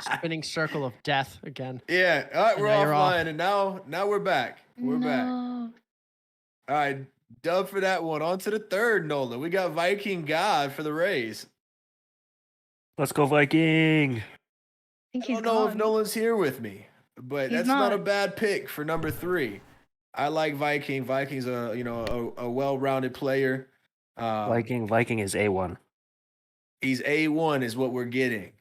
Spinning circle of death again. Yeah. All right, And we're now you're off. offline, and now we're back. We're back. No. All right, dub for that one. On to the third, Nolan. We got Viking God for the Rays. Let's go Viking. I think I he's don't know if gone. Nolan's here with me, but He's that's not a not. bad pick for number 3. I like Viking. Viking's a well-rounded player. Viking is A1. He's A1 is what we're getting.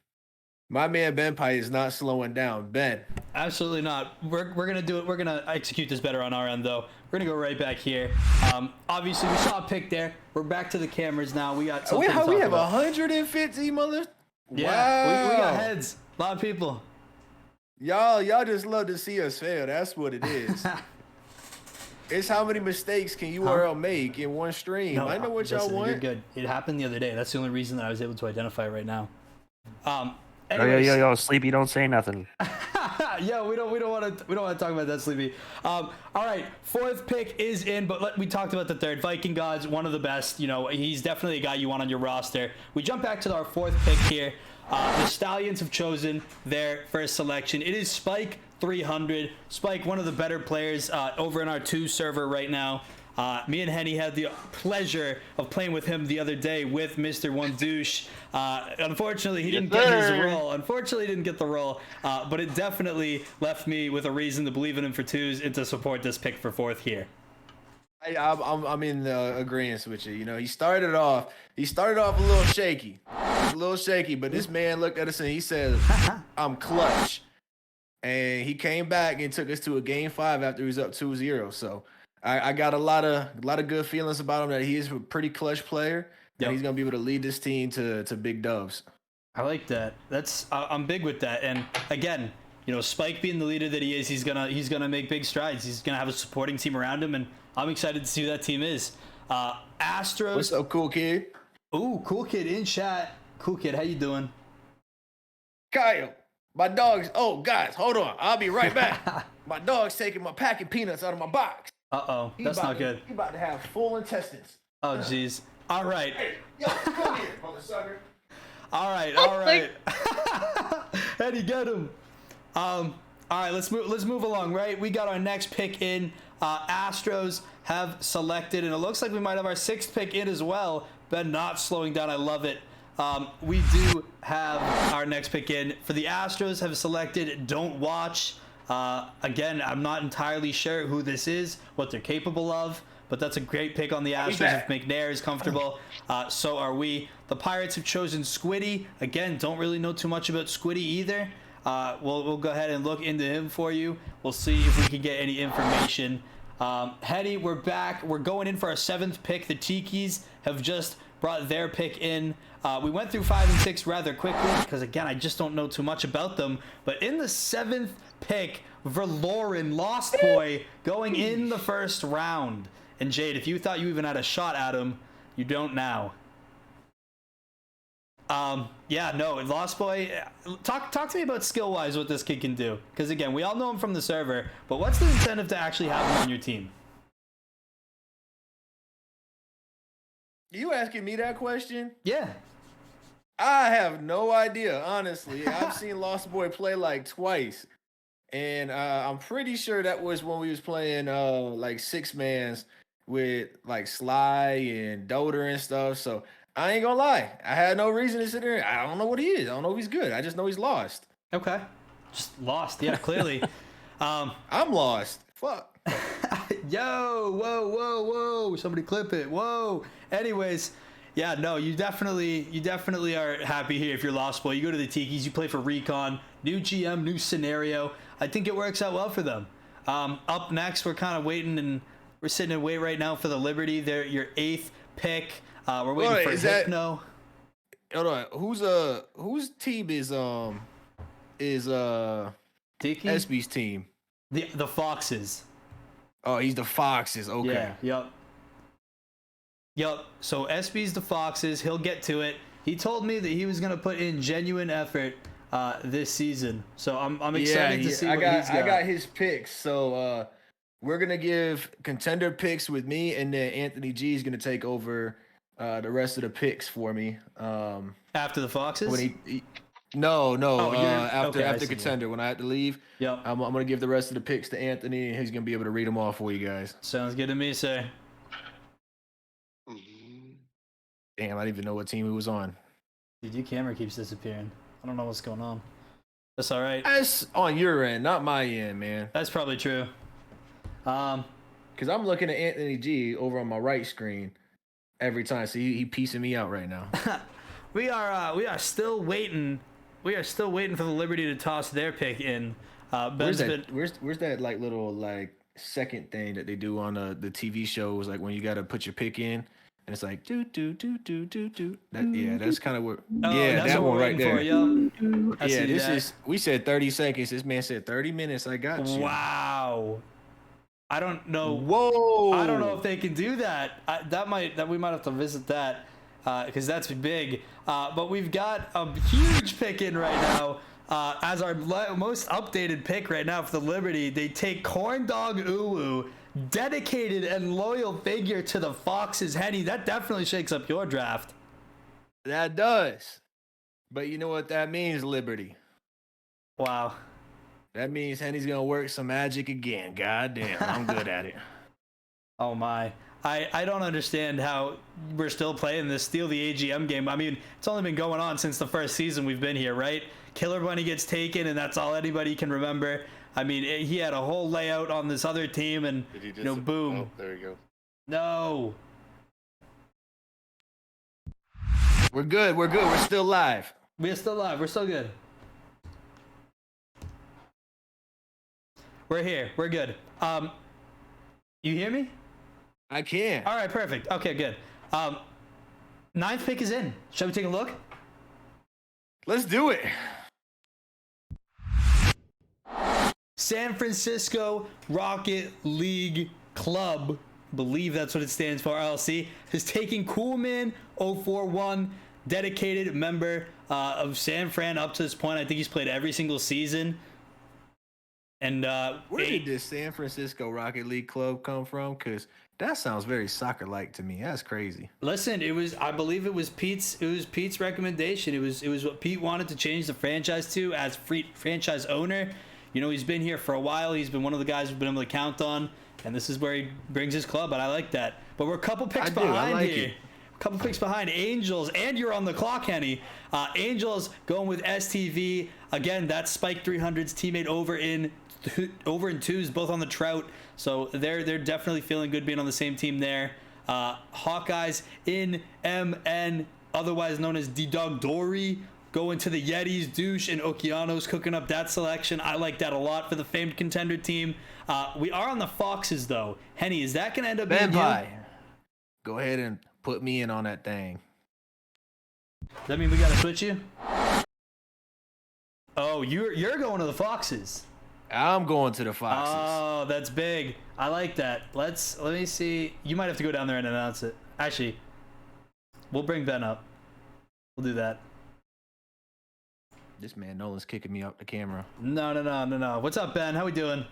My man Ben Pye is not slowing down. Ben. Absolutely not. We're gonna do it. We're gonna execute this better on our end, though. We're gonna go right back here. Obviously, we saw a pick there. We're back to the cameras now. We got something. We to have talk about. 150 mother. Yeah, Wow. we got heads. A lot of people. Y'all just love to see us fail. That's what it is. It's how many mistakes can URL make in one stream. I know what y'all listen, want. You're good. It happened the other day. That's the only reason that I was able to identify it right now. Yo, Sleepy, don't say nothing. Yo, we don't want to talk about that, Sleepy. All right, fourth pick is in, but we talked about the third. Viking God's one of the best. You know, he's definitely a guy you want on your roster. We jump back to our fourth pick here. The Stallions have chosen their first selection. It is Spike 300. Spike, one of the better players over in our 2 server right now. Me and Henny had the pleasure of playing with him the other day with Mr. One Douche. Unfortunately, he didn't get his role. Unfortunately, he didn't get the role, but it definitely left me with a reason to believe in him for 2s and to support this pick for 4th here. I'm in agreement with you. You know, he started off a little shaky. But this man looked at us and he said, "I'm clutch." And he came back and took us to a game 5 after he was up 2-0. So I got a lot of good feelings about him, that he is a pretty clutch player. Yep. And he's gonna be able to lead this team to big dubs. I like that. I'm big with that. And again, you know, Spike being the leader that he is, he's gonna make big strides. He's gonna have a supporting team around him, and I'm excited to see who that team is. Astros. What's up, cool kid? Ooh, cool kid in chat. Cool kid, how you doing? Kyle, my dog's. Oh, guys, hold on. I'll be right back. My dog's taking my packing peanuts out of my box. Uh-oh, that's not good. He's about to have full intestines. Oh, jeez. All right. Hey, yo, come here, motherfucker. All right. Eddie, get him. All right, let's move along, right? We got our next pick in. Astros have selected, and it looks like we might have our 6th pick in as well. Ben not slowing down. I love it. We do have our next pick in. For the Astros have selected Don't Watch. Again, I'm not entirely sure who this is, what they're capable of, but that's a great pick on the Astros. If McNair is comfortable, so are we. The Pirates have chosen Squiddy. Again, don't really know too much about Squiddy either. We'll go ahead and look into him for you. We'll see if we can get any information. Hetty, we're back. We're going in for our 7th pick. The Tikis have just brought their pick in. We went through 5 and 6 rather quickly because, again, I just don't know too much about them. But in the 7th pick, Verloren, Lost Boy, going in the 1st round. And Jade, if you thought you even had a shot at him, you don't now. Yeah, no, Lost Boy, talk to me about skill-wise what this kid can do. Because, again, we all know him from the server, but what's the incentive to actually have him on your team? You asking me that question? Yeah. I have no idea, honestly. I've seen Lost Boy play like twice. And I'm pretty sure that was when we was playing like 6-mans with like Sly and Doder and stuff. So I ain't gonna lie. I had no reason to sit there. I don't know what he is. I don't know if he's good. I just know he's lost. Okay. Just lost, yeah, clearly. I'm lost. Fuck. Yo, whoa. Somebody clip it. Whoa. Anyways, yeah, no, you definitely are happy here if you're Lost Boy. You go to the Tikis, you play for Recon, new GM, new scenario. I think it works out well for them. Up next, we're kind of waiting, and we're sitting in wait right now for the Liberty. They're your 8th pick. We're waiting for Hypno. Hold on. Whose team is Tiki? SB's team? The Foxes. Oh, he's the Foxes. Okay. Yeah. Yep. So SB's the Foxes. He'll get to it. He told me that he was gonna put in genuine effort this season. So I'm excited to see what he's got. I got his picks. So we're gonna give contender picks with me, and then Anthony G is gonna take over the rest of the picks for me. After the Foxes. No, Oh, you're- after okay, I see, yeah. contender, when I had to leave, Yep. I'm gonna give the rest of the picks to Anthony, and he's gonna be able to read them off for you guys. Sounds good to me, sir. Damn, I didn't even know what team he was on. Dude, your camera keeps disappearing. I don't know what's going on. That's all right. That's on your end, not my end, man. That's probably true. Because I'm looking at Anthony G over on my right screen every time. So he piecing me out right now. We are still waiting. We are still waiting for the Liberty to toss their pick in. Where's Ben's that? Where's that like little like second thing that they do on the TV shows, like when you got to put your pick in, and it's like do. That, yeah, that's kind of what. Oh, yeah, that's that what one we're right waiting there. for, I Yeah, see this that. is. We said 30 seconds. This man said 30 minutes. I got you. Wow. I don't know. Whoa. I don't know if they can do that. We might have to visit that because that's big. But we've got a huge pick in right now. As our most updated pick right now for the Liberty, they take Corn Dog Uwu, dedicated and loyal figure to the Foxes. Henny, that definitely shakes up your draft. That does. But you know what that means, Liberty? Wow. That means Henny's gonna work some magic again. God damn, I'm good at it. Oh my. I don't understand how we're still playing this Steal the AGM game. I mean, it's only been going on since the first season we've been here, right? Killer Bunny gets taken, and that's all anybody can remember. I mean, he had a whole layout on this other team, and, boom. Oh, there you go. No. We're good. We're good. We're still live. We're still alive. We're still good. We're here. We're good. You hear me? I can. All right, perfect. Okay, good. Ninth pick is in. Shall we take a look? Let's do it. San Francisco Rocket League Club, believe that's what it stands for, LLC, is taking Coolman 041, dedicated member of San Fran up to this point. I think he's played every single season. And Where did this San Francisco Rocket League Club come from? Because that sounds very soccer-like to me. That's crazy. Listen, I believe it was Pete's recommendation. It was what Pete wanted to change the franchise to as franchise owner. You know, he's been here for a while. He's been one of the guys we've been able to count on, and this is where he brings his club, and I like that. But we're a couple picks behind here. A couple picks behind Angels, and you're on the clock, Henny. Angels going with STV. Again, that's Spike 300's teammate over in twos, both on the Trout. So they're definitely feeling good being on the same team there. Hawkeyes in MN, otherwise known as D-Dog Dory, going to the Yetis. Douche and Okeanos cooking up that selection. I like that a lot for the famed contender team. We are on the Foxes, though. Henny, is that going to end up being you? Go ahead and put me in on that thing. Does that mean we got to switch you? Oh, you're going to the Foxes. I'm going to the Foxes. Oh, that's big. I like that. Let me see. You might have to go down there and announce it. Actually, we'll bring Ben up. We'll do that. This man Nolan's kicking me up the camera. No. What's up, Ben? How we doing?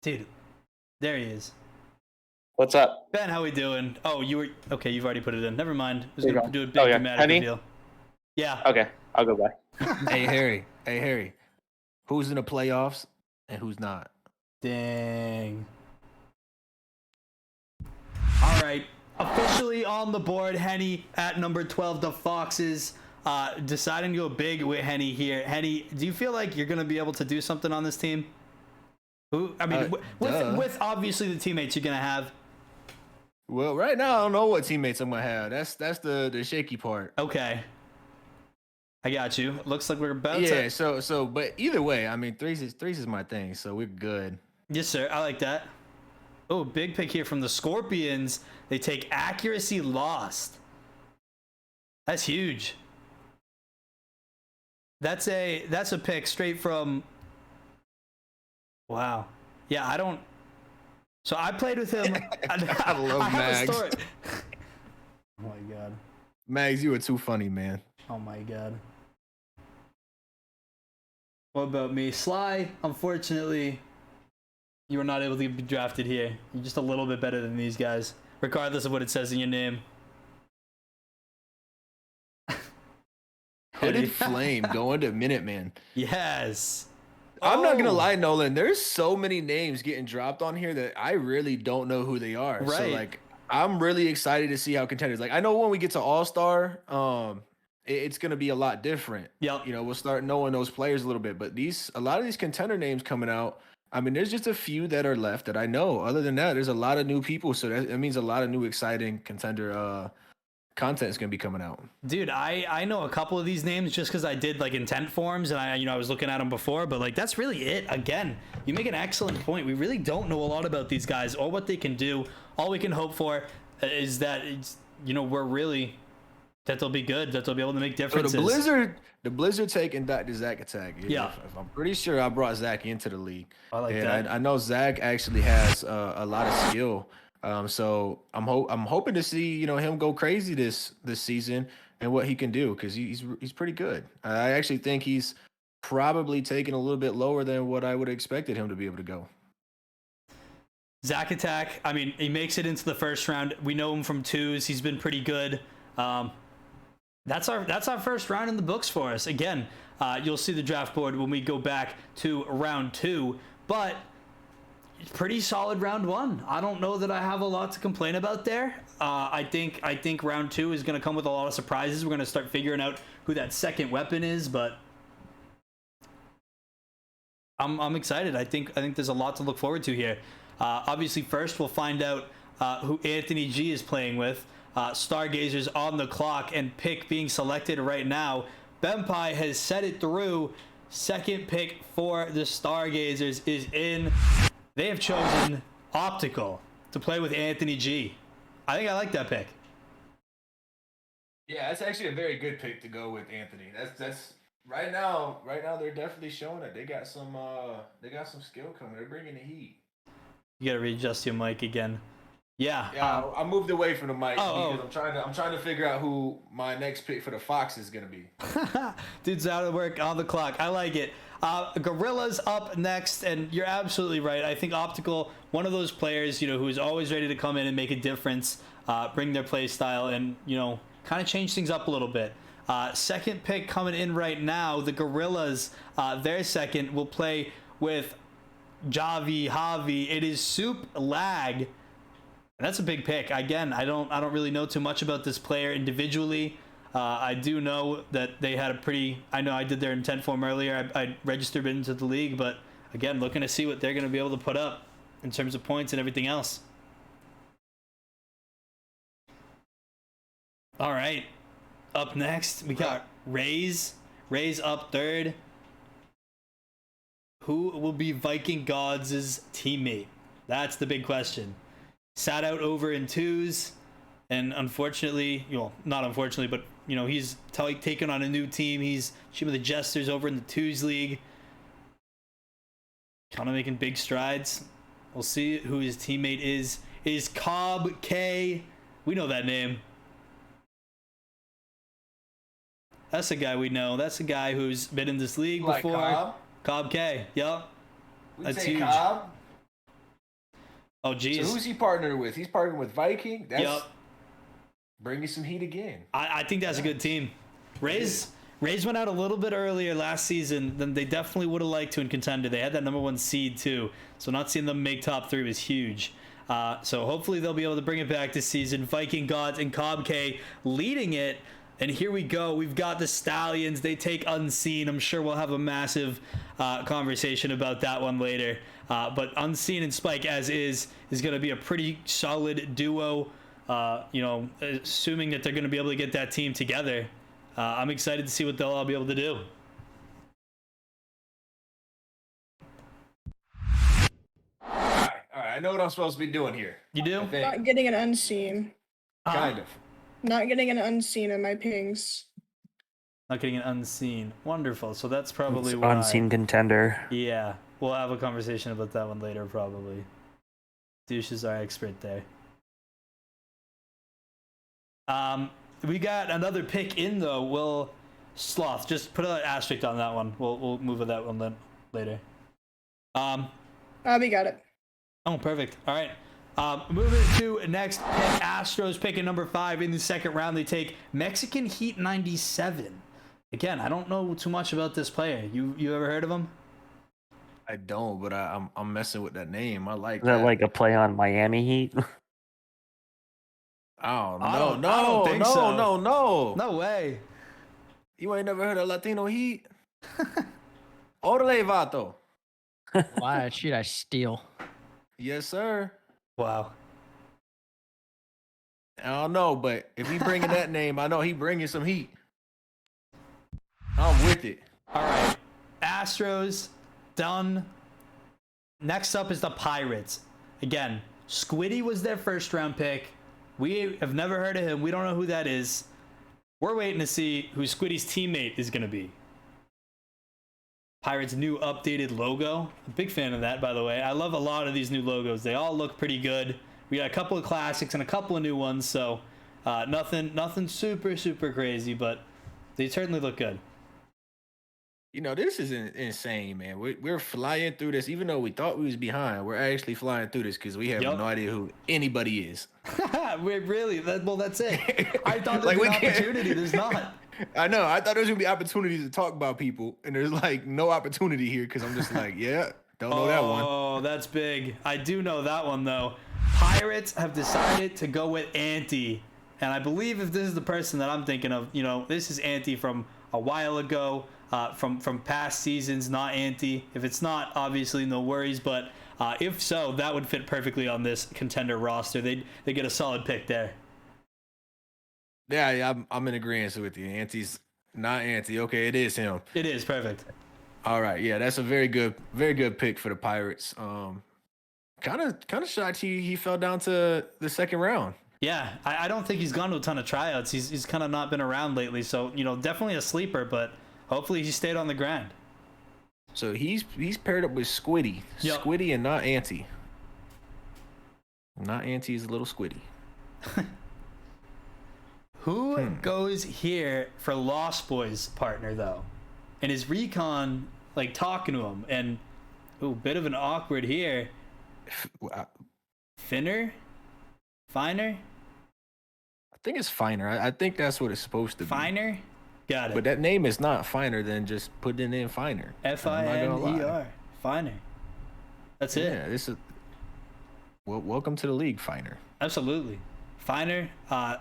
Dude, there he is. What's up? Ben, how we doing? Oh, you were okay. You've already put it in. Never mind. I was There you gonna go. do a big Oh, yeah. dramatic Henny? deal. Yeah. Okay, I'll go back. Hey, Harry. Hey, Harry. Who's in the playoffs and who's not? Dang. All right. Officially on the board, Henny at number 12, the Foxes. Deciding to go big with Henny here. Henny, do you feel like you're going to be able to do something on this team? With obviously the teammates you're going to have. Well, right now I don't know what teammates I'm gonna have. That's the shaky part. Okay. I got you. Looks like we're about Yeah. to. So, but either way, I mean, threes is my thing. So we're good. Yes, sir. I like that. Oh, big pick here from the Scorpions. They take accuracy lost. That's huge. That's a pick straight from. Wow. Yeah, I don't. So I played with him. I love have Mags. a story. Oh my god. Mags, you were too funny, man. Oh my god. What about me? Sly, unfortunately, you were not able to be drafted here. You're just a little bit better than these guys, regardless of what it says in your name. Hooded Flame going to Minuteman. Yes. I'm not gonna Oh. lie, Nolan. There's so many names getting dropped on here that I really don't know who they are. So Right. like, I'm really excited to see how contenders. Like, I know when we get to All Star, it's gonna be a lot different. Yep. You know, we'll start knowing those players a little bit. But a lot of these contender names coming out. I mean, there's just a few that are left that I know. Other than that, there's a lot of new people. So that means a lot of new exciting contender content is gonna be coming out. Dude, I know a couple of these names just because I did like intent forms and I was looking at them before, but like that's really it. Again, you make an excellent point. We really don't know a lot about these guys or what they can do. All we can hope for is that that they'll be good, that they'll be able to make So differences. the Blizzard taking Dr. Zach Attack. Yeah. If I'm pretty sure I brought Zach into the league. I like and that. I know Zach actually has a lot of skill. So I'm hoping to see him go crazy this season and what he can do because he's pretty good. I actually think he's probably taken a little bit lower than what I would have expected him to be able to go. Zach Attack, I mean, he makes it into the first round. We know him from twos. He's been pretty good. That's our first round in the books for us. Again, you'll see the draft board when we go back to round 2, but pretty solid round 1. I don't know that I have a lot to complain about there. I think round 2 is going to come with a lot of surprises. We're going to start figuring out who that second weapon is, but I'm excited. I think there's a lot to look forward to here. Obviously, first we'll find out who Anthony G is playing with. Stargazers on the clock and pick being selected right now. Bempai has set it through. Second pick for the Stargazers is in. They have chosen Optical to play with Anthony G. I think I like that pick. Yeah, that's actually a very good pick to go with Anthony. That's right now they're definitely showing it. They got some skill coming. They're bringing the heat. You gotta readjust your mic again. Yeah. Yeah, I moved away from the mic oh. because I'm trying to figure out who my next pick for the Fox is gonna be. Dude's out of work on the clock. I like it. Gorilla's up next, and you're absolutely right. I think Optical, one of those players, who's always ready to come in and make a difference, bring their play style, and kind of change things up a little bit. Second pick coming in right now, the Gorillas. Their second will play with Javi. It is Soup Lag. That's a big pick. Again, I don't really know too much about this player individually. I do know that they had I know I did their intent form earlier. I registered into the league, but again, looking to see what they're going to be able to put up in terms of points and everything else. All right. Up next, we got Raze. Raze up third. Who will be Viking Gods' teammate? That's the big question. Sat out over in twos, and unfortunately, not unfortunately, but he's taken on a new team. He's team of the Jesters over in the twos league. Kind of making big strides. We'll see who his teammate is. Is Cobb K? We know that name. That's a guy we know. That's a guy who's been in this league Like before. Cobb K. Yep. That's huge. Cobb. Oh, geez. So who's he partnered with? He's partnered with Viking. That's Yep. bringing some heat again. I think that's a good team. Raze went out a little bit earlier last season than they definitely would have liked to in Contender. They had that number 1 seed too, so not seeing them make top 3 was huge. So hopefully they'll be able to bring it back this season. Viking Gods and Cobb K leading it. And here we go. We've got the Stallions. They take Unseen. I'm sure we'll have a massive conversation about that one later. But Unseen and Spike, as is going to be a pretty solid duo. Assuming that they're going to be able to get that team together. I'm excited to see what they'll all be able to do. All right. I know what I'm supposed to be doing here. You do? I think. Not getting an unseen. Kind of. Not getting an unseen in my pings. Not getting an Unseen. Wonderful. So that's probably It's why. unseen contender. Yeah. We'll have a conversation about that one later, probably. Douche is our expert there. We got another pick in, though. Will Sloth, just put an asterisk on that one. We'll move with that one then later. We got it. Oh, perfect. All right. Moving to next pick, Astros picking number 5 in the second round. They take Mexican Heat 97. again, I don't know too much about this player. You ever heard of him? I don't, but I'm messing with that name. I like Is that like a play on Miami Heat? Oh I no, don't- I don't think so. no. No way. You ain't never heard of Latino Heat? Orale vato. Why should I steal? Yes, sir. Wow. I don't know, but if he bringing that name, I know he bringing some heat. I'm with it. All right. Astros done. Next up is the Pirates. Again, Squiddy was their first round pick. We have never heard of him. We don't know who that is. We're waiting to see who Squiddy's teammate is going to be. Pirates' new updated logo. A big fan of that, by the way. I love a lot of these new logos. They all look pretty good. We got a couple of classics and a couple of new ones, so nothing super crazy, but they certainly look good. You know, this is insane, man. We're flying through this, even though we thought we was behind. We're actually flying through this because we have Yup. no idea who anybody is. That's it. I thought Like, there'd be we an can't- opportunity. There's not. I know. I thought there was gonna be opportunities to talk about people, and there's like no opportunity here because I'm just like, yeah, don't know that one. Oh, that's big. I do know that one, though. Pirates have decided to go with Ante. And I believe if this is the person that I'm thinking of, you know, this is Ante from a while ago, from past seasons, not Ante. If it's not, obviously, no worries. But if so, that would fit perfectly on this contender roster. They get a solid pick there. Yeah, I'm in agreement with you. Auntie's not Auntie. Okay, it is him. It is perfect. All right, yeah, that's a very good pick for the Pirates. Kind of shocked he fell down to the second round. Yeah, I don't think he's gone to a ton of tryouts. He's kind of not been around lately. So, you know, definitely a sleeper, but hopefully he stayed on the ground. So he's paired up with Squiddy. Yep. Squiddy and not Auntie. Not Auntie's a little Squiddy. Who goes here for Lost Boys partner, though? And is Recon, like, talking to him? And, ooh, bit of an awkward here. Finner? Finer? I think it's Finer. I think that's what it's supposed to be. Finer? Got it. But that name is not Finer than just putting in Finer. I'm not gonna lie. F-I-N-E-R. Finer. That's it. Yeah, this is. Well, welcome to the league, Finer. Absolutely. Finer, I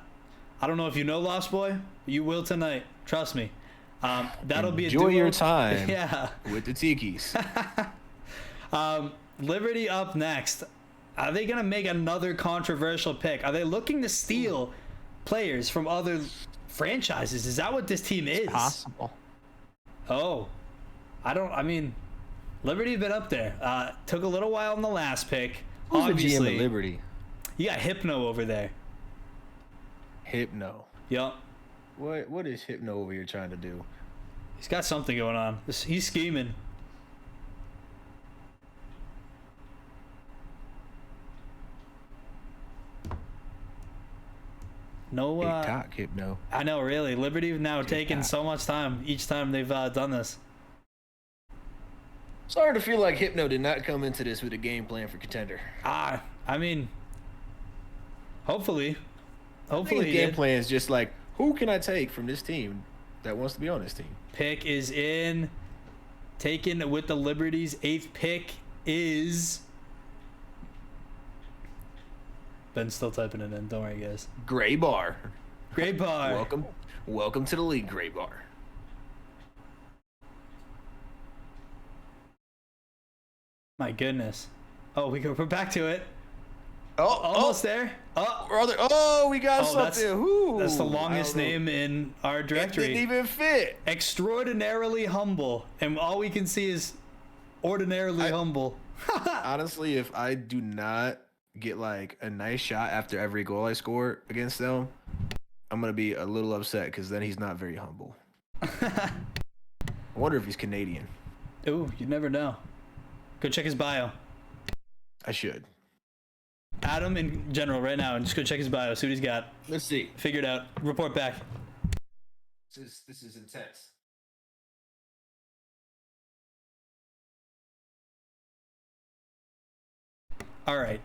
don't know if you know Lost Boy, but you will tonight. Trust me. That'll be a Enjoy duo. your time. Yeah. With the Tikis. Liberty up next. Are they going to make another controversial pick? Are they looking to steal players from other franchises? Is that what this team is? Possible. Oh. I mean, Liberty have been up there. Took a little while in the last pick. Who's the GM Obviously, at Liberty? you got Hypno over there. Hypno. Yup. What is Hypno over here trying to do? He's got something going on. He's scheming. No, TikTok Hypno. I know, really. Liberty have now taken TikTok. so much time each time they've done this. Sorry to feel like Hypno did not come into this with a game plan for contender. I mean, hopefully. I think Hopefully his he game did. plan is just like, who can I take from this team that wants to be on this team? Pick is in. Taken with the Liberty's 8th pick is... Ben's still typing it in. Don't worry, guys. Gray Bar. Great bar. Welcome to the league, Gray Bar. My goodness. Oh, we're back to it. Oh, Almost there. Oh, we got that's something. Ooh, the I longest don't know. name in our It directory. didn't even fit. Extraordinarily humble, and all we can see is ordinarily humble. Honestly, if I do not get like a nice shot after every goal I score against them, I'm gonna be a little upset because then he's not very humble. I wonder if he's Canadian. Ooh, you never know. Go check his bio. I should. Adam in general right now, and just go check his bio. See what he's got. Let's see. Figure it out. Report back. This is intense. All right.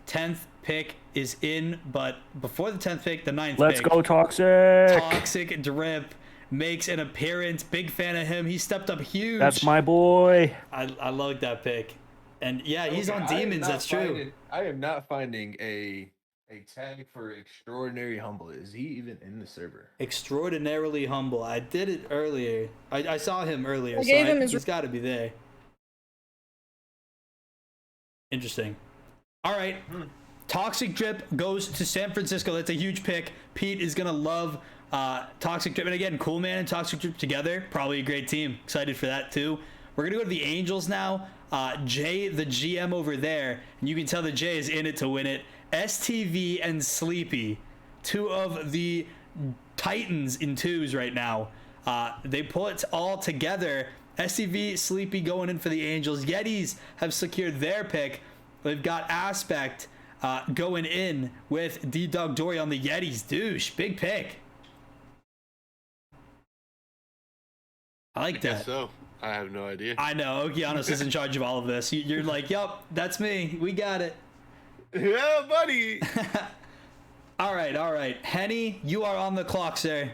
10th pick is in, but before the 10th pick, the 9th Let's pick. go, Toxic. Toxic Drip. makes an appearance. Big fan of him. He stepped up huge. That's my boy. I like that pick. And yeah, he's on Demons. That's true. I am not finding a tag for extraordinary humble. Is he even in the server? Extraordinarily humble. I did it earlier. I saw him earlier. I gave him his- he's got to be there. Interesting. All right. Toxic Drip goes to San Francisco. That's a huge pick. Pete is going to love Toxic Drip. And again, Cool Man and Toxic Drip together. Probably a great team. Excited for that too. We're going to go to the Angels now. Jay, the GM over there. And you can tell that Jay is in it to win it. STV and Sleepy. Two of the Titans in twos right now. They pull it all together. STV, Sleepy going in for the Angels. Yetis have secured their pick. They've got Aspect going in with D-Dog Dory on the Yetis. Douche, big pick. I like that. Guess so. I have no idea. I know. Okeanos is in charge of all of this. You're like, yup, that's me. We got it. Yeah, buddy. All right. Henny, you are on the clock, sir.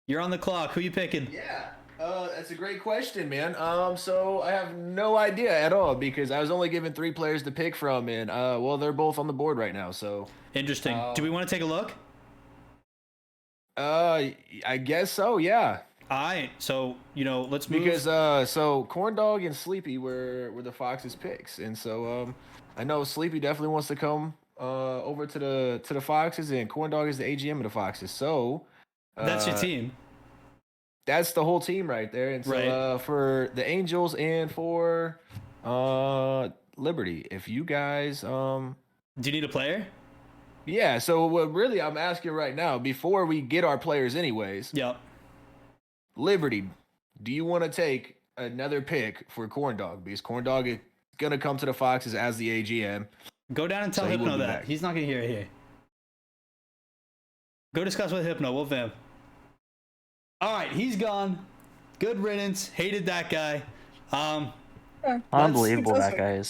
You're on the clock. Who you picking? Yeah. That's a great question, man. So I have no idea at all because I was only given 3 players to pick from, and well, they're both on the board right now. So Interesting. Do we want to take a look? I guess so. Yeah. All right. So, let's move. Because so Corn Dog and Sleepy were the Fox's picks, and so I know Sleepy definitely wants to come over to the Foxes, and Corn Dog is the AGM of the Foxes. So That's your team. That's the whole team right there. And so Right. For the Angels and for Liberty, if you guys Do you need a player? yeah, so what really I'm asking right now, before we get our players anyways, Yep. Liberty, do you want to take another pick for Corn Dog? Because Corn Dog is gonna come to the Foxes as the AGM. Go down and tell So he will Hypno be that. back. He's not going to hear it here. Go discuss with Hypno. We'll vamp. All right. He's gone. Good riddance. Hated that guy. Unbelievable That's- that guy is.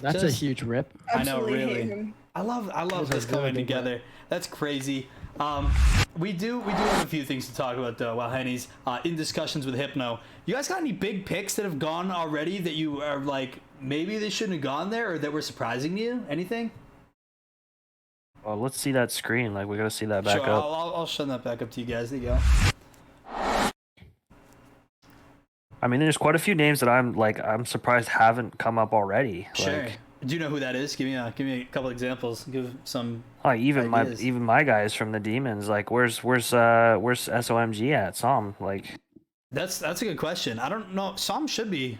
That's a huge rip. I know, Absolutely hate really. him. I love Those are this really coming big together. That's crazy. We do have a few things to talk about though while Henny's in discussions with Hypno. You guys got any big picks that have gone already that you are like maybe they shouldn't have gone there or that were surprising to you? Anything? Well, let's see that screen. Like we gotta see that back Sure, up. I'll send that back up to you guys. There you go. I mean, there's quite a few names that I'm surprised haven't come up already. Sure. Like, Do you know who that is? Give me a couple examples. Give some. even ideas. my guys from the Demons. Like, where's SOMG at? Some like That's a good question. I don't know. Some should be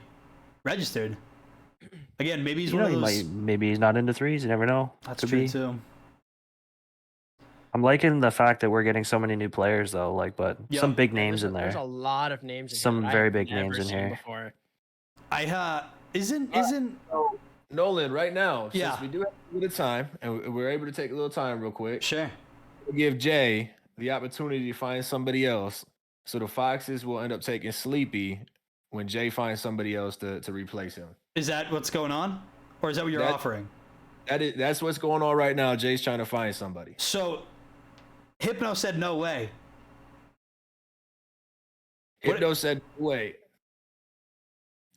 registered. Again, maybe he's you one know, of he those. maybe he's not into threes. You never know. That's Could true be. too. I'm liking the fact that we're getting so many new players though. Like, but Yeah. some big names in There's a there. lot of names. In Some here that very I've big never names in seen here. Before. Isn't Nolan, right now, Yeah. since we do have a little bit of time, and we're able to take a little time real quick, sure. we'll give Jay the opportunity to find somebody else. So the Foxes will end up taking Sleepy when Jay finds somebody else to replace him. Is that what's going on? Or is that what you're That- offering? That's what's going on right now. Jay's trying to find somebody. So, Hypno said no way. What- Hypno said, wait.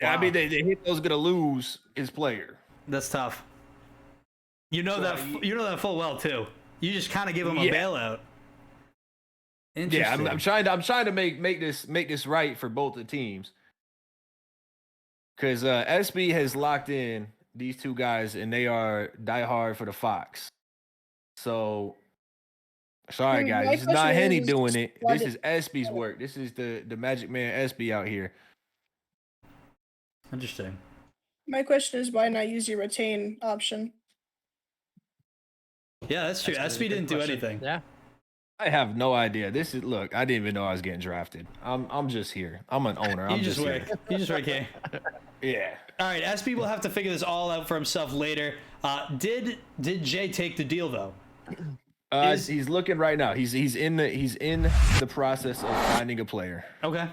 I Wow. mean, the Hypno's going to lose his player. That's tough. You know So that you know that full well too. You just kind of give him a Yeah. bailout. Yeah, Interesting. I'm trying to make this right for both the teams. Because SB has locked in these two guys, and they are diehard for the Fox. So, sorry My guys, this is question not Henny is, doing it. why This did- is SB's work. This is the Magic Man SB out here. Interesting. My question is why not use your retain option? Yeah, that's true. That's a SB good didn't do question. anything. Yeah. I have no idea. Look. I didn't even know I was getting drafted. I'm just here. I'm an owner. You I'm just just work. here. You just work here. Yeah. All right, SB will have to figure this all out for himself later. Did Jay take the deal though? He's looking right now. He's in the process of finding a player. Okay.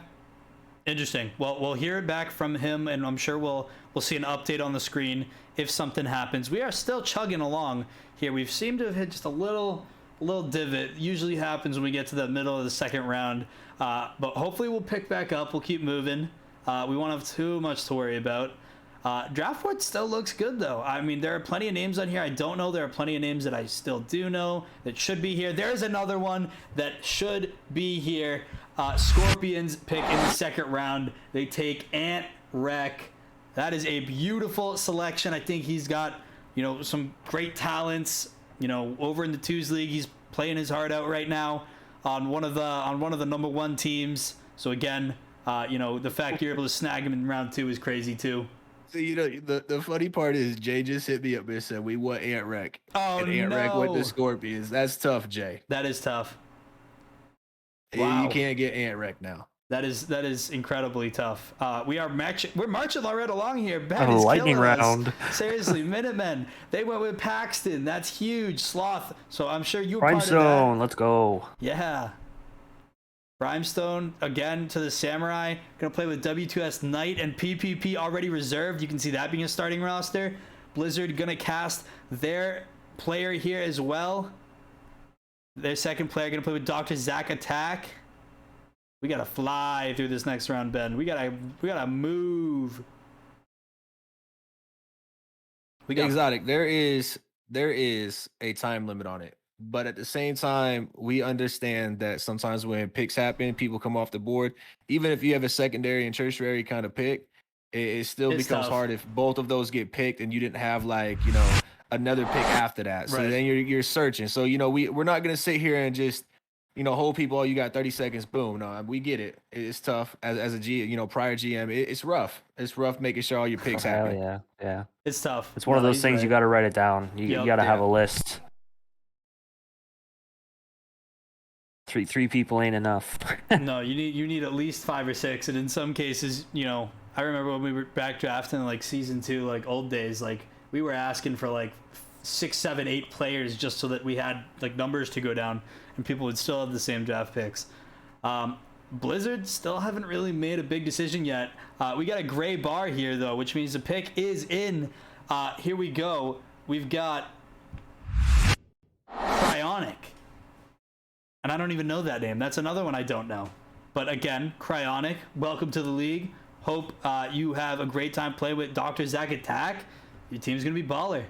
Interesting. Well, we'll hear it back from him, and I'm sure we'll see an update on the screen if something happens. We are still chugging along here. We've seemed to have hit just a little little divot. Usually happens when we get to the middle of the second round. But hopefully we'll pick back up. We'll keep moving. We won't have too much to worry about. Draft board still looks good though. I mean, there are plenty of names on here I don't know. There are plenty of names that I still do know that should be here. There's another one that should be here. Scorpions pick in the second round. They take Ant Rec. That is a beautiful selection. I think he's got, you know, some great talents. You know, over in the twos league, he's playing his heart out right now on one of the #1 teams. So again, you know, the fact you're able to snag him in round 2 is crazy too. So, you know, the funny part is Jay just hit me up and said we want Ant Rec. Oh, and Ant Rec with no. the Scorpions. That's tough, Jay. That is tough. You Wow. can't get Ant Rec now. That is incredibly tough. We're marching right along here. Ben A is lightning killing us. round. Seriously, Minutemen. They went with Paxton. That's huge. Sloth. So I'm sure you were part of that. Brimstone, let's go. Yeah. Brimstone again to the Samurai. Gonna play with W2S Knight and PPP already reserved. You can see that being a starting roster. Blizzard gonna cast their player here as well. Their second player gonna play with Dr. Zack Attack. We gotta fly through this next round, Ben. We gotta move. We got Exotic. There is a time limit on it. But at the same time, we understand that sometimes when picks happen, people come off the board. Even if you have a secondary and tertiary kind of pick, it still It's becomes tough. hard if both of those get picked and you didn't have, like, you know, another pick after that. So Right. then you're searching. So, you know, we're not gonna sit here and just, you know, hold people. Oh, you got 30 seconds. Boom. No, we get it. It's tough as a prior GM. It's rough. It's rough making sure all your picks Hell happen. yeah, yeah. It's tough. It's one of No, those he's things right. you got to write it down. You Yep. got to have Yeah. a list. Three people ain't enough. No, you need at least 5 or 6, and in some cases, you know, I remember when we were backdrafting like season 2, like old days, like we were asking for like 6, 7, 8 players just so that we had like numbers to go down, and people would still have the same draft picks. Blizzard still haven't really made a big decision yet. We got a gray bar here though, which means the pick is in. Here we go. We've got Cryonic. And I don't even know that name. That's another one I don't know. But again, Cryonic, welcome to the league. Hope you have a great time playing with Dr. Zack Attack. Your team's going to be baller.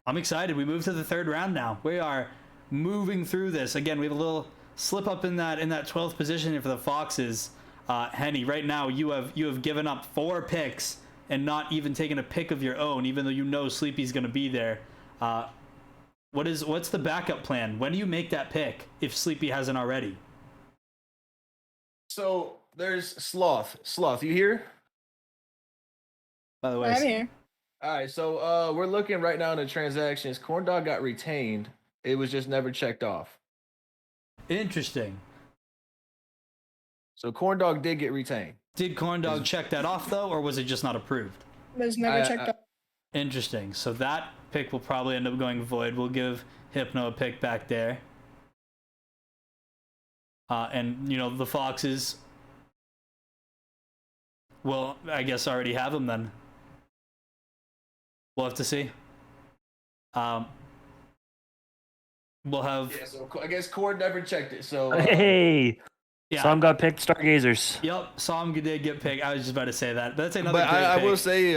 I'm excited. We move to the third round now. We are moving through this. Again, we have a little slip up in that 12th position here for the Foxes. Henny, right now you have given up 4 picks and not even taken a pick of your own, even though you know Sleepy's going to be there. What's the backup plan? When do you make that pick if Sleepy hasn't already? So there's Sloth. Sloth, you here? By the way, I'm here. All right, so we're looking right now in the transactions. Corndog got retained. It was just never checked off. interesting. So Corndog did get retained. Did Corndog check that off though, or was it just not approved? Was never checked out. Interesting. So that pick will probably end up going void. We'll give Hypno a pick back there. And you know the Foxes will, I guess, already have him then. We'll have to see. We'll have Yeah, so I guess Cord never checked it. So Hey, yeah. some got picked Stargazers. Yep, Som did get picked. I was just about to say that. That's another but great I pick. will say,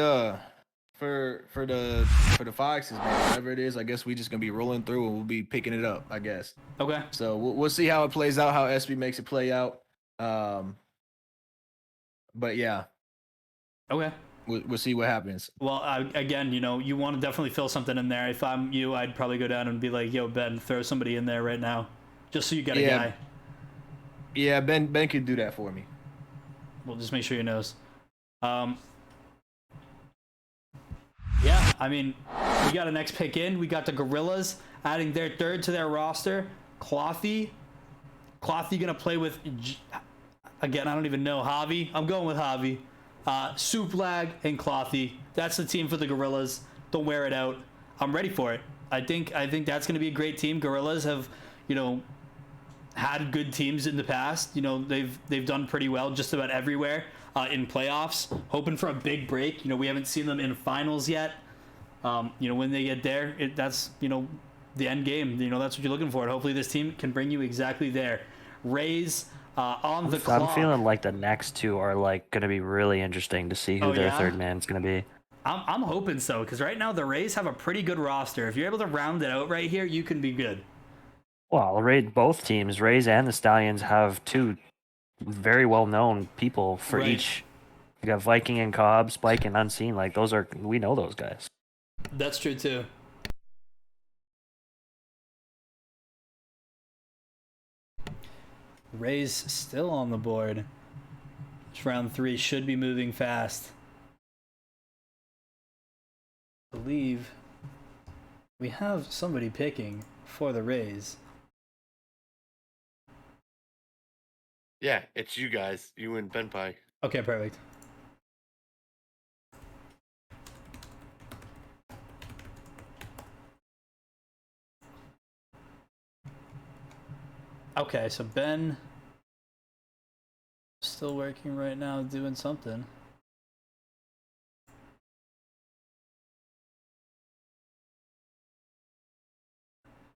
for the Foxes, man, whatever it is, I guess we just gonna be rolling through and we'll be picking it up, I guess. Okay. So we'll see how it plays out, how SB makes it play out. But yeah, Okay. we'll see what happens. Well, again, you know, you want to definitely fill something in there. If I'm you, I'd probably go down and be like, "Yo, Ben, throw somebody in there right now, just so you got a Yeah. guy." Yeah, Ben could do that for me. We'll just make sure he knows. Yeah, I mean, we got a next pick in. We got the Gorillas adding their third to their roster. Clothy gonna play with, again, I don't even know, Javi. I'm going with Javi. Suplag and Clothy. That's the team for the Gorillas. Don't wear it out. I'm ready for it. I think that's gonna be a great team. Gorillas have, you know, had good teams in the past. You know, they've done pretty well just about everywhere in playoffs. Hoping for a big break. You know, we haven't seen them in finals yet. You know, when they get there, that's, you know, the end game. You know, that's what you're looking for. And hopefully this team can bring you exactly there. Rays on the clock. I'm feeling like the next two are like going to be really interesting to see who their third man's going to be. I'm hoping so, because right now the Rays have a pretty good roster. If you're able to round it out right here, you can be good. Well, both teams, Rays and the Stallions, have two very well-known people for each. You got Viking and Cobb, Spike and Unseen. Like we know those guys. That's true too. Rays still on the board. This round 3 should be moving fast. I believe we have somebody picking for the Rays. Yeah, it's you guys. You and Ben Pie. Okay, perfect. Okay, so Ben still working right now, doing something.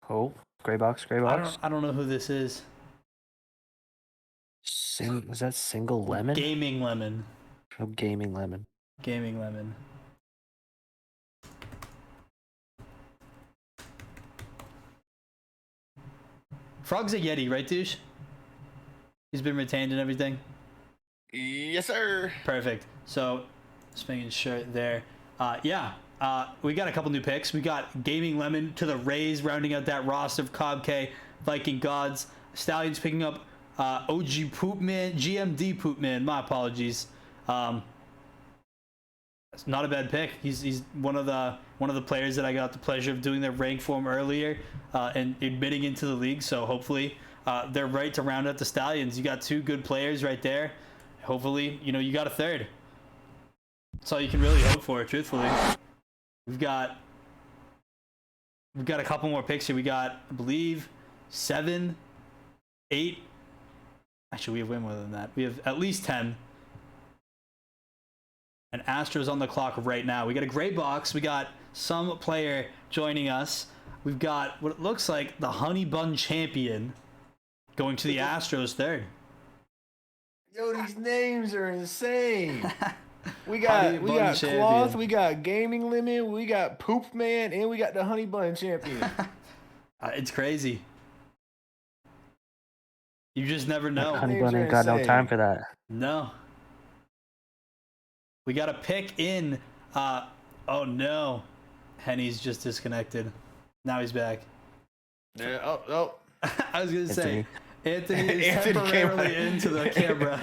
Oh, gray box, gray box. I don't know who this is. Was that Single Lemon? Gaming Lemon. Oh, Gaming Lemon. Gaming Lemon. Frog's a Yeti, right, douche? He's been retained and everything. Yes, sir. Perfect. So, just making sure there. We got a couple new picks. We got Gaming Lemon to the Rays, rounding out that roster of Cobb K, Viking Gods. Stallions picking up OG Poopman, GMD Poopman. My apologies. It's not a bad pick. He's one of the players that I got the pleasure of doing their rank for him earlier and admitting into the league. So hopefully they're right to round out the Stallions. You got two good players right there. Hopefully, you got a third. That's all you can really hope for, truthfully. We've got a couple more picks here. We got, I believe, 7, 8. Actually, we have way more than that. We have at least 10. And Astro's on the clock right now. We got a gray box. We got some player joining us. We've got what it looks like the Honey Bun Champion going to the Astros third. Yo, these names are insane. We Honey got Bun Cloth, Champion. we got Gaming Lemon, we got Poop Man, and we got the Honey Bun Champion. It's crazy. You just never know. Honey Names Bun are ain't got no insane. time for that. No. We got a pick in. Oh no. Henny's just disconnected. Now he's back. Yeah, oh. I was going to say, Anthony is Anthony came temporarily out. into the camera.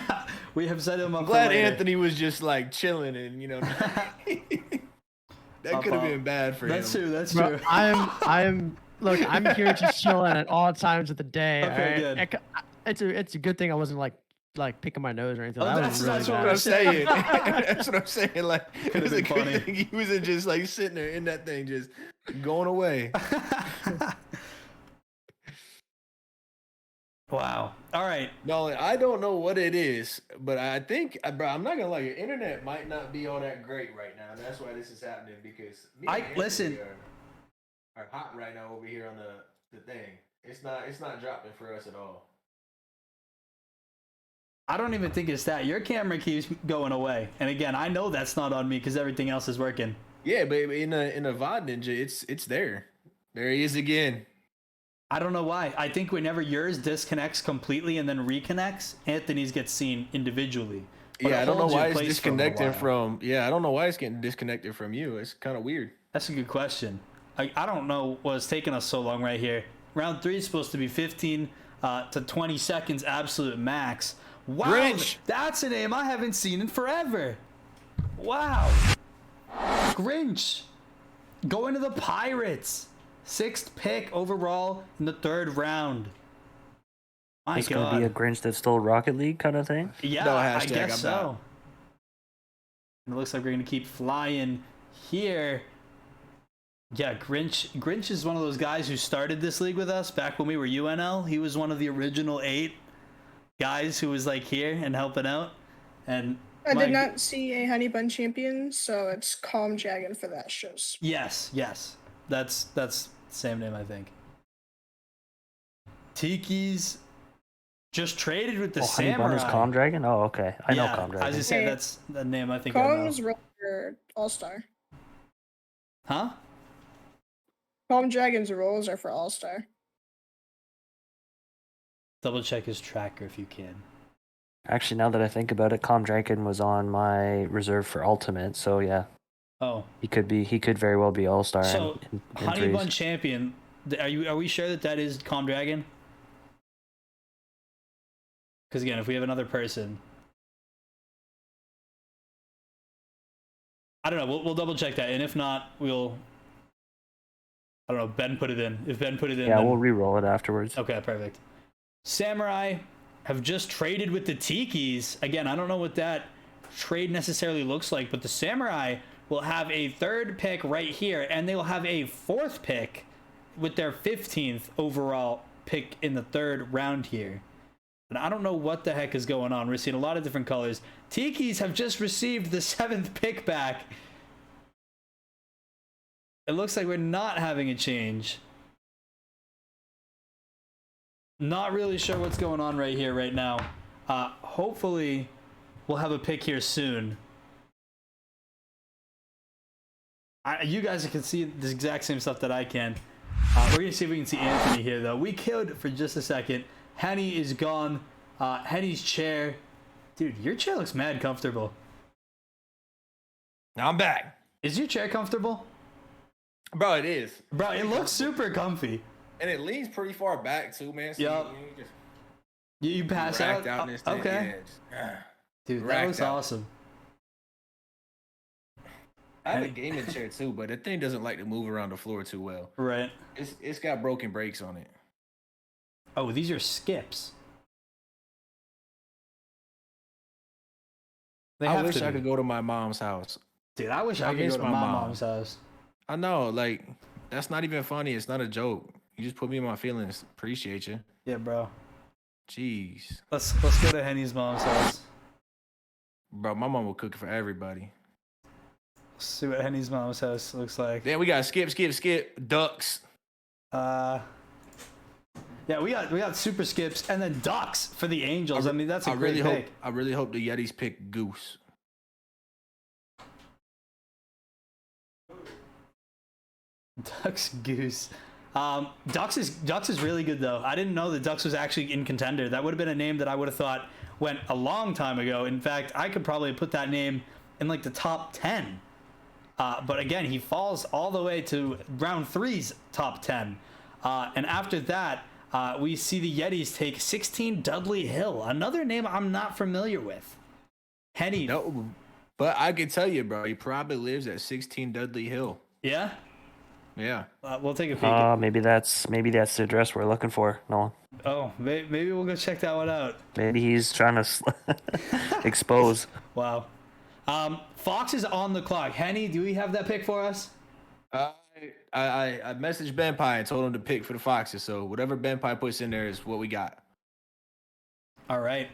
We have set him up I'm for glad later. Anthony was just like chilling and that could have been bad for That's him. true, that's Bro, true. Look, I'm here just chilling at all times of the day. Okay, all right? good. It's a good thing I wasn't like picking my nose or anything. Oh, That that's was really what bad. That's what I'm saying. That's what I'm saying. Like, it Could've was a been good funny. thing he wasn't just like sitting there in that thing, just going away. Wow. All right. No, I don't know what it is, but I think, bro, I'm not gonna lie, your internet might not be all that great right now, and that's why this is happening. Because me and Anthony listen. are hot right now over here on the thing. It's not dropping for us at all. I don't even think it's that. Your camera keeps going away. And again, I know that's not on me because everything else is working. Yeah, but in a VOD Ninja, it's there. There he is again. I don't know why. I think whenever yours disconnects completely and then reconnects, Anthony's gets seen individually. But Yeah, it I don't know holds your why it's place for a disconnecting while. from. Yeah, I don't know why it's getting disconnected from you. It's kind of weird. That's a good question. I don't know what's taking us so long right here. Round 3 is supposed to be 15 to 20 seconds absolute max. Wow, Grinch. that's a name I haven't seen in forever. Wow. Grinch. Going to the Pirates. 6th pick overall in the 3rd round. My It's God. gonna be a Grinch that stole Rocket League kind of thing. Yeah, No I hashtag, guess I'm so. not. And it looks like we're gonna keep flying here. Yeah, Grinch is one of those guys who started this league with us back when we were UNL. He was one of the original 8 guys who was like here and helping out. And I my- did not see a Honey Bun Champion, so it's Calm Dragon for the Astros. Yes, that's the same name I think. Tiki's just traded with the Honey Bun Samurai. is Calm Dragon? Oh, okay. I know Calm I was Dragon. just saying Hey, that's the name I think I know. Calm's roller all-star. Huh? Calm Dragon's rolls are for all-star. Double check his tracker if you can. Actually, now that I think about it, Calm Dragon was on my reserve for Ultimate, so yeah, Oh, he could very well be All Star. so in Honey threes. Bun Champion. Are we sure that is Calm Dragon? Because again, if we have another person, I don't know. We'll double check that, and if not, we'll. I don't know. Ben put it in. If Ben put it in, Yeah, then... we'll re-roll it afterwards. Okay, perfect. Samurai have just traded with the Tikis. Again, I don't know what that trade necessarily looks like, but the Samurai will have a 3rd pick right here, and they will have a 4th pick with their 15th overall pick in the 3rd round here. And I don't know what the heck is going on. We're seeing a lot of different colors. Tikis have just received the 7th pick back. It looks like we're not having a change. Not really sure what's going on right here, right now. Hopefully, we'll have a pick here soon. You guys can see the exact same stuff that I can. We're going to see if we can see Anthony here, though. We could for just a second. Henny is gone. Henny's chair. Dude, your chair looks mad comfortable. Now I'm back. Is your chair comfortable? Bro, it is. Bro, it looks super comfy. And it leans pretty far back too, man. So Yup. you just You pass racked out? in this thing. Okay. Yeah, just, Dude, that racked looks out. awesome. I have a gaming chair too, but the thing doesn't like to move around the floor too well. Right. It's got broken brakes on it. Oh, these are skips. They I have wish to I be. could go to my mom's house. Dude, I wish I could miss go to my my mom. mom's house. I know, like that's not even funny. It's not a joke. You just put me in my feelings. Appreciate you. Yeah, bro. Jeez, Let's go to Henny's mom's house. bro, my mom will cook for everybody. See what Henny's mom's house looks like. Then we got skip, ducks. Yeah, we got super skips and then ducks for the Angels. I mean, that's a great pick. I really hope the Yetis pick Goose. Ducks Goose. Ducks is really good though. I didn't know that Ducks was actually in contender. That would have been a name that I would have thought went a long time ago. In fact, I could probably put that name in like the top 10. But again, he falls all the way to round 3's top 10. And after that, we see the Yetis take 16 Dudley Hill, another name I'm not familiar with. Henny. No, but I can tell you, bro, he probably lives at 16 Dudley Hill. Yeah? Yeah. We'll take a peek. Maybe that's the address we're looking for. No, Oh, maybe we'll go check that one out. maybe he's trying to expose. Wow. Fox is on the clock. Henny, do we have that pick for us? I messaged Ben Pie and told him to pick for the Foxes. So whatever Ben Pie puts in there is what we got. All right.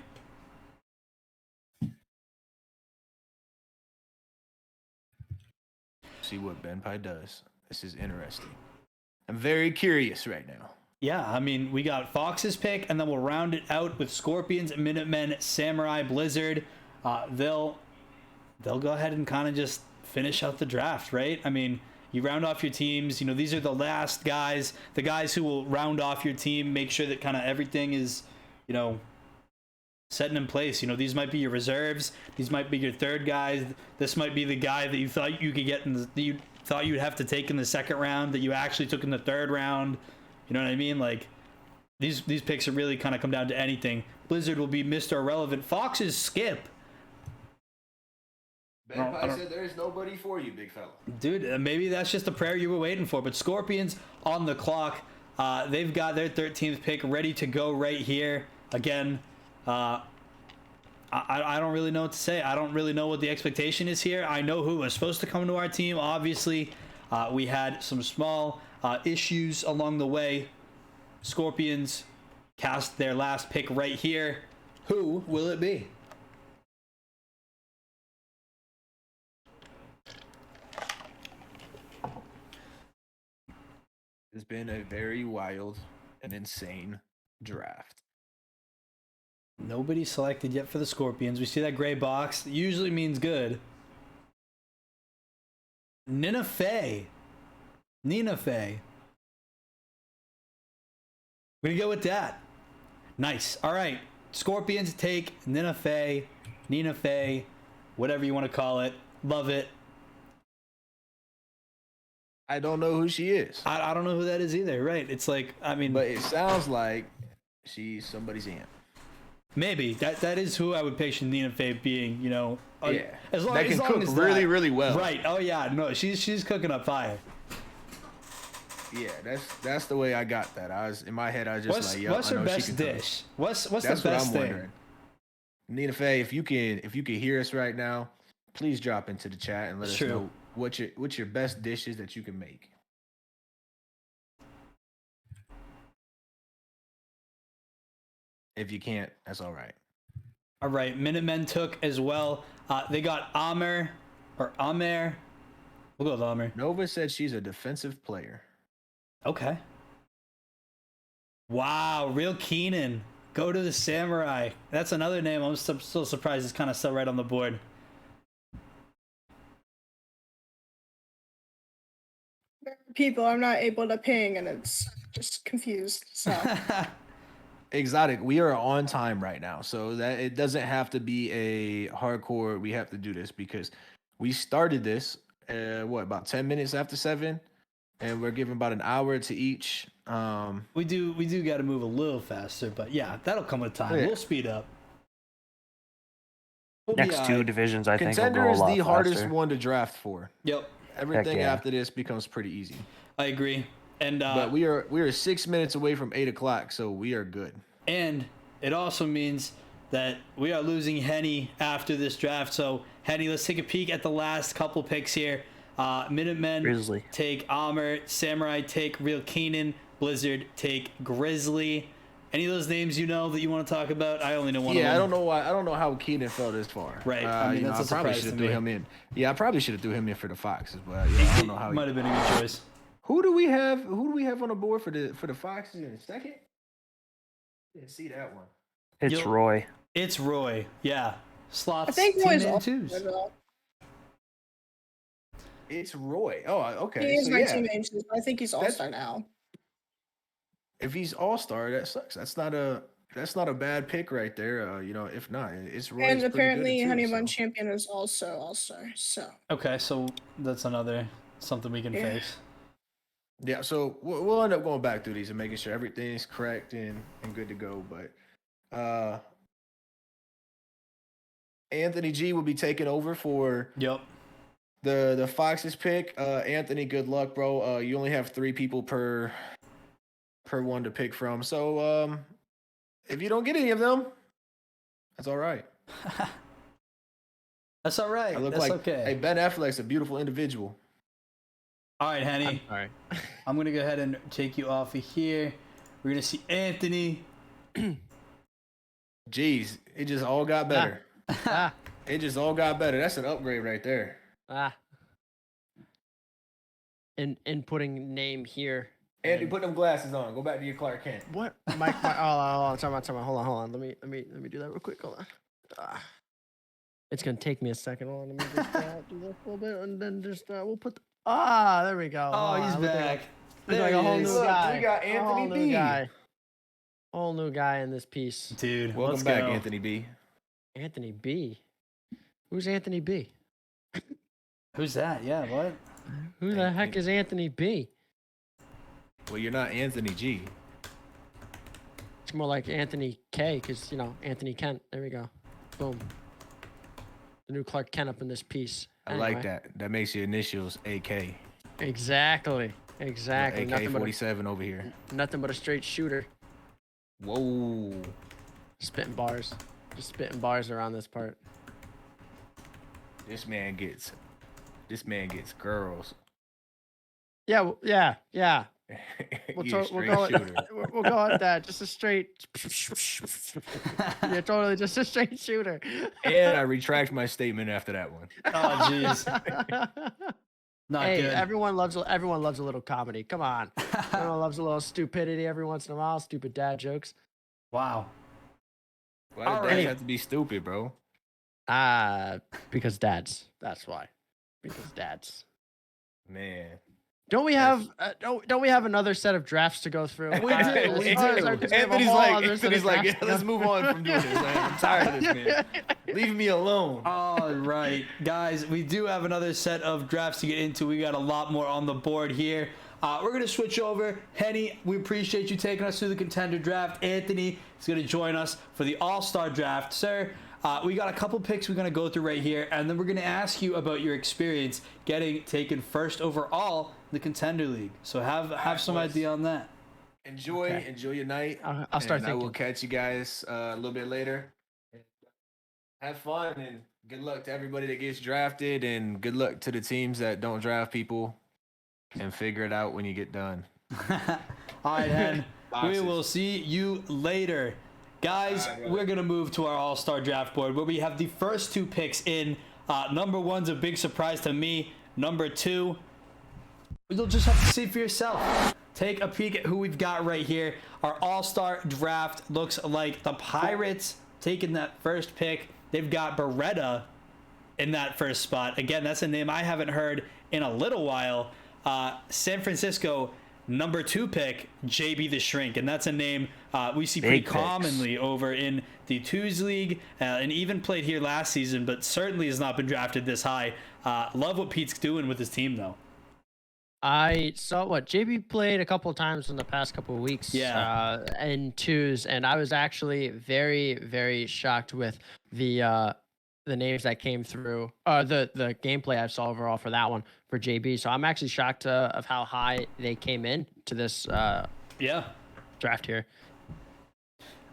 See what Ben Pie does. This is interesting. I'm very curious right now. Yeah, I mean, we got Fox's pick, and then we'll round it out with Scorpions, Minutemen, Samurai, Blizzard. They'll go ahead and kind of just finish out the draft, right? I mean, you round off your teams. You know, these are the last guys, the guys who will round off your team, make sure that kind of everything is, you know, setting in place. You know, these might be your reserves. These might be your third guys. This might be the guy that you thought you could get that you thought you'd have to take in the 2nd round that you actually took in the 3rd round. You know what I mean? Like, these picks are really kind of come down to anything. Blizzard will be Mr. Irrelevant. Fox's skip. Ben Pie said there's nobody for you, big fella. Dude, maybe that's just the prayer you were waiting for. But Scorpions on the clock. They've got their 13th pick ready to go right here. Again, I don't really know what to say. I don't really know what the expectation is here. I know who was supposed to come to our team. Obviously, we had some small issues along the way. Scorpions cast their last pick right here. Who will it be? It's been a very wild and insane draft. Nobody selected yet for the Scorpions. We see that gray box. It usually means good. Nina Fey. We're gonna go with that. Nice. All right. Scorpions take Nina Fey, whatever you want to call it. Love it. I don't know who she is, I don't know who that is either. Right. It's like, I mean, but it sounds like she's somebody's aunt. maybe that is who I would picture Nina Fey being, you know. Yeah. As long, That as can long cook as really, that. really well. Right. Oh yeah. No, she's cooking up fire. Yeah, that's the way I got that. I was in my head. I was just What's like, yo, what's I her know she best can cook. dish? What's That's the what best I'm thing? wondering. Nina Fey, if you can hear us right now, please drop into the chat and let us True. know what's your best dishes that you can make. If you can't, that's all right. All right, Minutemen took as well. They got Amer. We'll go with Amer. Nova said she's a defensive player. Okay. Wow, Real Keenan. Go to the Samurai. That's another name. I'm still surprised it's kind of still right on the board. People I'm not able to ping, and it's just confused. So Exotic, we are on time right now, so that it doesn't have to be a hardcore. We have to do this because we started this about 10 minutes after 7, and we're giving about an hour to each. we do got to move a little faster, but yeah, that'll come with time. Yeah. We'll speed up. We'll be Next two alright. divisions, I think, will Contender go a is lot the hardest faster. one to draft for. Yep, Everything yeah. after this becomes pretty easy. I agree. And But we are 6 minutes away from 8 o'clock, so we are good. And it also means that we are losing Henny after this draft. So, Henny, let's take a peek at the last couple picks here. Minutemen Grizzly. take Amer, Samurai take Real Keenan, Blizzard take Grizzly. Any of those names you know that you want to talk about? I only know one of them. Yeah, I don't know why. I don't know how Keenan fell this far. Right, I mean, that's a I probably surprise should have to threw me. him in. Yeah, I probably should have threw him in for the Foxes, but yeah, I don't know how. Might have been a good choice. Who do we have on the board for the Foxes in a second? Didn't see that one. It's You'll- Roy. It's Roy. Yeah. Slots. I think team Roy's in also twos. good, though. It's Roy. Oh, okay. He is so my yeah, teammate, but I think he's That's- all-star now. if he's All-Star, that sucks. That's not a bad pick right there. If not, it's Roy. And apparently, Honey Bun Champion is also all-star. So Okay, so that's another something we can Yeah. face. Yeah, so we'll end up going back through these and making sure everything's correct and good to go. But Anthony G will be taking over for Yep. the Foxes pick. Anthony, good luck, bro. You only have 3 people per one to pick from. So if you don't get any of them, that's all right. That's all right. I look That's like okay. hey, Ben Affleck's a beautiful individual. All right, Henny. All right. I'm gonna go ahead and take you off of here. We're gonna see Anthony. Jeez, it just all got better. Ah, It just all got better. That's an upgrade right there. ah. Inputting name here. Andy, put them glasses on. Go back to your Clark Kent. What? Mike, hold on, time out. Hold on. Let me do that real quick. Hold on. It's gonna take me a second. Hold on. Let me just do this a little bit, and then just we'll put. There we go. Oh, he's Look like back. Look There like he a whole is. new Look, guy. we got A Anthony whole new B. guy. Whole new guy in this piece. Dude, Welcome let's back, go. Anthony B. Anthony B. Who's Anthony B? Who's that? Yeah, what? Who the heck is Anthony B? Well, you're not Anthony G. It's more like Anthony K, because Anthony Kent. There we go. Boom. The new Clark Kent up in this piece. I like that. That makes your initials AK. Exactly. Exactly. AK-47 over here. Nothing but a straight shooter. Whoa. Spitting bars. Just spitting bars around this part. This man gets girls. Yeah. Yeah. We'll, You a we'll straight go. shooter. We'll go with that. Just a straight. Yeah, totally. Just a straight shooter. And I retract my statement after that one. Oh, jeez. Not Hey, good. everyone loves a little comedy. Come on. Everyone loves a little stupidity every once in a while. Stupid dad jokes. Wow. Why do All dads right. have to be stupid, bro? Because dads. That's why. Because dads. Man. Don't we Yes. have don't we have another set of drafts to go through? We do, As we far as do. I'm concerned, we have a Anthony's whole like, other set of Anthony's like, drafts yeah, to let's go move through. on from doing this, man. I'm tired of this, man. Leave me alone. All right, guys, we do have another set of drafts to get into. We got a lot more on the board here. We're going to switch over. Henny, we appreciate you taking us through the contender draft. Anthony is going to join us for the all-star draft. Sir, we got a couple picks we're going to go through right here, and then we're going to ask you about your experience getting taken first overall in the contender league. So have some boys. idea on that. Enjoy your night. I'll start and I will thinking. catch you guys a little bit later. Have fun and good luck to everybody that gets drafted, and good luck to the teams that don't draft people. And figure it out when you get done. All right, Hen. We Boxes. will see you later. Guys, we're going to move to our all-star draft board where we have the first two picks in. Number one's a big surprise to me. Number two, you'll just have to see for yourself. Take a peek at who we've got right here. Our all-star draft looks like the Pirates taking that first pick. They've got Beretta in that first spot. Again, that's a name I haven't heard in a little while. San Francisco, number 2 pick, JB the Shrink. And that's a name we see pretty Big picks. commonly over in the Twos League and even played here last season, but certainly has not been drafted this high. Love what Pete's doing with his team, though. I saw what JB played a couple of times in the past couple of weeks. Yeah. In twos, and I was actually very, very shocked with the names that came through. The gameplay I saw overall for that one for JB. So I'm actually shocked of how high they came in to this Yeah. draft here.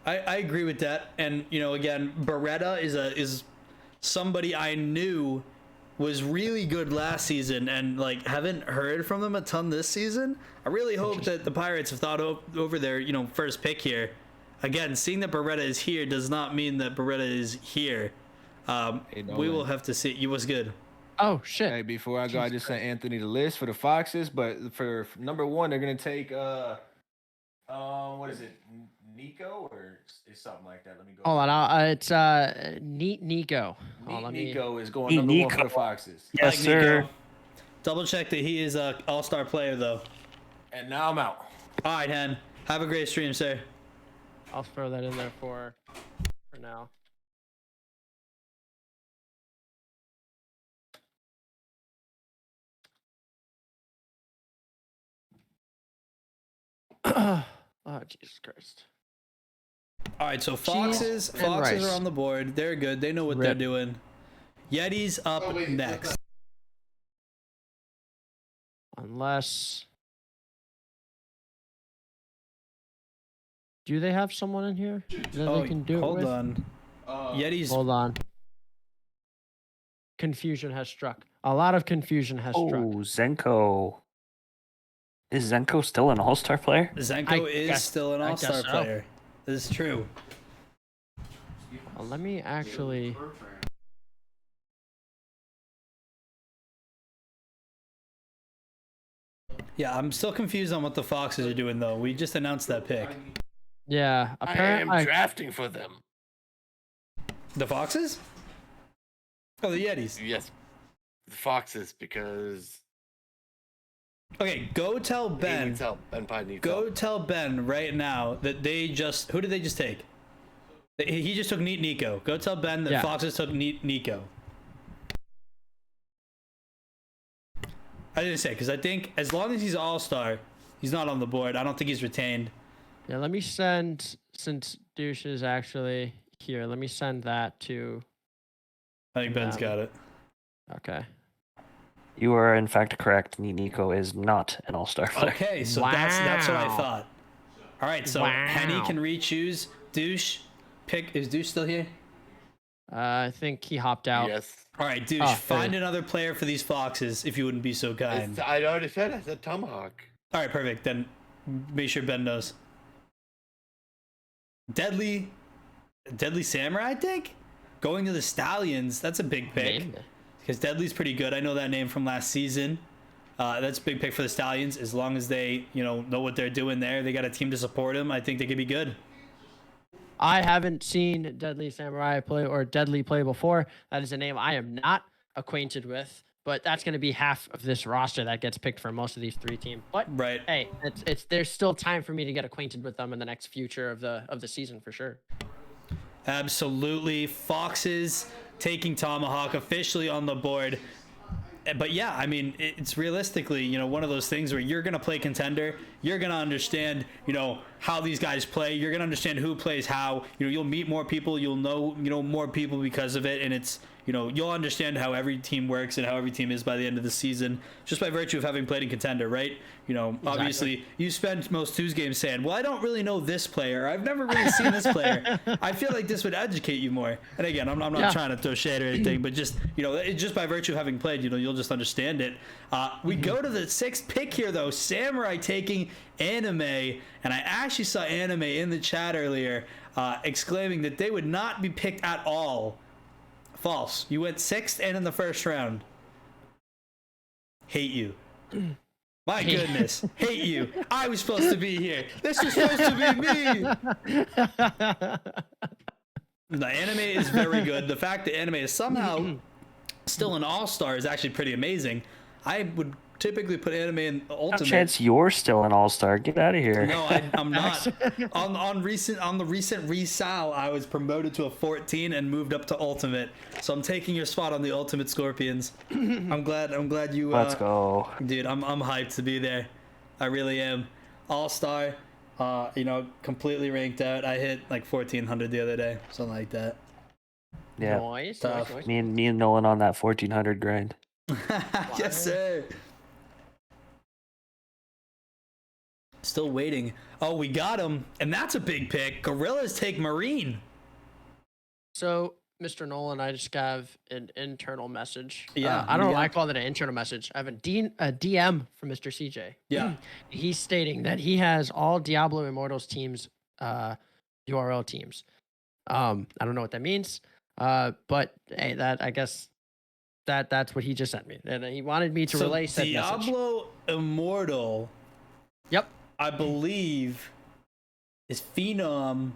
I agree with that. And, you know, again, Beretta is somebody I knew was really good last season and, like, haven't heard from them a ton this season. I really hope that the Pirates have thought over their, you know, first pick here. Again, seeing that Beretta is here does not mean that Beretta is here. We will have to see. You was good. Oh shit! Hey, before I go, I just sent Anthony the list for the Foxes, but for number 1, they're gonna take what is it, Nico or it's something like that? Let me go. Hold on, it's Neat Nico. Hold on, let me- Nico is going Neat number 1 for Nico. the Foxes. Yes, Like sir. Nico. Double check that he is a all-star player, though. And now I'm out. All right, Hen. Have a great stream, sir. I'll throw that in there for now. Oh Jesus Christ! All right, so Foxes and Foxes rice. are on the board. They're good. They know what they're Rip. doing. Yeti's up next. Unless, do they have someone in here that Oh, they can do it hold with? on. Yeti's Hold on. Confusion has struck. A lot of confusion has Oh, struck. Zenko. Is Zenko still an all-star player? Zenko I is guess- still an I guess all-star so. player. This is true. Let me actually. Yeah, I'm still confused on what the Foxes are doing, though. We just announced that pick. Yeah, I am apparently. drafting for them. The Foxes? Oh, the Yetis. Yes, the Foxes, because Okay, go tell he Ben. needs help. Ben Pye needs Go help. tell Ben right now that they just. Who did they just take? He just took Neat Nico. Go tell Ben that Yeah. Foxes took Neat Nico. I didn't say because I think as long as he's all-star, he's not on the board. I don't think he's retained. Yeah, let me send, since Douche is actually here, let me send that to. I think Ben's Um, got it. Okay. You are in fact correct. Nico is not an all-star player. Okay, so that's what I Wow. thought. All right, so Henny can re-choose. Douche, pick. Is Douche still here? I think he hopped out. Yes. All right, Douche, Oh, find hey. another player for these Foxes if you wouldn't be so kind. I already said I said Tomahawk. All right, perfect. Then make sure Ben knows. Deadly Samurai, I think? Going to the Stallions. That's a big pick. Maybe. Because Deadly's pretty good. I know that name from last season. That's a big pick for the Stallions. As long as they, know what they're doing there, they got a team to support them. I think they could be good. I haven't seen Deadly Samurai play or Deadly play before. That is a name I am not acquainted with, but that's going to be half of this roster that gets picked for most of these 3 teams. But Right. hey, it's there's still time for me to get acquainted with them in the next future of the season for sure. Absolutely. Foxes taking Tomahawk officially on the board. But yeah, I mean, it's realistically, you know, one of those things where you're going to play contender. You're going to understand, you know, how these guys play. You're going to understand who plays how. You know, you'll meet more people. You'll know, you know, more people because of it. And it's, you know, you'll understand how every team works and how every team is by the end of the season, just by virtue of having played in contender, right? You know, obviously, you spend most 2's games saying, well, I don't really know this player. I've never really seen this player. I feel like this would educate you more. And again, I'm not trying to throw shade or anything, but just, you know, just by virtue of having played, you know, you'll just understand it. We go to the 6th pick here, though. Samurai taking Anime. And I actually saw Anime in the chat earlier exclaiming that they would not be picked at all. False. You went 6th and in the first round. Hate you. My goodness. Hate you. I was supposed to be here. This was supposed to be me. The Anime is very good. The fact that Anime is somehow still an all-star is actually pretty amazing. I would typically put Anime in Ultimate. Chance you're still an all-star. Get out of here. No, I'm not. on the recent resale, I was promoted to a 14 and moved up to Ultimate. So I'm taking your spot on the Ultimate Scorpions. I'm glad you. Let's go, dude. I'm hyped to be there. I really am. All-star. You know, completely ranked out. I hit like 1400 the other day, something like that. Yeah. Nice. Me and Nolan on that 1400 grind. Yes, sir. Still waiting. Oh, we got him. And that's a big pick. Gorillas take Marine. So, Mr. Nolan, I just got an internal message. Yeah, I don't know yeah. why I call it an internal message. I have a DM from Mr. CJ. Yeah. He's stating that he has all Diablo Immortals teams, URL teams. I don't know what that means. But hey, that I guess that's what he just sent me. And he wanted me to relay said message. Diablo Immortal, Yep. I believe, is Phenom.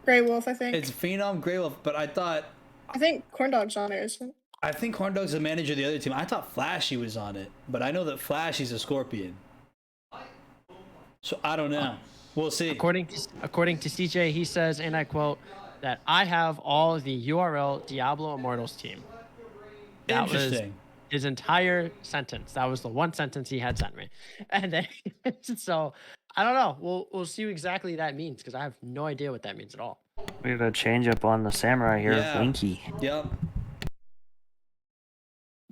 Grey Wolf, I think. It's Phenom Grey Wolf, but I think Corndog's on it, isn't it? I think Corndog's the manager of the other team. I thought Flashy was on it, but I know that Flashy's a Scorpion. So I don't know. We'll see. According to CJ, he says, and I quote, that I have all the URL Diablo Immortals team. That was Interesting. his entire sentence. That was the one sentence he had sent me. And then, so I don't know. We'll see what exactly that means because I have no idea what that means at all. We got a change up on the Samurai here. Yeah. Winky. Yep.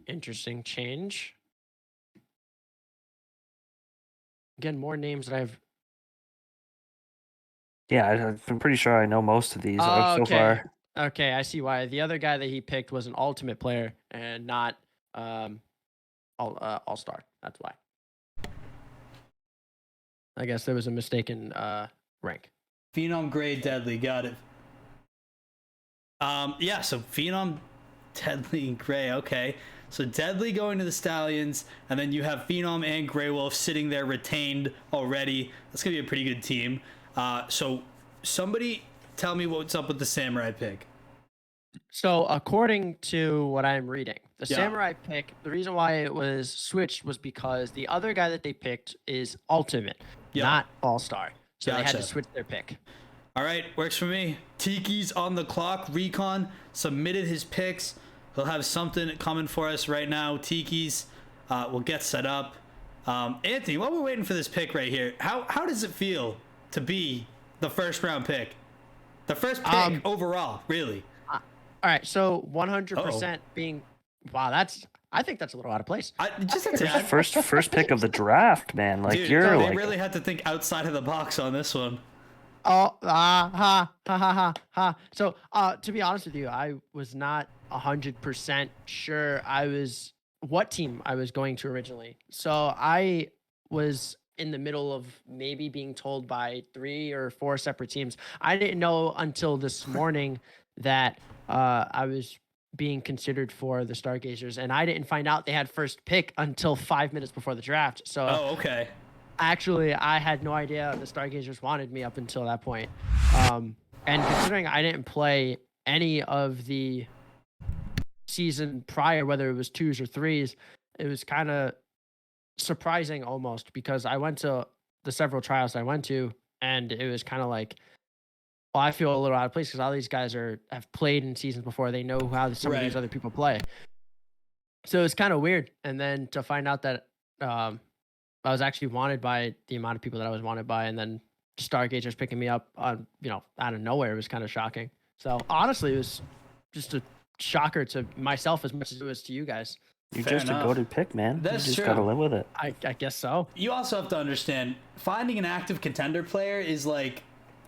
Interesting change. Again, more names that I've. Yeah, I'm pretty sure I know most of these Oh, so okay. far. Okay, I see why. The other guy that he picked was an ultimate player and not all-star. That's why. I guess there was a mistaken rank. Phenom Grey Deadly, got it. Yeah, so Phenom Deadly and Grey, okay. So Deadly going to the Stallions, and then you have Phenom and Grey Wolf sitting there retained already. That's gonna be a pretty good team. So somebody tell me what's up with the Samurai pick. So according to what I'm reading, the Yeah. Samurai pick, the reason why it was switched was because the other guy that they picked is ultimate, Yeah. not all-star. So they had to Gotcha. switch their pick. All right, works for me. Tiki's on the clock. Recon submitted his picks. He'll have something coming for us right now. Tiki's will get set up. Anthony, while we're waiting for this pick right here, how does it feel to be the first round pick? The first pick overall, really. All right, so 100% being, wow, I think that's a little out of place. Just a tad. First pick of the draft, man. Like Dude, you're they like really had to think outside of the box on this one. Oh, ha. So, to be honest with you, I was not 100% sure what team I was going to originally. So I was in the middle of maybe being told by 3 or 4 separate teams. I didn't know until this morning that I was being considered for the Stargazers, and I didn't find out they had first pick until 5 minutes before the draft. So Oh, okay. Actually, I had no idea the Stargazers wanted me up until that point. And considering I didn't play any of the season prior, whether it was 2s or 3s, it was kind of surprising almost, because I went to the several trials I went to, and it was kind of like, well, I feel a little out of place because all these guys have played in seasons before. They know how some of these Right. other people play. So it's kind of weird. And then to find out that I was actually wanted by the amount of people that I was wanted by, and then Stargazers picking me up on, out of nowhere, was kind of shocking. So honestly, it was just a shocker to myself as much as it was to you guys. You're Fair just enough. a goated pick, man. That's you just true. gotta live with it. I guess so. You also have to understand, finding an active contender player is like,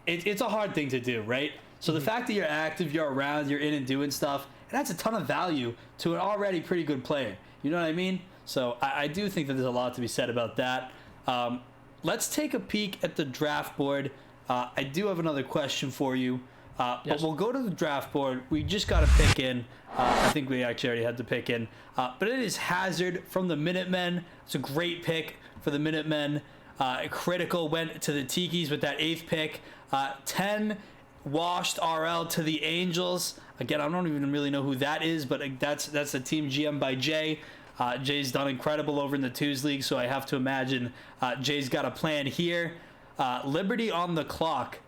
it's a hard thing to do, right? So the fact that you're active, you're around, you're in and doing stuff, it adds a ton of value to an already pretty good player. You know what I mean? So I do think that there's a lot to be said about that. Let's take a peek at the draft board. I do have another question for you. But Yes. we'll go to the draft board. We just got to pick in. I think we actually already had to pick in. But it is Hazard from the Minutemen. It's a great pick for the Minutemen. Critical went to the Tikis with that 8th pick. 10 washed RL to the Angels. Again, I don't even really know who that is, but that's the team GM by Jay. Jay's done incredible over in the 2s league, so I have to imagine Jay's got a plan here. Liberty on the clock.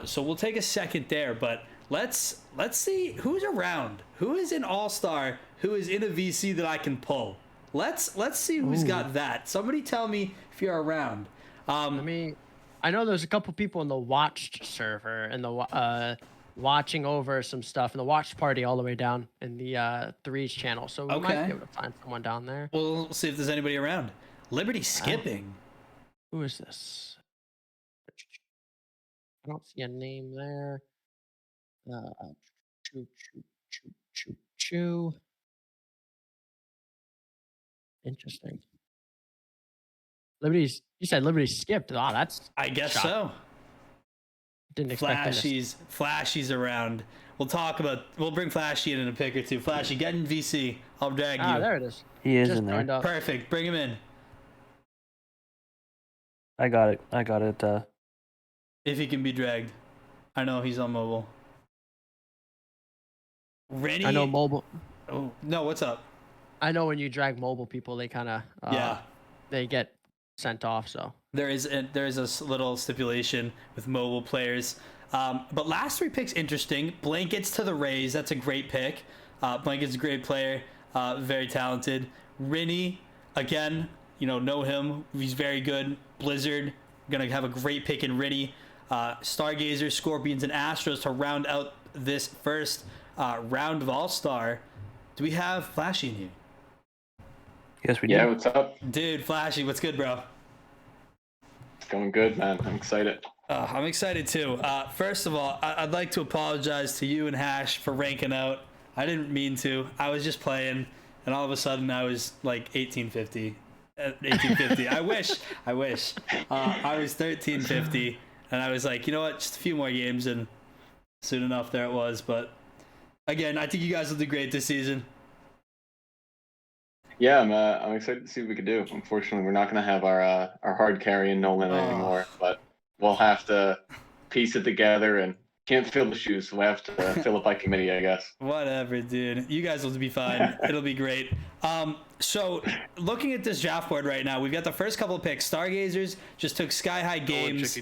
So we'll take a second there, but let's see who's around, who is an all-star, who is in a VC that I can pull. Let's see who's got that. Somebody tell me if you're around. I know there's a couple people in the watched server and the watching over some stuff in the watch party all the way down in the 3s channel. So we might Okay. be able to find someone down there. We'll see if there's anybody around. Liberty skipping. Who is this? I don't see a name there. Choo. Interesting. You said Liberty skipped. Oh, that's I guess shock. so. Didn't expect them to. Flashy's around. We'll bring Flashy in a pick or two. Flashy, get in VC. I'll drag you. There it is. He is Just in there. joined up. Perfect. Bring him in. I got it. If he can be dragged. I know he's on mobile. Rennie. I know mobile. Oh, no, what's up? I know when you drag mobile people, they kind of Yeah. they get sent off. So There is a little stipulation with mobile players. But last 3 picks, interesting. Blankets to the Rays. That's a great pick. Blankets a great player. Very talented. Rennie, again, know him. He's very good. Blizzard, going to have a great pick in Rennie. Stargazer, Scorpions, and Astros to round out this first round of All-Star. Do we have Flashy in here? Yes, we do. Yeah, what's up? Dude, Flashy, what's good, bro? It's going good, man. I'm excited. I'm excited too. First of all, I'd like to apologize to you and Hash for ranking out. I didn't mean to. I was just playing, and all of a sudden I was like 1850. 1850. I wish. I was 1350, and I was like, you know what? Just a few more games, and soon enough there it was. But again, I think you guys will do great this season. Yeah, I'm excited to see what we can do. Unfortunately, we're not going to have our hard carry in Nolan anymore, but we'll have to piece it together and can't fill the shoes, so we'll have to fill it by committee, I guess. Whatever, dude. You guys will be fine. It'll be great. So looking at this draft board right now, we've got the first couple of picks. Stargazers just took Sky High Games.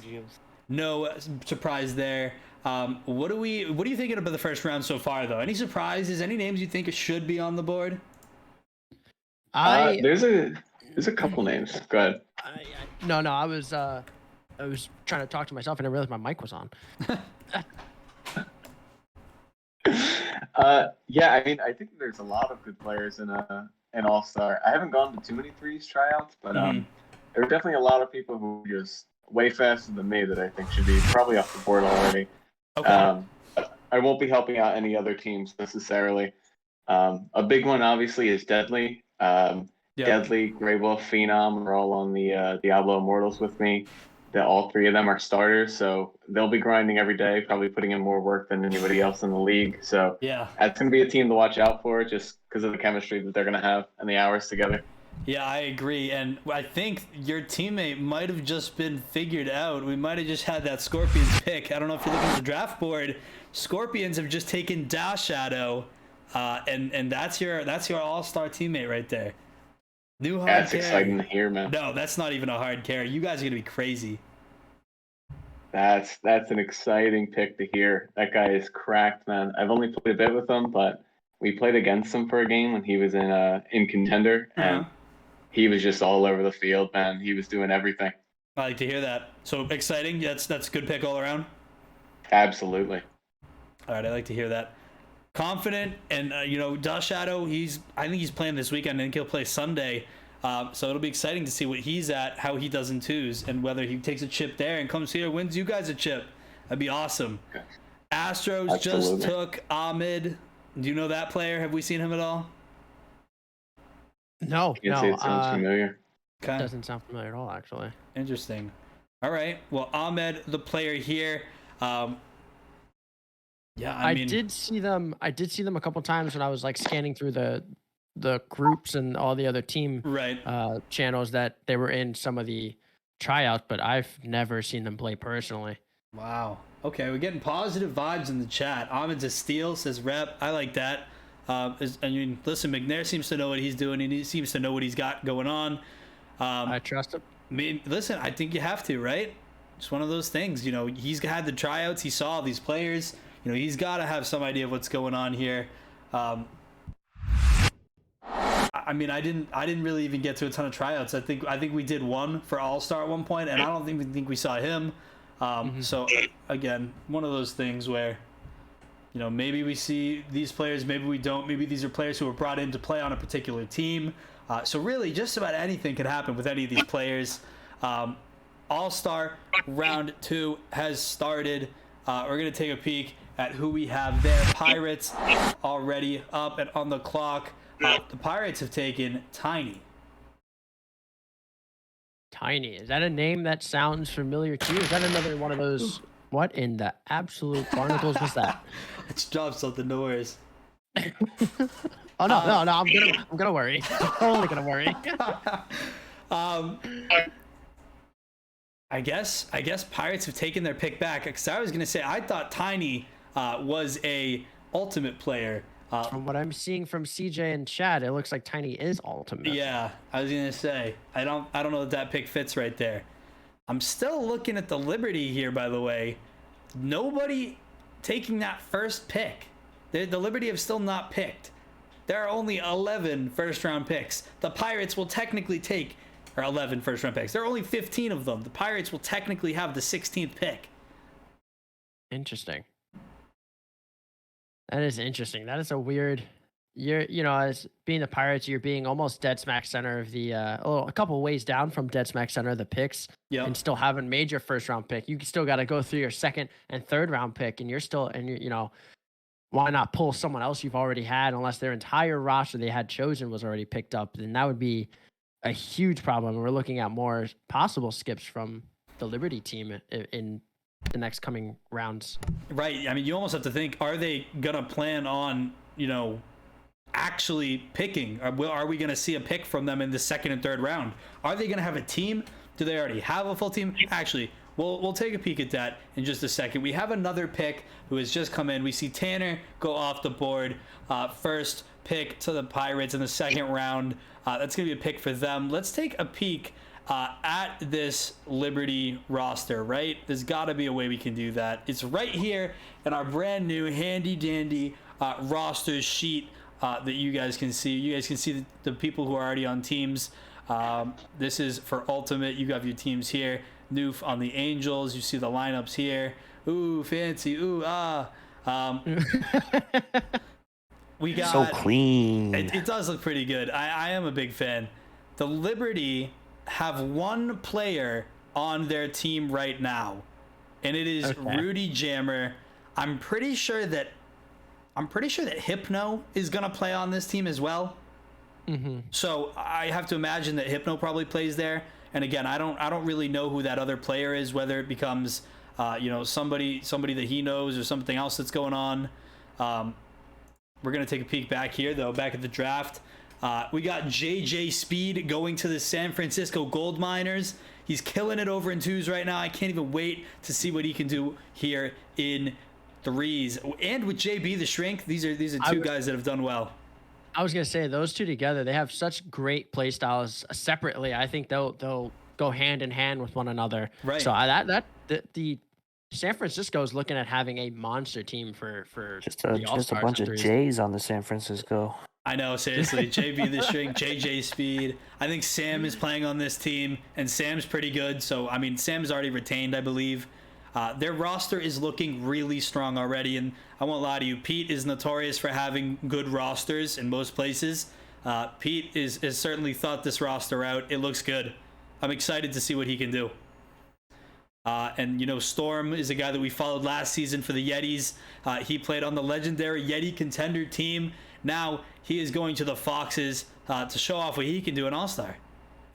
No surprise there. What are you thinking about the first round so far, though? Any surprises? Any names you think should be on the board? There's a couple names. Go ahead. No, I was trying to talk to myself and I realized my mic was on. Yeah, I mean, I think there's a lot of good players in an All-Star. I haven't gone to too many 3s tryouts, but there are definitely a lot of people who are just way faster than me that I think should be probably off the board already. Okay. I won't be helping out any other teams necessarily. A big one, obviously, is Deadly. Deadly, Grey Wolf, Phenom are all on the Diablo Immortals with me. All 3 of them are starters, so they'll be grinding every day, probably putting in more work than anybody else in the league. So Yeah. that's going to be a team to watch out for just because of the chemistry that they're going to have and the hours together. Yeah, I agree, and I think your teammate might have just been figured out. We might have just had that Scorpions pick. I don't know if you're looking at the draft board. Scorpions have just taken Dash Shadow, and that's your all-star teammate right there. New hard That's carry. exciting to hear, man. No, that's not even a hard carry. You guys are gonna be crazy. That's an exciting pick to hear. That guy is cracked, man. I've only played a bit with him, but we played against him for a game when he was in contender, and he was just all over the field, man. He was doing everything. I like to hear that. So exciting. That's a good pick all around. Absolutely. All right, I like to hear that. Confident, and Dash Shadow. I think he's playing this weekend. I think he'll play Sunday. So it'll be exciting to see what he's at, how he does in twos, and whether he takes a chip there and comes here, wins you guys a chip. That'd be awesome. Okay. Astros just Absolutely. took Ahmed. Do you know that player? Have we seen him at all? No, You can say no, it sounds familiar. Okay. doesn't sound familiar at all, actually. Interesting. All right. Well, Ahmed, the player here. Yeah, I mean, did see them. I did see them a couple times when I was like scanning through the groups and all the other team right. channels that they were in some of the tryouts, but I've never seen them play personally. Wow. Okay, we're getting positive vibes in the chat. Ahmed's a steal, says Rep. I like that. Listen, McNair seems to know what he's doing, and he seems to know what he's got going on. I trust him. Listen, I think you have to, right? It's one of those things. He's had the tryouts. He saw all these players. He's got to have some idea of what's going on here. I didn't really even get to a ton of tryouts. I think we did one for All-Star at one point, and I don't even think we saw him. So again, one of those things where, maybe we see these players, maybe we don't. Maybe these are players who were brought in to play on a particular team. So really, just about anything can happen with any of these players. All-Star round 2 has started. We're gonna take a peek at who we have there. Pirates already up and on the clock. The Pirates have taken Tiny. Tiny. Is that a name that sounds familiar to you? Is that another one of those? What in the absolute barnacles was that? Let's drop something, no worries. Oh no, no! I'm gonna worry. I'm totally gonna worry. I guess Pirates have taken their pick back, because I was gonna say I thought Tiny was a ultimate player. From what I'm seeing from CJ and Chad, it looks like Tiny is ultimate. Yeah, I was gonna say I don't know that pick fits right there. I'm still looking at the Liberty here, by the way. Nobody taking that first pick. The Liberty have still not picked. There are only 11 first-round picks. The Pirates will technically take, or 11 first-round picks. There are only 15 of them. The Pirates will technically have the 16th pick. Interesting. That is interesting. That is a weird. As being the Pirates, you're being almost dead smack center of the a couple ways down from dead smack center of the picks, and still haven't made your first round pick. You still got to go through your second and third round pick, and why not pull someone else you've already had, unless their entire roster they had chosen was already picked up? Then that would be a huge problem. We're looking at more possible skips from the Liberty team in the next coming rounds. Right. I mean, you almost have to think: are they gonna plan on actually picking? Are we going to see a pick from them in the second and third round? Are they going to have a team? Do they already have a full team? Actually, we'll take a peek at that in just a second. We have another pick who has just come in. We see Tanner go off the board. First pick to the Pirates in the second round. That's going to be a pick for them. Let's take a peek at this Liberty roster, right? There's got to be a way we can do that. It's right here in our brand new handy dandy roster sheet that you guys can see. You guys can see the people who are already on teams. This is for Ultimate. You have your teams here. Noof on the Angels. You see the lineups here. Ooh, fancy. Ooh, we got so clean. It does look pretty good. I am a big fan. The Liberty have one player on their team right now, and it is Rudy Jammer. I'm pretty sure that Hypno is gonna play on this team as well. So I have to imagine that Hypno probably plays there. And again, I don't really know who that other player is, whether it becomes somebody that he knows or something else that's going on. We're gonna take a peek back here though, back at the draft. We got JJ Speed going to the San Francisco Gold Miners. He's killing it over in 2s right now. I can't even wait to see what he can do here in 3s. And with JB the Shrink, these are two guys that have done well. I was gonna say those two together, they have such great play styles separately. I think they'll go hand in hand with one another. Right. So the San Francisco is looking at having a monster team for Just the a All-Stars bunch in of threes. J's on the San Francisco. I know, seriously. JB the Shrink, JJ Speed. I think Sam is playing on this team, and Sam's pretty good. So, I mean, Sam's already retained, I believe. Their roster is looking really strong already, and I won't lie to you, Pete is notorious for having good rosters in most places. Pete has certainly thought this roster out. It looks good. I'm excited to see what he can do. And, you know, Storm is a guy that we followed last season for the Yetis. He played on the legendary Yeti contender team. Now he is going to the Foxes to show off what he can do in All-Star.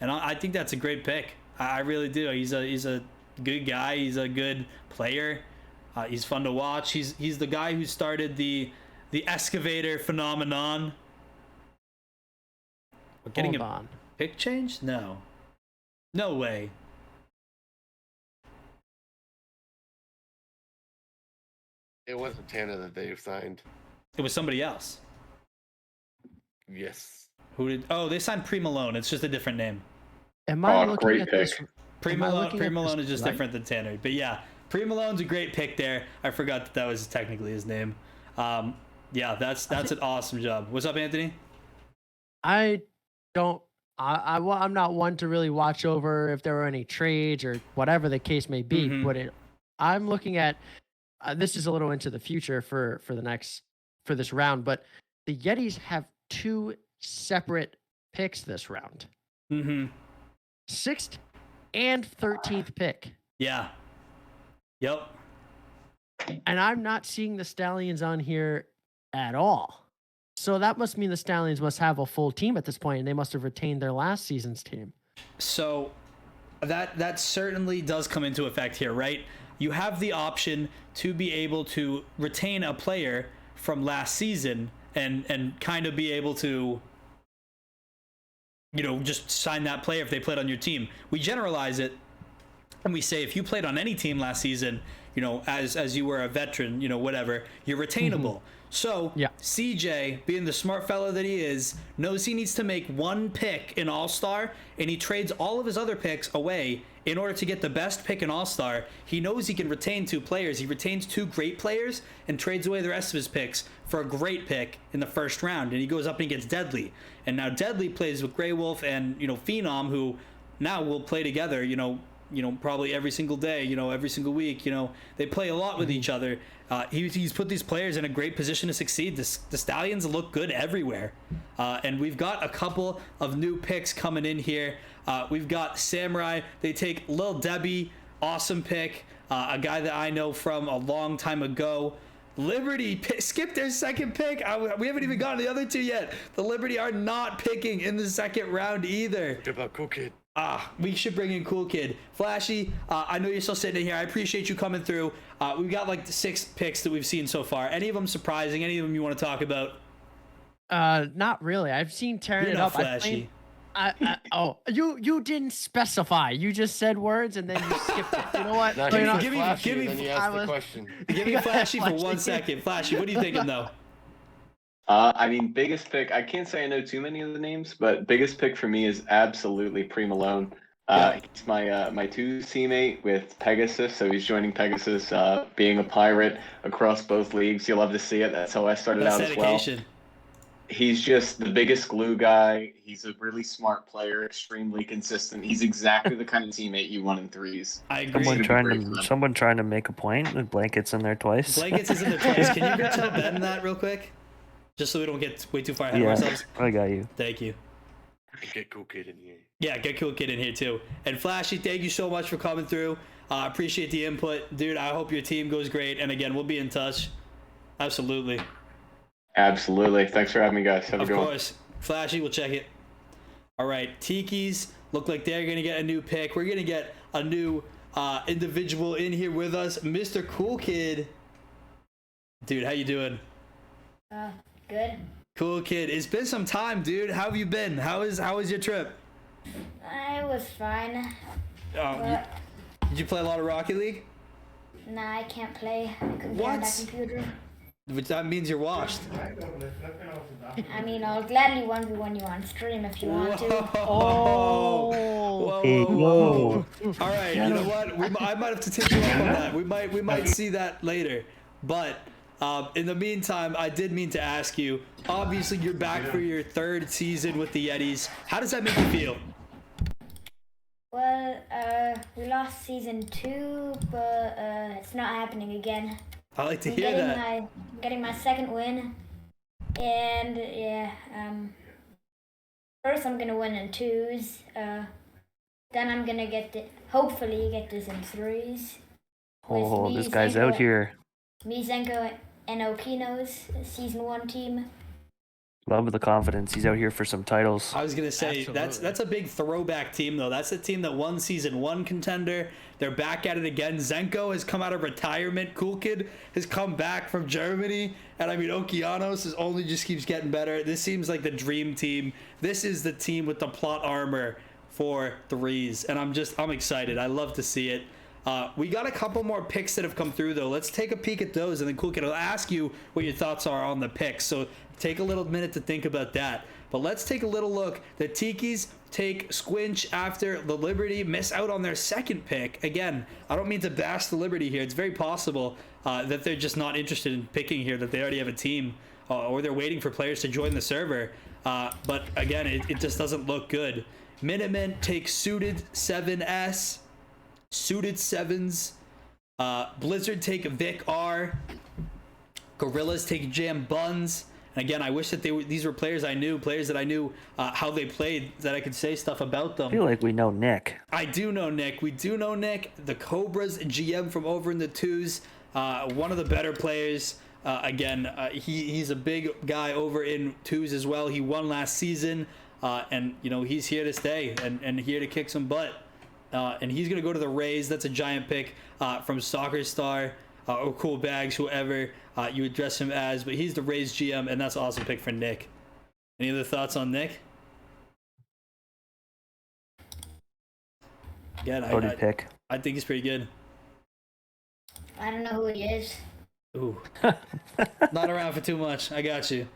And I think that's a great pick. I really do. He's a good guy. He's a good player. He's fun to watch. He's the guy who started the excavator phenomenon. We're getting Hold a on. pick change? No way. It wasn't Tana that they've signed. It was somebody else. Yes. Who did? Oh, they signed Pre Malone. It's just a different name. Am I Oh, looking great at this? pick. Pre Am I Malone. looking Pre at this Malone is just right? different than Tanner. But yeah, Pre Malone's a great pick there. I forgot that was technically his name. Yeah, that's an awesome job. What's up, Anthony? I don't. I'm not one to really watch over if there were any trades or whatever the case may be. Mhm. But I'm looking at this is a little into the future for this round. But the Yetis have 2 separate picks this round: Mm-hmm. 6th and 13th pick. Yeah. Yep. And I'm not seeing the Stallions on here at all. So that must mean the Stallions must have a full team at this point, and they must have retained their last season's team. So that certainly does come into effect here, right? You have the option to be able to retain a player from last season and kind of be able to, you know, just sign that player if they played on your team. We generalize it and we say if you played on any team last season, you know, as you were a veteran, you know, whatever, you're retainable. So Yeah. CJ, being the smart fellow that he is, knows he needs to make 1 pick in All-Star, and he trades all of his other picks away in order to get the best pick in All-Star. He knows he can retain 2 players. He retains 2 great players and trades away the rest of his picks for a great pick in the first round. And he goes up and he gets Deadly. And now Deadly plays with Grey Wolf and, you know, Phenom, who now will play together, you know, probably every single day, you know, every single week, you know, they play a lot with each other. He's put these players in a great position to succeed. The Stallions look good everywhere. And we've got a couple of new picks coming in here. We've got Samurai. They take Lil Debbie, awesome pick. A guy that I know from a long time ago. Liberty skipped their 2nd pick. We haven't even gotten the other 2 yet. The Liberty are not picking in the 2nd round either. What about Cool Kid? We should bring in Cool Kid. Flashy, I know you're still sitting in here. I appreciate you coming through. We've got like 6 picks that we've seen so far. Any of them surprising? Any of them you want to talk about? Not really. I've seen tearing You're it not up. Flashy. You didn't specify. You just said words and then you skipped it. You know what? Now, No, you're not- give me- then you I ask the was- question. Give me Flashy for 1 Flashy. second. Flashy, what are you thinking though? I mean, biggest pick. I can't say I know too many of the names, but biggest pick for me is absolutely Pre Malone. He's my 2 teammate with Pegasus, so he's joining Pegasus, being a pirate across both leagues. You'll love to see it. That's how I started That's out as well. dedication. He's just the biggest glue guy. He's a really smart player, extremely consistent. He's exactly the kind of teammate you want in 3s. I agree. Someone Trying to make a point with blankets in there twice. Blankets is in the place. Can you get to the bed in that real quick? Just so we don't get way too far ahead of ourselves. I got you. Thank you. Get Cool Kid in here. Yeah, get Cool Kid in here too. And Flashy, thank you so much for coming through. Appreciate the input. Dude, I hope your team goes great. And again, we'll be in touch. Absolutely. Absolutely. Thanks for having me, guys. Have a Of good one. course. Flashy, we'll check it. All right. Tiki's look like they're going to get a new pick. We're going to get a new individual in here with us. Mr. Cool Kid. Dude, how you doing? Good. Cool kid. It's been some time, dude. How have you been? How was your trip? I was fine. Did you play a lot of Rocket League? Nah, I can't play. I couldn't get on What? that computer. Which that means you're washed. I mean, I'll gladly 1v1 you on stream if you want to. Whoa, Hey, whoa. All right, you know what? I might have to take you up on that. We might see that later. But in the meantime, I did mean to ask you. Obviously, you're back for your 3rd season with the Yetis. How does that make you feel? Well, we lost season 2, but it's not happening again. I like to I'm hear getting that. getting my 2nd win, and yeah, first I'm gonna win in 2s. Then I'm gonna hopefully get this in 3s. Oh, me, this guy's Zenko, out here. Me, Zenko, and Okino's season 1 team. Love the confidence. He's out here for some titles. I was gonna say that's a big throwback team though. That's the team that won season 1 contender. They're back at it again. Zenko has come out of retirement. Cool Kid has come back from Germany, and I mean Okeanos only just keeps getting better. This seems like the dream team. This is the team with the plot armor for 3s, and I'm excited. I love to see it. We got a couple more picks that have come through though. Let's take a peek at those, and then Cool Kid will ask you what your thoughts are on the picks. So take a little minute to think about that. But let's take a little look. The Tikis take Squinch after the Liberty, miss out on their 2nd pick. Again, I don't mean to bash the Liberty here. It's very possible that they're just not interested in picking here, that they already have a team, or they're waiting for players to join the server. But again, it just doesn't look good. Minutemen take Suited 7S. Suited 7s. Blizzard take Vic R. Gorillas take Jam Buns. And again, I wish that these were players that I knew how they played, that I could say stuff about them. I feel like we know Nick. I do know Nick. We do know Nick. The Cobras GM from over in the 2s. One of the better players. Again, he's a big guy over in 2s as well. He won last season. And, you know, he's here to stay and here to kick some butt. And he's going to go to the Rays. That's a giant pick from Soccer Star or Cool Bags, whoever you address him as. But he's the Rays GM, and that's an awesome pick for Nick. Any other thoughts on Nick? Again, Loaded pick. I think he's pretty good. I don't know who he is. Ooh. Not around for too much. I got you.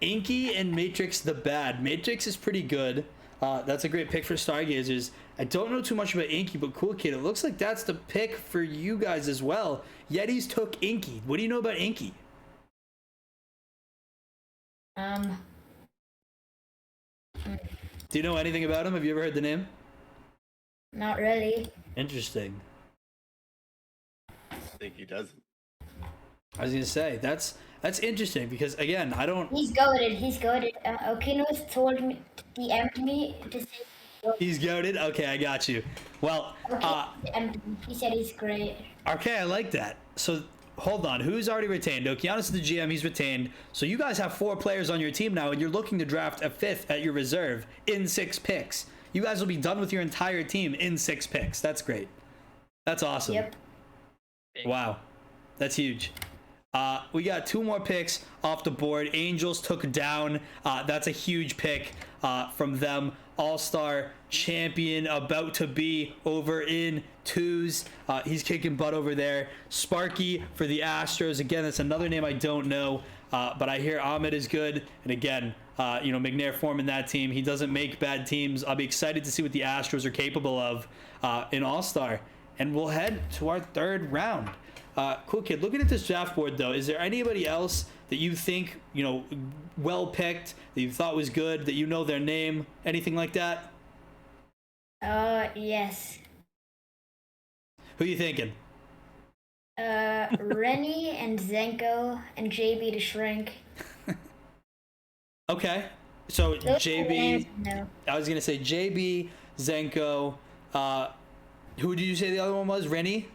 Inky and Matrix the Bad. Matrix is pretty good. That's a great pick for Stargazers. I don't know too much about Inky, but Cool Kid, it looks like that's the pick for you guys as well. Yetis took Inky. What do you know about Inky? Do you know anything about him? Have you ever heard the name? Not really. Interesting. I think he doesn't. I was gonna say that's interesting because again, I don't. He's goated. Okino's told me, DM'd me to say He's goated. Okay, I got you. Well, he said he's great. okay, I like that. So hold on, who's already retained? Okeanos is the GM. He's retained. So you guys have 4 players on your team now, and you're looking to draft a 5th at your reserve in 6 picks. You guys will be done with your entire team in 6 picks. That's great. That's awesome. Yep. Wow, that's huge. We got 2 more picks off the board. Angels took down. That's a huge pick from them. All-star champion about to be over in 2s. He's kicking butt over there. Sparky for the Astros. Again, that's another name I don't know, but I hear Ahmed is good. And again, McNair forming that team. He doesn't make bad teams. I'll be excited to see what the Astros are capable of in All-Star. And we'll head to our 3rd round. Cool Kid, looking at this draft board though, is there anybody else that you think, well picked, that you thought was good, that you know their name, anything like that? Yes. Who are you thinking? Rennie and Zenko and JB the Shrink. Okay. So Those are the JB, names I know. I was going to say JB, Zenko, who did you say the other one was? Rennie?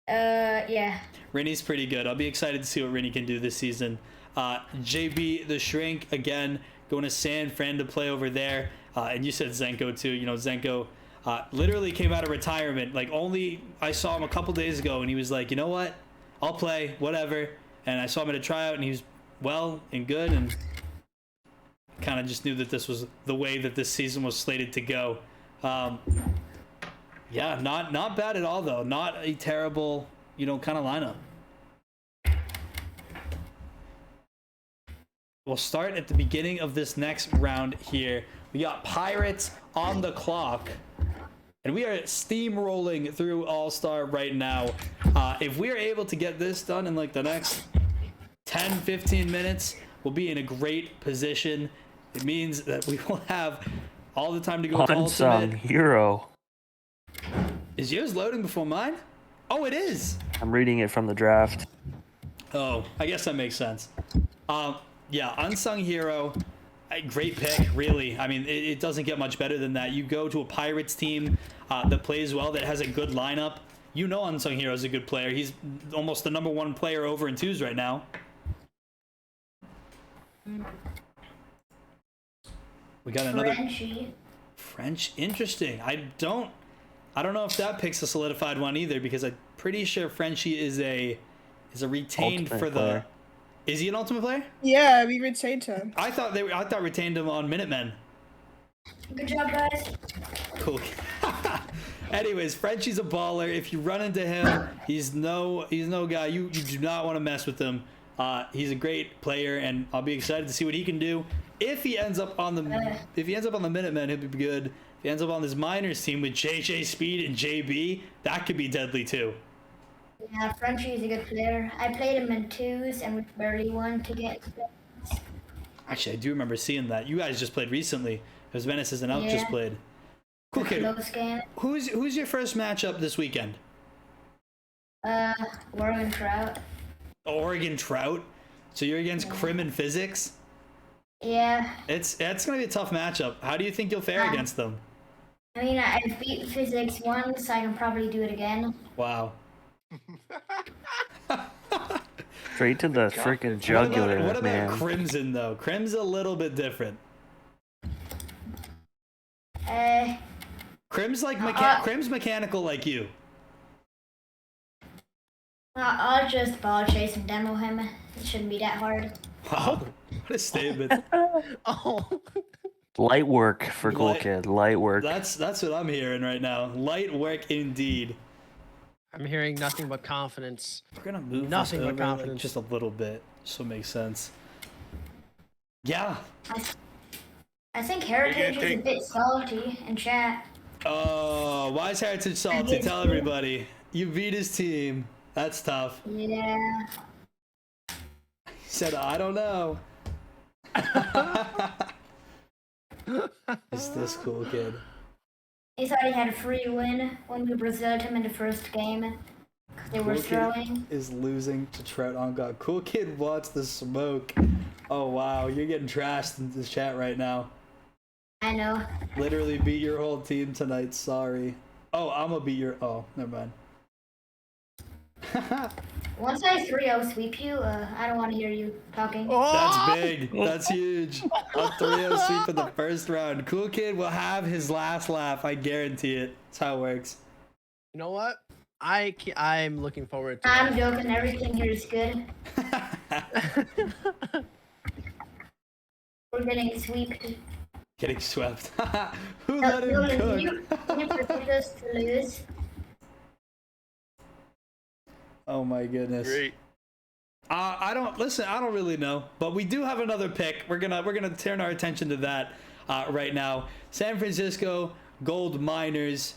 Yeah. Rennie's pretty good. I'll be excited to see what Rennie can do this season. JB the Shrink, again, going to San Fran to play over there. And you said Zenko too. Zenko literally came out of retirement. I saw him a couple days ago and he was like, you know what? I'll play, whatever. And I saw him at a tryout and he was well and good, and kind of just knew that this was the way that this season was slated to go. Yeah, not bad at all though. Not a terrible, kind of lineup. We'll start at the beginning of this next round here. We got Pirates on the clock, and we are steamrolling through All-Star right now. If we are able to get this done in like the next 10-15 minutes, we'll be in a great position. It means that we will have all the time to go to Unsung Ultimate. hero. Is yours loading before mine? Oh, it is. I'm reading it from the draft. Oh, I guess that makes sense. Yeah, Unsung Hero, a great pick, really. I mean, it doesn't get much better than that. You go to a Pirates team that plays well, that has a good lineup. Unsung Hero is a good player. He's almost the #1 player over in twos right now. We got another French. Interesting. I don't know if that pick's a solidified one either, because I'm pretty sure Frenchie is a retained Ultimate for the. player. Is he an ultimate player? Yeah, we retained him. I thought retained him on Minutemen. Good job, guys. Cool. Anyways, Frenchie's a baller. If you run into him, he's no guy. You do not want to mess with him. He's a great player, and I'll be excited to see what he can do. If he ends up on the Minutemen, he'll be good. If he ends up on this minors team with JJ Speed and JB, that could be deadly too. Yeah, Frenchie is a good player. I played him in twos and we barely won to get experience. Actually, I do remember seeing that. You guys just played recently. Because Venice and Out just played. Cool kid. Close game. Who's your first matchup this weekend? Oregon Trout. Oregon Trout. So you're against Crim and Physics. Yeah. It's gonna be a tough matchup. How do you think you'll fare against them? I mean, I beat Physics once, so I can probably do it again. Wow. Straight to the freaking jugular, what about man. Crimson though? Crim's a little bit different. Crim's like Crim's mechanical like you. I'll just ball chase and demo him. It shouldn't be that hard. Wow. What a statement. Oh. Light work for Cool Kid. Light work. That's what I'm hearing right now. Light work indeed. I'm hearing nothing but confidence. We're gonna move Nothing this but over, like, confidence. just a little bit, so it makes sense. Yeah. I think Heritage is a bit salty in chat. Oh, why is Heritage salty? Tell everybody. You beat his team. That's tough. Yeah. He said, I don't know. Is this Cool Kid? He thought he had a free win when we Braziled him in the first game. They were Cool throwing. Kid is losing to Trout on God. Cool Kid wants the smoke. Oh wow, you're getting trashed in this chat right now. I know. Literally beat your whole team tonight. Sorry. Oh, I'm gonna beat your. Oh, never mind. Once I 3-0 sweep you, I don't want to hear you talking. That's big. That's huge. A 3-0 sweep in the first round. Cool Kid will have his last laugh. I guarantee it. That's how it works. You know what? I'm looking forward to I'm it. joking. Everything here is good. We're getting swept. Getting swept. Who let him cook? You predicted us to lose. Oh my goodness. Great. I don't really know, but we do have another pick. We're gonna turn our attention to that right now. San Francisco Gold Miners.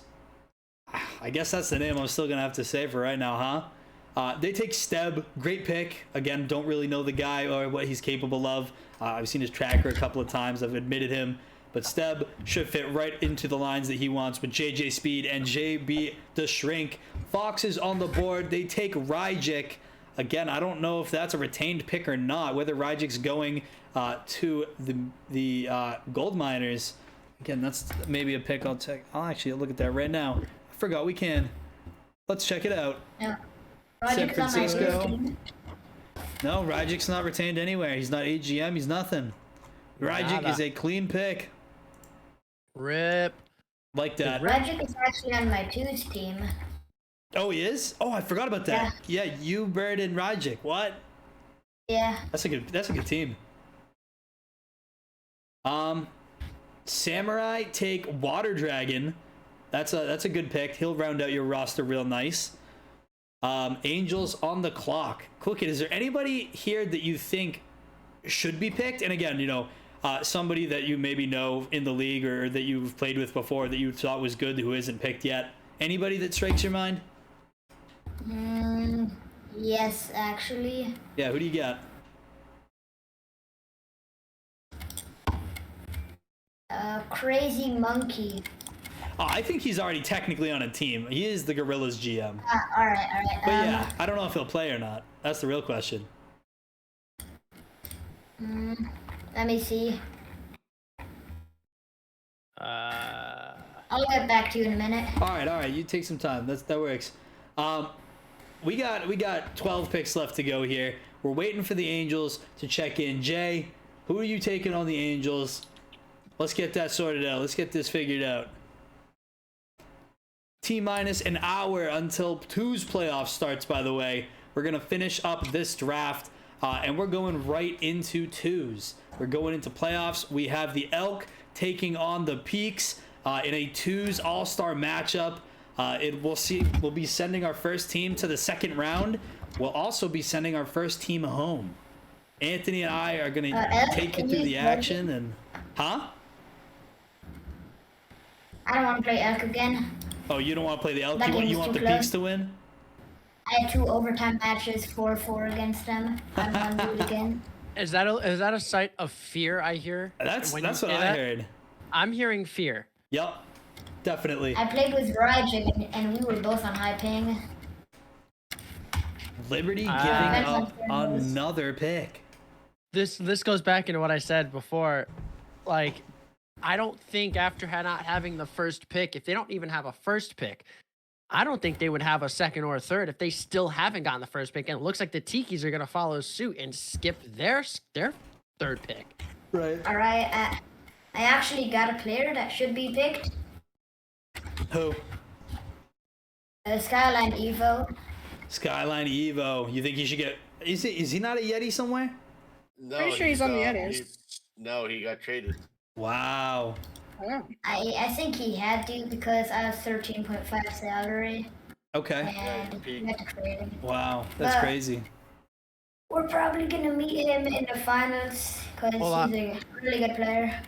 I guess that's the name I'm still gonna have to say for right now, huh? They take Steb, great pick. Again, don't really know the guy or what he's capable of. I've seen his tracker a couple of times. I've admitted him, but Steb should fit right into the lines that he wants with JJ Speed and JB the Shrink. Fox is on the board. They take Ryjic. Again, I don't know if that's a retained pick or not, whether Rajic's going to the Gold Miners. Again, that's maybe a pick I'll check. I'll actually look at that right now. I forgot we can. Let's check it out. No. San Rajic's on my Francisco. list, team. No, Rajic's not retained anywhere. He's not AGM. He's nothing. Rajic Nada. is a clean pick. Rip. Like that. Rajic is actually on my twos team. Oh, he is? Oh, I forgot about that. Yeah, you, Bird, and Rajic. What? Yeah. That's a good team. Samurai take Water Dragon. That's a good pick. He'll round out your roster real nice. Angels on the clock. Cool Kid, is there anybody here that you think should be picked? And again, you know, somebody that you maybe know in the league or that you've played with before that you thought was good who isn't picked yet. Anybody that strikes your mind? Yes, actually. Yeah, who do you got? Crazy Monkey. Oh, I think he's already technically on a team. He is the Gorillas GM. All right. But yeah, I don't know if he'll play or not. That's the real question. Let me see. I'll get back to you in a minute. All right. You take some time. That works. We got 12 picks left to go here. We're waiting for the Angels to check in. Jay, who are you taking on the Angels? Let's get that sorted out. Let's get this figured out. T-minus an hour until 2's playoff starts, by the way. We're going to finish up this draft, and we're going right into 2's. We're going into playoffs. We have the Elk taking on the Peaks in a 2's all-star matchup. We'll be sending our first team to the second round. We'll also be sending our first team home. Anthony and I are going to take you through the action. And huh? I don't want to play Elk again. Oh, you don't want to play the Elk? That You game's want too the close. Peaks to win? I had 2 overtime matches, 4-4 against them. I don't want to do it again. Is that a sight of fear I hear? That's when you what say I that? heard. I'm hearing fear. Yep, definitely. I played with Rajik, and we were both on high ping. Liberty giving That's up my favorite. another pick. This goes back into what I said before. Like, I don't think after not having the first pick, if they don't even have a first pick, I don't think they would have a second or a third if they still haven't gotten the first pick. And it looks like the Tikis are going to follow suit and skip their third pick. Right. All right. I actually got a player that should be picked. Who? Skyline Evo. Skyline Evo. You think he should get? Is he not a Yeti somewhere? No, Pretty sure he's on the Yetis. No, he got traded. Wow. I know. I think he had to because I have 13.5 salary. Okay. And we had to trade him. Wow. That's But- crazy. We're probably going to meet him in the finals because Hold he's a really good player.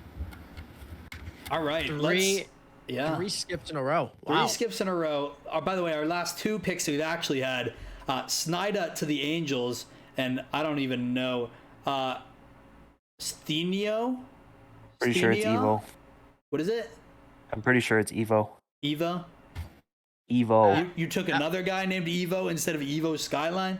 All right. Three Yeah. skips in a row. Three Wow. skips in a row. By the way, our last 2 picks we've actually had Snyder to the Angels, and I don't even know Stenio. Pretty sure it's Stenio? Evo. What is it? I'm pretty sure it's Evo. Evo. Evo. You took another guy named Evo instead of Evo Skyline.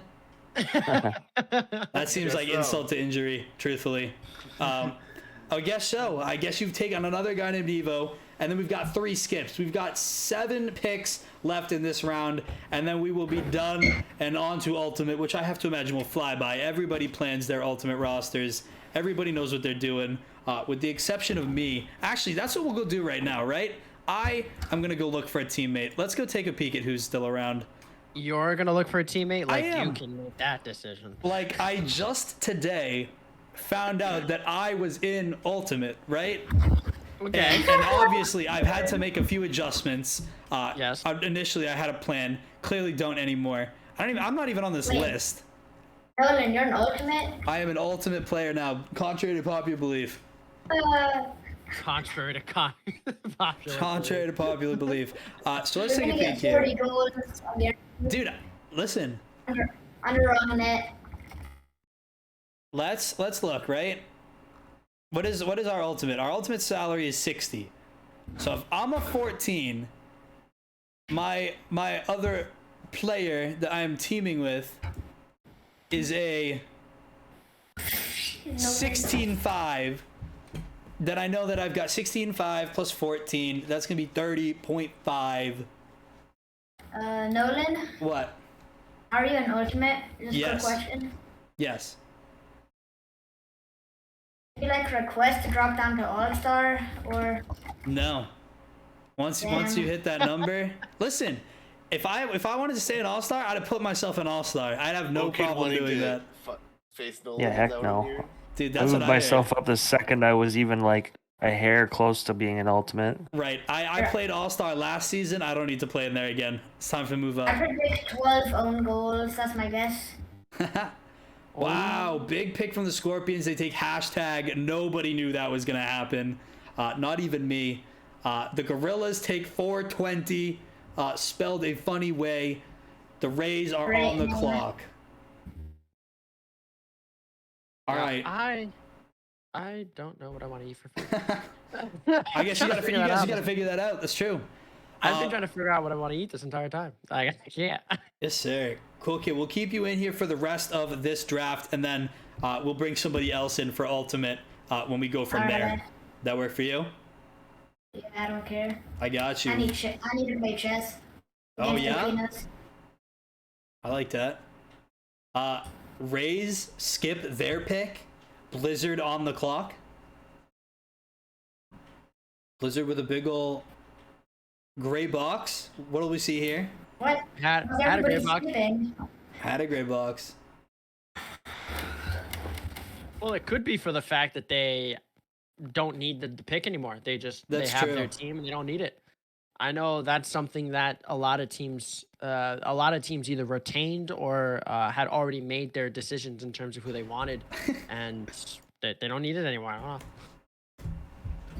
That seems like so. insult to injury, truthfully. I guess so. I guess you've taken another guy named Evo, and then we've got 3 skips. We've got 7 picks left in this round, and then we will be done and on to Ultimate, which I have to imagine will fly by. Everybody plans their Ultimate rosters. Everybody knows what they're doing, with the exception of me. Actually, that's what we'll go do right now, right? I am going to go look for a teammate. Let's go take a peek at who's still around. You're going to look for a teammate? Like, am. you can make that decision. Like, I just today found out that I was in Ultimate, right? Okay. And obviously, I've had to make a few adjustments. Yes. Initially, I had a plan. Clearly, don't anymore. I'm not even on this Wait. list. Nolan, you're an ultimate? I am an Ultimate player now, contrary to popular belief. Contrary to popular. Contrary to popular belief. So let's You're take a gonna peek get 40 here. goals on your Dude, listen. under on net. Let's look, right? What is our ultimate? Our ultimate salary is 60. So if I'm a 14, my other player that I am teaming with is a 16.5. Then I know that I've got 16.5 plus 14. That's gonna be 30.5. Nolan, What? are you an ultimate? Just Yes. a question. Yes. Would you like request to drop down to All Star or? No. Once you hit that number, listen. If I wanted to stay an All-Star, I'd have put myself an All-Star. I'd have no Okay, problem wanting doing to that. Face no. Yeah, is heck that what no. I'm hearing? Dude, I that's what moved I myself heard. up the second I was even like a hair close to being an ultimate. Right. I played All-Star last season. I don't need to play in there again. It's time to move I up. predict 12 own goals. That's my guess. Wow, big pick from the Scorpions. They take hashtag. Nobody knew that was going to happen. Not even me. The Gorillas take 420, spelled a funny way. The Rays are Great on the moment. clock. All Now, right. I don't know what I want to eat for food. I guess you Trying to figure that guys out. got to figure that out. That's true. I've been trying to figure out what I want to eat this entire time. I can't. Yes, sir. Cool, kid. We'll keep you in here for the rest of this draft, and then we'll bring somebody else in for Ultimate when we go from there. Alright. That work for you? Yeah, I don't care. I got you. I need to play chess. Oh, against yeah? Filipinos. I like that. Rays skip their pick. Blizzard on the clock. Blizzard with a big ol' gray box. What do we see here? What? Had Was a everybody great box. skipping? Had a gray box. Well, it could be for the fact that they don't need the pick anymore. They That's have true. their team and they don't need it. I know that's something that a lot of teams either retained or had already made their decisions in terms of who they wanted, and they don't need it anymore. I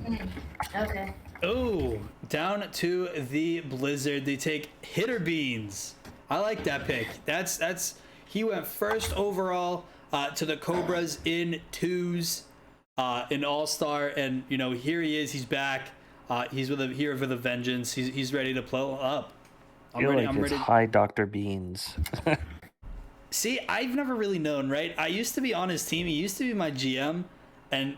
don't know. Okay. Oh, down to the Blizzard. They take Hitter Beans. I like that pick. That's he went first overall to the Cobras in twos in All-Star, and you know, here he is. He's back. He's here with a vengeance. He's ready to blow up. I feel like it's high Dr. Beans. See, I've never really known, right? I used to be on his team. He used to be my GM, and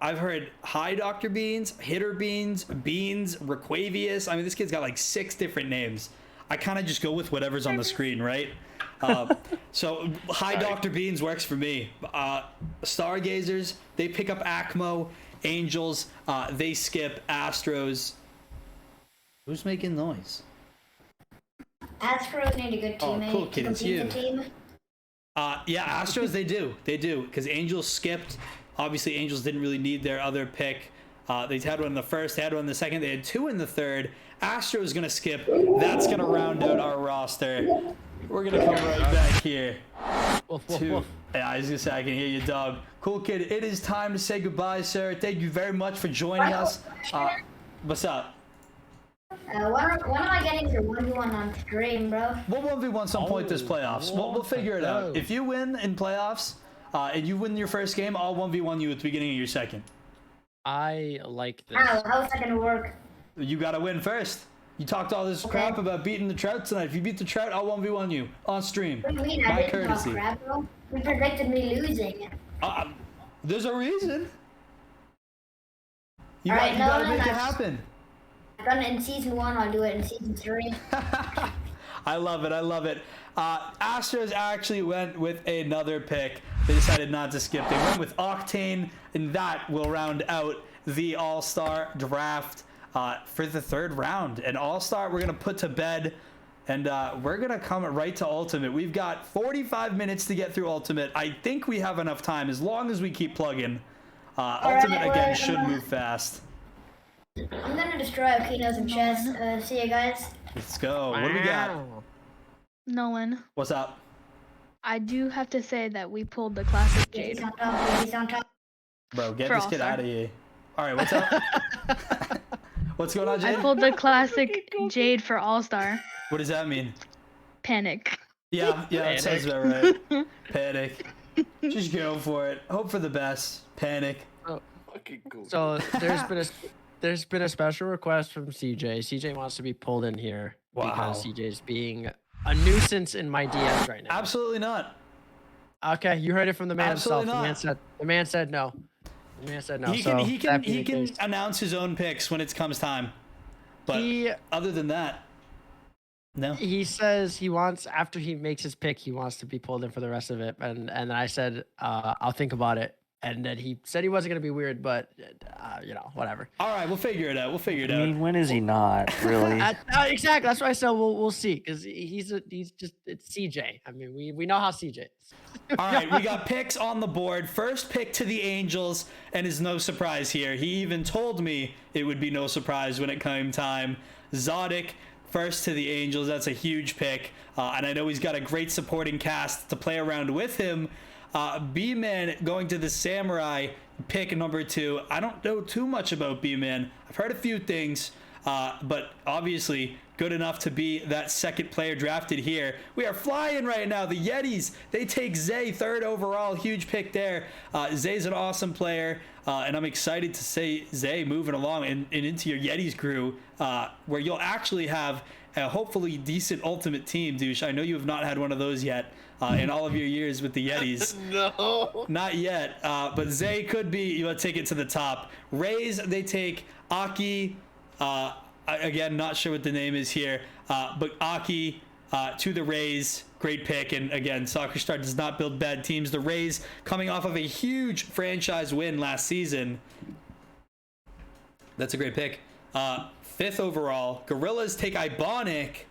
I've heard High Dr. Beans, Hitter Beans, Beans, Requavius. I mean, this kid's got like 6 different names. I kind of just go with whatever's on the screen, right? So High Dr. Beans works for me. Stargazers, they pick up Acmo. Angels, they skip. Astros. Who's making noise? Astros need a good Oh, teammate cool, to kid, it's complete the you. team. Yeah, Astros, they do, because Angels skipped. Obviously, Angels didn't really need their other pick. They had one in the first, they had one in the second, they had 2 in the third. Astros gonna skip. That's gonna round out our roster. We're gonna come right back here. Woof, woof, to, woof. yeah, I was gonna say I can hear you, dog. Cool, kid. It is time to say goodbye, sir. Thank you very much for joining us. What's up? When am I getting to 1v1 on stream, bro? We'll 1v1 some point this Oh, playoffs. We'll figure it out. no. If you win in playoffs and you win your first game, I'll 1v1 you at the beginning of your second. I like this. How's that gonna work? You gotta win first. You talked all this crap about beating the Trout tonight. If you beat the Trout, I'll 1v1 you on stream. What do you mean? My I didn't talk courtesy. crap, bro. You predicted me losing. There's a reason. You, Alright, you gotta no, make it that's- happen. I've done it in season 1. I'll do it in season 3. I love it. I love it. Astros actually went with another pick. They decided not to skip. They went with Octane, and that will round out the All-Star draft for the 3rd round. And All-Star, we're going to put to bed, and we're going to come right to Ultimate. We've got 45 minutes to get through Ultimate. I think we have enough time as long as we keep plugging. Ultimate, again, should move fast. I'm gonna destroy Akinos and chess. See you guys. Let's go. What do we got? Wow. Nolan, What's up? I do have to say that we pulled the classic He's Jade. on top. He's on top. Bro, get For this kid All-Star. out of here. All right, what's up? What's going on, I Jade? pulled the classic Jade for All-Star. What does that mean? Panic. Yeah, that sounds about right. Panic. Just go for it. Hope for the best. Panic. Fucking cool. So there's been a special request from CJ. CJ wants to be pulled in here because Wow. CJ's being a nuisance in my DMs right now. Absolutely not. Okay, you heard it from the man Absolutely himself. The man said no. The man said no. He so can he that can being he the can case, announce his own picks when it comes time. But he other than that, no. he says he wants, after he makes his pick, he wants to be pulled in for the rest of it. And I said I'll think about it. and then he said he wasn't gonna be weird, but whatever. All right, we'll figure it out. I mean, when is he not really? Exactly. That's why I said we'll see, because it's CJ. I mean, we know how CJ is. All right, we got picks on the board. First pick to the Angels, and is no surprise here. He even told me it would be no surprise when it came time. Zodic, first to the Angels. That's a huge pick, and I know he's got a great supporting cast to play around with him. B-Man going to the Samurai, pick number 2. I don't know too much about B-Man. I've heard a few things, but obviously good enough to be that second player drafted here. We are flying right now. The Yetis, they take Zay, 3rd overall. Huge pick there. Zay's an awesome player, and I'm excited to see Zay moving along and into your Yetis crew, where you'll actually have a hopefully decent ultimate team, Douche. I know you have not had one of those yet. In all of your years with the Yetis. No. Not yet. But Zay could be, you take it to the top. Rays, they take Aki. Again, not sure what the name is here. But Aki to the Rays. Great pick. And again, Soccer Star does not build bad teams. The Rays coming off of a huge franchise win last season. That's a great pick. 5th overall. Gorillas take Ibonic.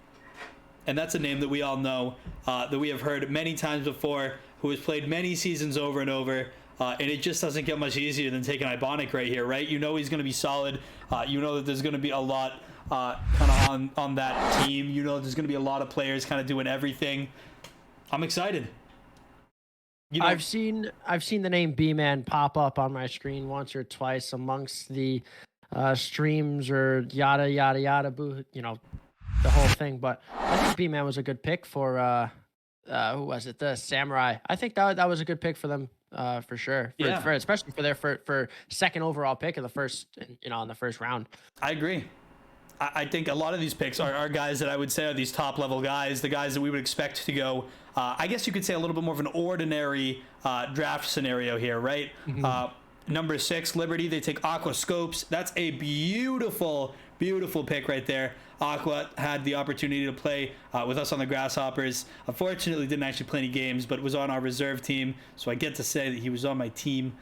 And that's a name that we all know, that we have heard many times before, who has played many seasons over and over, and it just doesn't get much easier than taking Ibonic right here, right? You know he's going to be solid. You know that there's going to be a lot kind of on that team. You know there's going to be a lot of players kind of doing everything. I'm excited. You know, I've seen the name B-Man pop up on my screen once or twice amongst the streams or yada yada yada boo, the whole thing. But I think B-Man was a good pick for who was it? The Samurai. I think that was a good pick for them, for sure. Especially for their for 2nd overall pick in the first in the first round. I agree. I think a lot of these picks are guys that I would say are these top level guys, the guys that we would expect to go. I guess you could say a little bit more of an ordinary draft scenario here, right? Mm-hmm. Number 6, Liberty, they take Aqua Scopes. That's a beautiful pick right there. Aqua had the opportunity to play with us on the Grasshoppers. Unfortunately, didn't actually play any games, but was on our reserve team, so I get to say that he was on my team.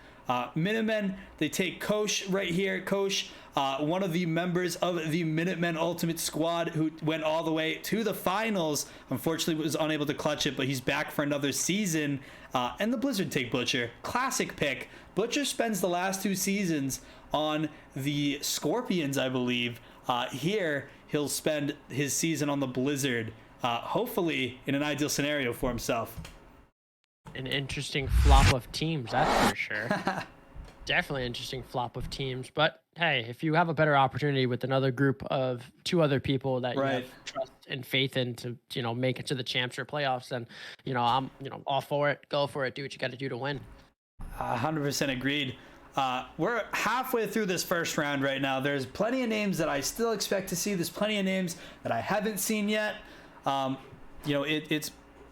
Minutemen, they take Kosh right here. Kosh, one of the members of the Minutemen Ultimate Squad who went all the way to the finals. Unfortunately, was unable to clutch it, but he's back for another season. And the Blizzard take Butcher. Classic pick. Butcher spends the last 2 seasons on the Scorpions, I believe. Here, he'll spend his season on the Blizzard, hopefully in an ideal scenario for himself. An interesting flop of teams, that's for sure. Definitely interesting flop of teams. But hey, if you have a better opportunity with another group of 2 other people that you have trust and faith in to make it to the champs or playoffs, then I'm all for it. Go for it. Do what you got to do to win. 100% agreed. We're halfway through this first round right now. There's plenty of names that I still expect to see. There's plenty of names that I haven't seen yet. It's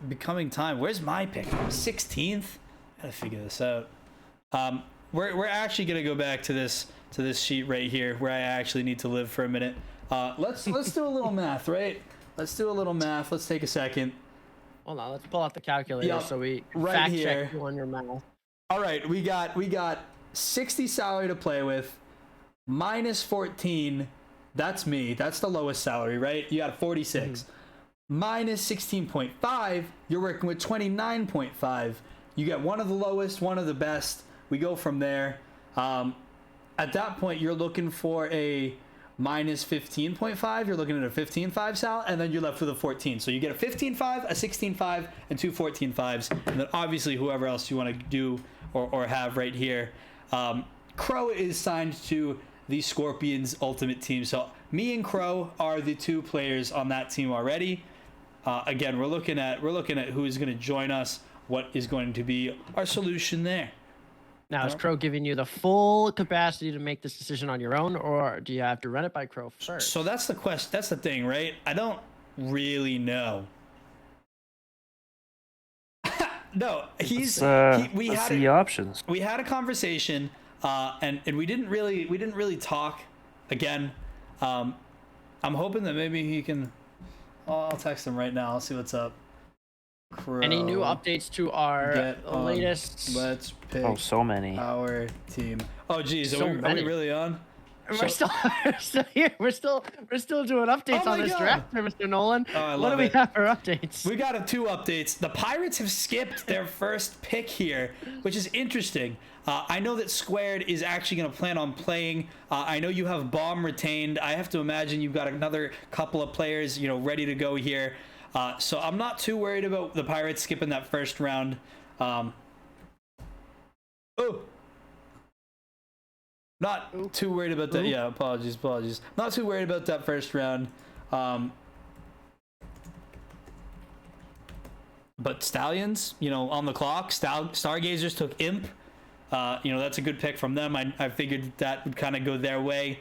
becoming time. Where's my pick? 16th? Gotta figure this out. We're actually gonna go back to this sheet right here where I actually need to live for a minute. Let's do a little math, right? Let's do a little math. Let's take a second. Hold on, let's pull out the calculator so we fact check you on your math. All right, we got 60 salary to play with, minus 14. That's me. That's the lowest salary, right? You got 46. Mm-hmm. Minus 16.5, you're working with 29.5. You get one of the lowest, one of the best. We go from there. At that point, you're looking for a minus 15.5. You're looking at a 15.5 sal, and then you're left with a 14. So you get a 15.5, a 16.5, and 2 14.5s. And then obviously whoever else you want to do or have right here. Crow is signed to the Scorpions Ultimate Team. So me and Crow are the 2 players on that team already. Again, we're looking at who is going to join us, what is going to be our solution there. Now, is Crow giving you the full capacity to make this decision on your own, or do you have to run it by Crow first? So that's the question. That's the thing, right? I don't really know. No, we had the options. We had a conversation, and we didn't really talk. Again, I'm hoping that maybe he can. I'll text him right now. I'll see what's up. Any new Crow, updates to our get on. latest? Let's pick Oh, so many. our team. Oh, geez, So are we many. really on? We're still here. We're still doing updates Oh on my this God. draft, here, Mr. Nolan. Oh, I What love do we it. have for updates? We got 2 updates. The Pirates have skipped their first pick here, which is interesting. I know that Squared is actually going to plan on playing. I know you have Bomb retained. I have to imagine you've got another couple of players, ready to go here. So I'm not too worried about the Pirates skipping that first round. Not too worried about that. Yeah, apologies. Not too worried about that first round. But Stallions, on the clock. Stargazers took Imp. That's a good pick from them. I figured that would kind of go their way.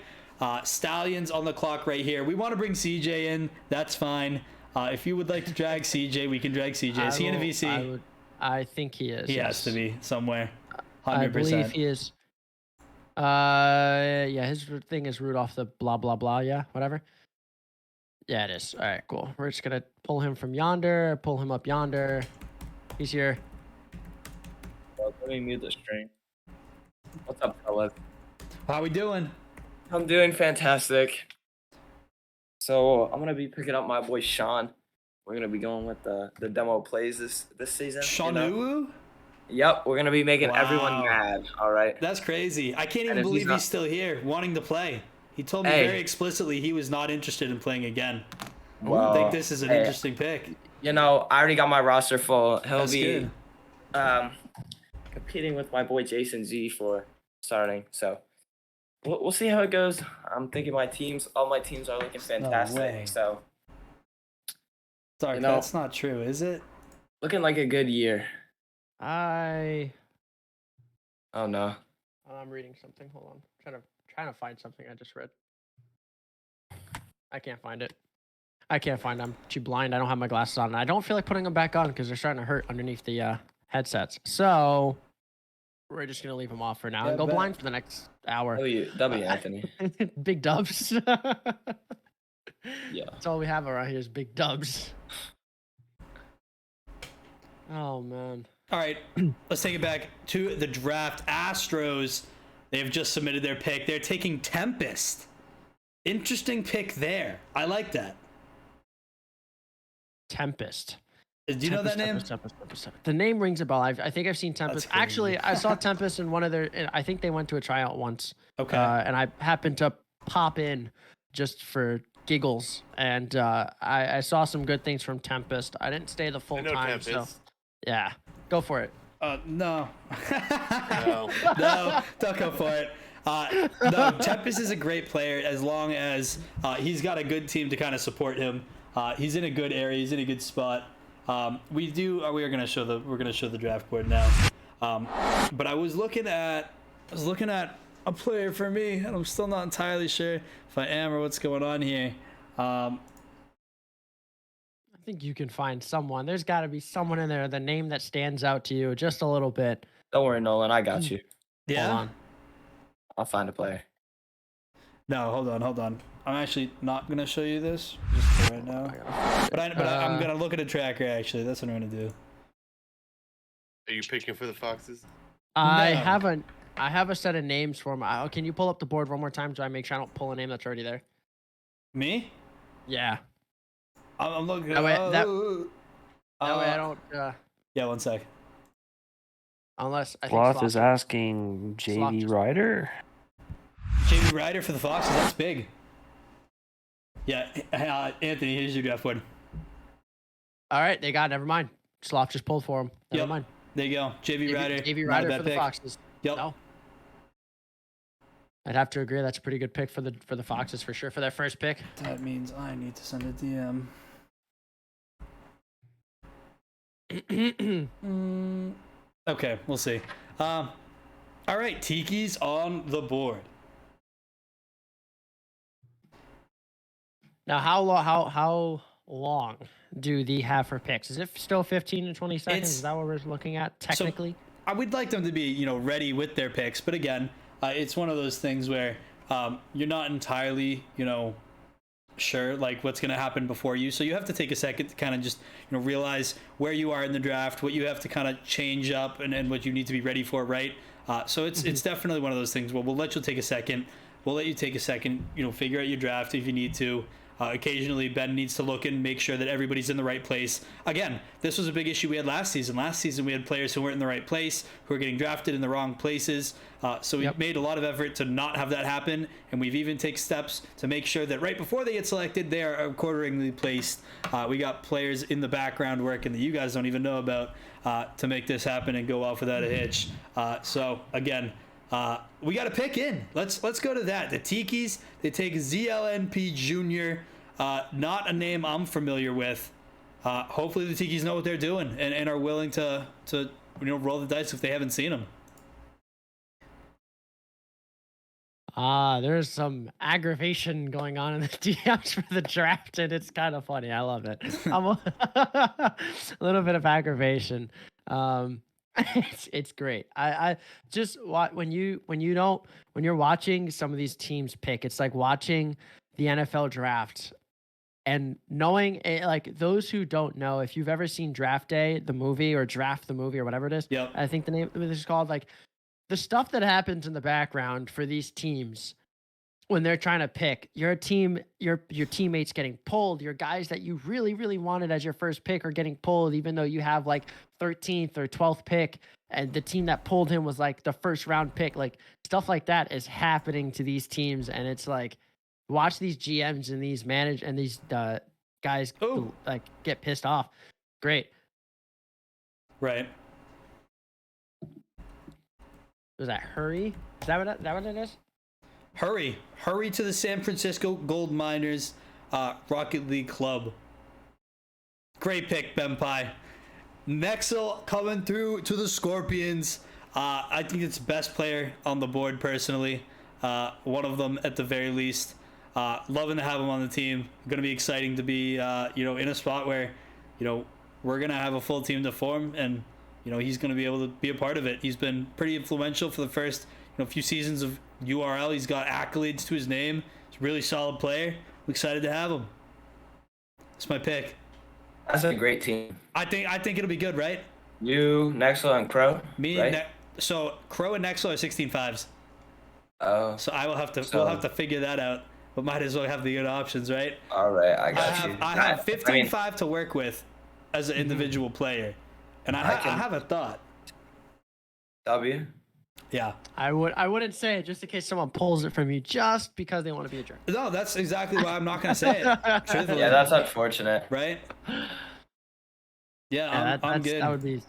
Stallions on the clock right here. We want to bring CJ in. That's fine. If you would like to drag CJ, we can drag CJ. Is he in a VC? I think he is. He has to be somewhere. 100%. I believe he is. Yeah, his thing is Rudolph the blah blah blah. Yeah, whatever. Yeah, it is. All right, cool. We're just gonna pull him from yonder, pull him up yonder. He's here. Let me mute the stream. What's up, fellas? How we doing? I'm doing fantastic. So I'm gonna be picking up my boy Sean. We're gonna be going with the demo plays this season. Shanu? Yep, we're gonna be making everyone Wow. mad. All right. That's crazy. I can't even And if believe he's not- he's still here, wanting to play. He told me Hey. very explicitly he was not interested in playing again. I Well, think this is an hey, interesting pick. I already got my roster full. He'll That's be good. competing with my boy Jason Z for starting. So we'll see how it goes. I'm thinking all my teams are looking fantastic. way. So Sorry, that's not true, is it? looking like a good year. Oh no. I'm reading something. Hold on. Trying to find something I just read. I can't find it. I'm too blind. I don't have my glasses on. I don't feel like putting them back on because they're starting to hurt underneath the headsets. So we're just gonna leave them off for now and go blind for the next hour. W Anthony. Big dubs. Yeah. That's all we have around here is big dubs. Oh man. All right, let's take it back to the draft. Astros, they've just submitted their pick. They're taking Tempest. Interesting pick there. I like that. Tempest. Do you know that name? Tempest. The name rings a bell. I think I've seen Tempest. crazy. Actually, I saw Tempest in one of their. I think they went to a tryout once. Okay. And I happened to pop in just for giggles, and I saw some good things from Tempest. I didn't stay the full time, so yeah, go for it. No. No. No, don't go for it. No, Tempest is a great player as long as he's got a good team to kind of support him. He's in a good area. He's in a good spot. We are gonna show the draft board now. But I was looking at a player for me, and I'm still not entirely sure if I am or what's going on here. I think you can find someone. There's got to be someone in there. The name that stands out to you just a little bit. Don't worry, Nolan. I got you. Yeah. Hold on. I'll find a player. No, hold on. I'm actually not gonna show you this just for right now. But I'm gonna look at a tracker. Actually, that's what I'm gonna do. Are you picking for the Foxes? I No. have a set of names for them. Can you pull up the board one more time so I make sure I don't pull a name that's already there? Me? Yeah. I'm looking. That way- that- uh, That way I don't. Yeah, one sec. Unless I think Sloth is Sloth- asking JV just- Ryder. JV Ryder for the Foxes. That's big. Yeah, Anthony, here's your draft board. All right, they got it. Never mind. Sloth just pulled for him. Never Yep. mind. There you go. JV Ryder. JV not a Ryder bad for the pick. Foxes. Yep. No. I'd have to agree. That's a pretty good pick for the Foxes for sure for their first pick. That means I need to send a DM. Okay, we'll see. All right, Tiki's on the board. Now, how long do they have for picks? Is it still 15 to 20 seconds? It's- Is that what we're looking at technically? I would like them to be, ready with their picks, but again, it's one of those things where you're not entirely, sure like what's going to happen before you, so you have to take a second to kind of just realize where you are in the draft, what you have to kind of change up, and what you need to be ready for, right? So it's definitely one of those things where we'll let you take a second. We'll let you take a second, figure out your draft if you need to. Occasionally, Ben needs to look and make sure that everybody's in the right place. Again, this was a big issue we had last season. Last season, we had players who weren't in the right place, who were getting drafted in the wrong places. So we made a lot of effort to not have that happen, and we've even taken steps to make sure that right before they get selected, they are accordingly placed. We got players in the background working that you guys don't even know about to make this happen and go off without a hitch. So again, we got to pick in. Let's go to that. The Tikis, they take ZLNP Jr., not a name I'm familiar with. Hopefully the Tikis know what they're doing and are willing to roll the dice if they haven't seen them. There's some aggravation going on in the DMs for the draft, and it's kind of funny. I love it. A little bit of aggravation. It's great. I just when you're watching some of these teams pick, it's like watching the NFL draft and knowing like those who don't know, if you've ever seen Draft Day, the movie, or Draft the movie, or whatever it is. Yep. I think the name of it is called, like the stuff that happens in the background for these teams when they're trying to pick your team, your teammates getting pulled, your guys that you really, really wanted as your first pick are getting pulled, even though you have like 13th or 12th pick, and the team that pulled him was like the first round pick. Like stuff like that is happening to these teams, and it's like watch these GMs and these these guys like get pissed off. Great. Right. Was that Hurry? Is that what it is? Hurry to the San Francisco Gold Miners Rocket League Club. Great pick, Benpai. Nexel coming through to the Scorpions. I think it's best player on the board personally. One of them at the very least. Loving to have him on the team. Going to be exciting to be in a spot where we're going to have a full team to form, and he's going to be able to be a part of it. He's been pretty influential for the first few seasons of URL. He's got accolades to his name. He's a really solid player. I'm excited to have him. That's my pick. That's a great team. I think it'll be good, right? You, Nexel, and Crow. Me right? and so Crow and Nexel are 16-5s. Oh. So I will have to we'll have to figure that out. But might as well have the good options, right? All right, I got you. I have 15-5 to work with as an individual player, and I have a thought. W. Yeah. I wouldn't say it just in case someone pulls it from you just because they want to be a jerk. No, that's exactly why I'm not gonna say it. Truthfully. Yeah, that's unfortunate. Right? Yeah, I'm good. That would be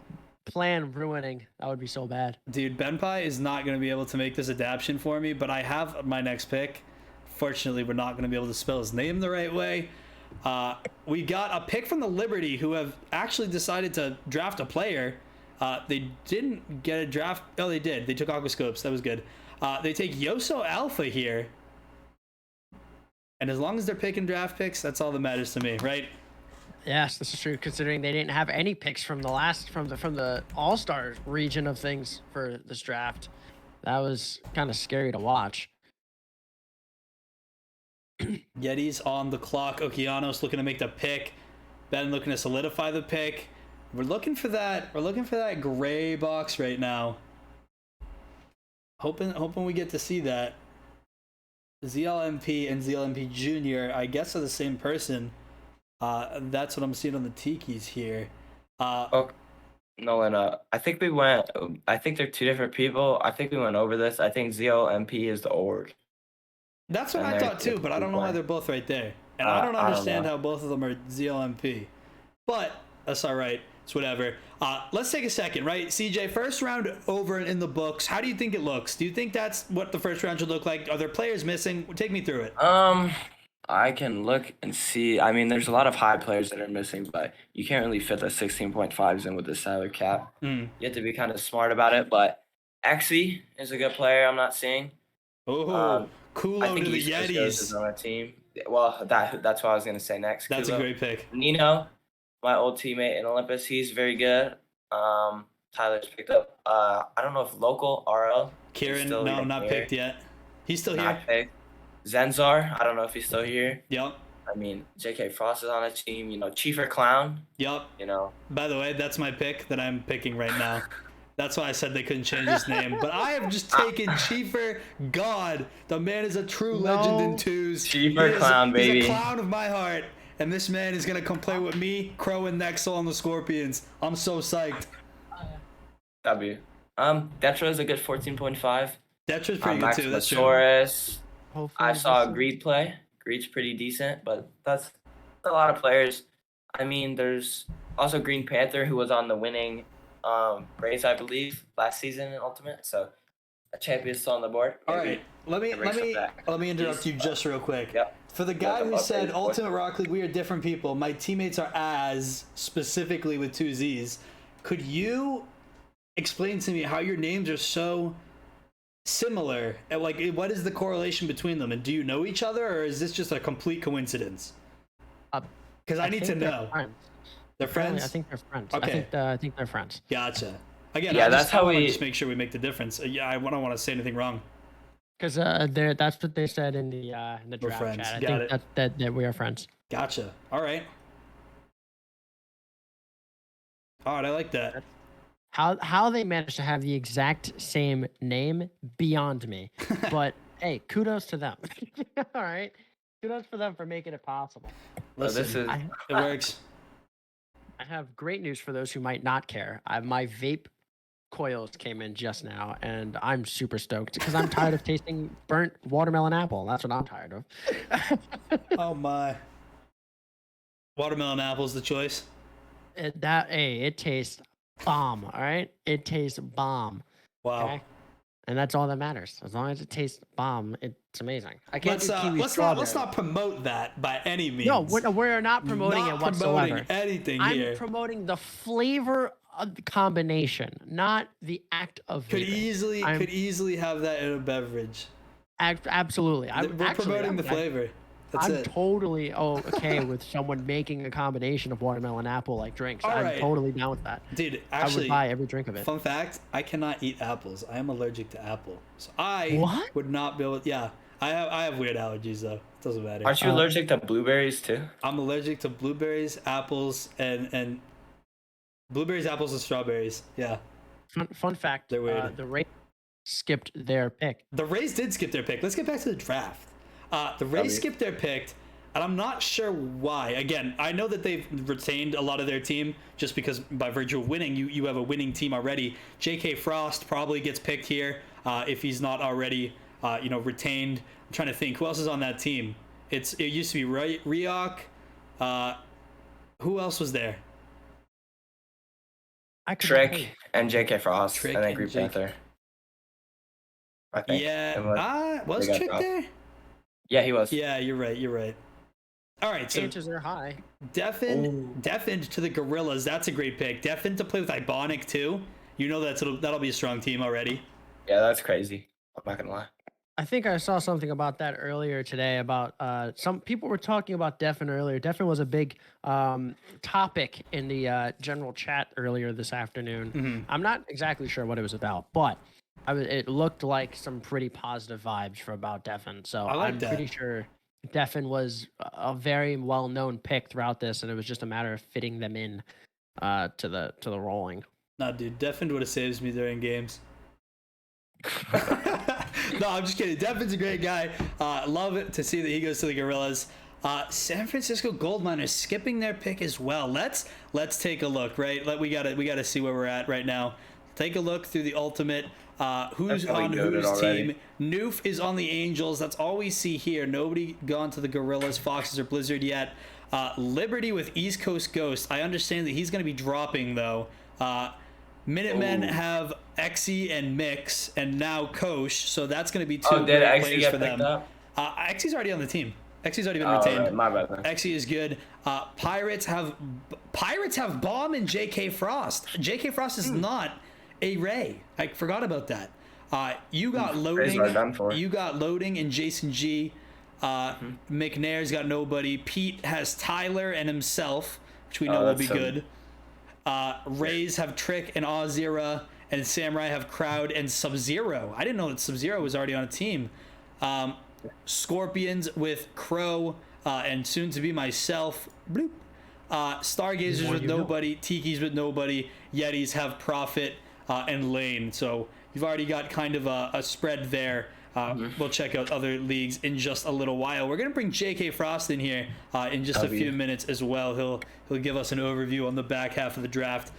plan ruining. That would be so bad. Dude, Benpai is not gonna be able to make this adaptation for me, but I have my next pick. Fortunately, we're not gonna be able to spell his name the right way. We got a pick from the Liberty, who have actually decided to draft a player. They didn't get a draft. Oh, they did. They took Aquascopes. That was good. They take Yoso Alpha here. And as long as they're picking draft picks, that's all that matters to me, right? Yes, this is true, considering they didn't have any picks from the All-Star region of things for this draft. That was kind of scary to watch. Yeti's on the clock. Okeanos looking to make the pick. Ben looking to solidify the pick. We're looking for that gray box right now. Hoping we get to see that. ZLMP and ZLMP Jr. I guess are the same person. That's what I'm seeing on the Tikis here. Nolan, I think they're two different people. I think we went over this. I think ZLMP is the org. That's what I thought too, but I don't know why they're both right there. And I don't understand how both of them are ZLMP. But that's all right. It's whatever. Let's take a second, right? CJ, first round over in the books. How do you think it looks? Do you think that's what the first round should look like? Are there players missing? Take me through it. I can look and see. I mean, there's a lot of high players that are missing, but you can't really fit the 16.5s in with the salary cap. You have to be kind of smart about it, but Exy is a good player I'm not seeing. Oh, Kulo to the Yetis. Is on our team. Well, that's what I was going to say next. That's Kulo. a great pick. Nino, my old teammate in Olympus, he's very good. Tyler's picked up. I don't know if local RL. Kieran, no, not picked yet. He's still here. Picked. Zenzar, I don't know if he's still here. Yep. I mean, J.K. Frost is on a team. You know, Chiefer Clown. Yup. You know. By the way, that's my pick that I'm picking right now. That's why I said they couldn't change his name. But I have just taken Chiefer. God, the man is a true legend in twos. Chiefer Clown, baby. He's a clown of my heart. And this man is going to come play with me, Crow, and Nexel on the Scorpions. I'm so psyched. That'd be. Detra is a good 14.5. Detra's pretty good too. That's true. Maximus. Hopefully I saw this is- Greed play. Greed's pretty decent, but that's a lot of players. I mean, there's also Green Panther, who was on the winning race, I believe, last season in Ultimate. So a champion's still on the board. All Maybe right, let me interrupt you just real quick. Yep. For the guy who Up said raise, boy. Ultimate Rocket League, we are different people. My teammates are as specifically with two Z's. Could you explain to me how your names are so similar? And like, what is the correlation between them? And do you know each other, or is this just a complete coincidence? Because I need to think they're know. friends. They're friends. I think they're friends. Okay. I think they're friends. Gotcha. Again, Yeah, I that's how wanna we- just make sure we make the difference. Yeah, I don't want to say anything wrong. Because that's what they said in the We're draft friends. chat. I Got think that we are friends. Gotcha. All right. All right, I like that. How they managed to have the exact same name, beyond me. But hey, kudos to them. All right, kudos for them for making it possible. So this is It works. I have great news for those who might not care. My vape coils came in just now, and I'm super stoked because I'm tired of tasting burnt watermelon apple. That's what I'm tired of. Oh my. Watermelon apple's the choice. It tastes bomb. All right, it tastes bomb. Wow. Okay? And that's all that matters. As long as it tastes bomb, it's amazing. I can't Let's do kiwi let's strawberry. not promote that by any means. No, we're not promoting Not it whatsoever. promoting anything I'm here. promoting the flavor of the combination, not the act of Could vaping. could easily have that in a beverage. Absolutely. We're promoting the flavor. That's I'm it. totally okay with someone making a combination of watermelon apple like drinks. All I'm right. totally down with that. Dude, I actually, would buy every drink of it. fun fact, I cannot eat apples. I am allergic to apple. So I What? would not be able to, yeah. I have weird allergies though. It doesn't matter. Aren't you allergic to blueberries too? I'm allergic to blueberries, apples, and blueberries, apples, and strawberries. Yeah. Fun fact, They're weird. the Rays skipped their pick. The Rays did skip their pick. Let's get back to the draft. The Rays skipped their pick, and I'm not sure why. Again, I know that they've retained a lot of their team just because by virtue of winning, you have a winning team already. J.K. Frost probably gets picked here if he's not already retained. I'm trying to think. Who else is on that team? It used to be Ryok. Who else was there? Trick and J.K. Frost Trick and then and Green J.K. Panther. I think. Yeah. Was they got Trick dropped. there? Yeah, he was. Yeah, you're right. All right, so Chances are high. Defin to the Gorillas. That's a great pick. Defin to play with Ibonic too. You know that'll be a strong team already. Yeah, that's crazy. I'm not gonna lie. I think I saw something about that earlier today about some people were talking about Defin earlier. Defin was a big topic in the general chat earlier this afternoon. Mm-hmm. I'm not exactly sure what it was about, but it looked like some pretty positive vibes for about Defin. So I'm pretty sure Defin was a very well-known pick throughout this, and it was just a matter of fitting them in to the rolling. Nah, dude, Defin would have saved me during games. No, I'm just kidding. Defin's a great guy. Love it to see that he goes to the Gorillas. San Francisco Gold Miners skipping their pick as well. Let's take a look. Right, we gotta see where we're at right now. Take a look through the ultimate. Who's on whose team? Noof is on the Angels. That's all we see here. Nobody gone to the Gorillas, Foxes, or Blizzard yet. Liberty with East Coast Ghost. I understand that he's going to be dropping though. Minutemen have Exy and Mix, and now Kosh. So that's going to be two great players for them. Exy's already on the team. Exy's already been retained. Right, my bad. Exy is good. Pirates have Bomb and J.K. Frost. J.K. Frost is not a Ray. I forgot about that. You got loading. You got loading and Jason G. McNair's got nobody. Pete has Tyler and himself, which we know will be good. Rays have Trick and Ozira, and Samurai have Crowd and Sub-Zero. I didn't know that Sub-Zero was already on a team. Scorpions with Crow, and soon to be myself. Bloop. Stargazers with nobody, Tiki's with nobody, Yetis have Profit and Lane. So you've already got kind of a spread there. We'll check out other leagues in just a little while. We're gonna bring JK Frost in here in just a few minutes as well. He'll give us an overview on the back half of the draft.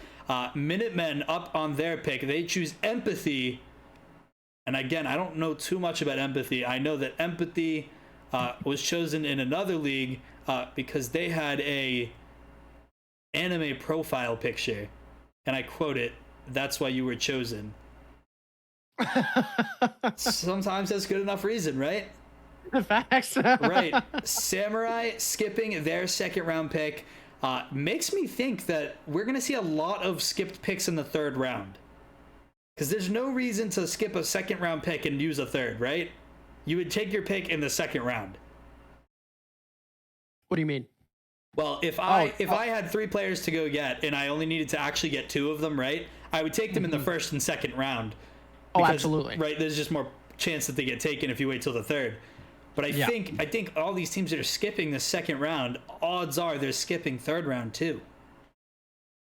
Minutemen up on their pick. They choose Empathy. And again, I don't know too much about Empathy. I know that Empathy was chosen in another league because they had a anime profile picture, and I quote it, "That's why you were chosen." Sometimes that's good enough reason, right? Facts. Right. Samurai skipping their second round pick makes me think that we're going to see a lot of skipped picks in the third round, because there's no reason to skip a second round pick and use a third, right? You would take your pick in the second round. What do you mean? Well, if I had 3 players to go get and I only needed to actually get 2 of them, right, I would take them in the first and second round. Because, absolutely. Right, there's just more chance that they get taken if you wait till the third. But I think all these teams that are skipping the second round, odds are they're skipping third round too.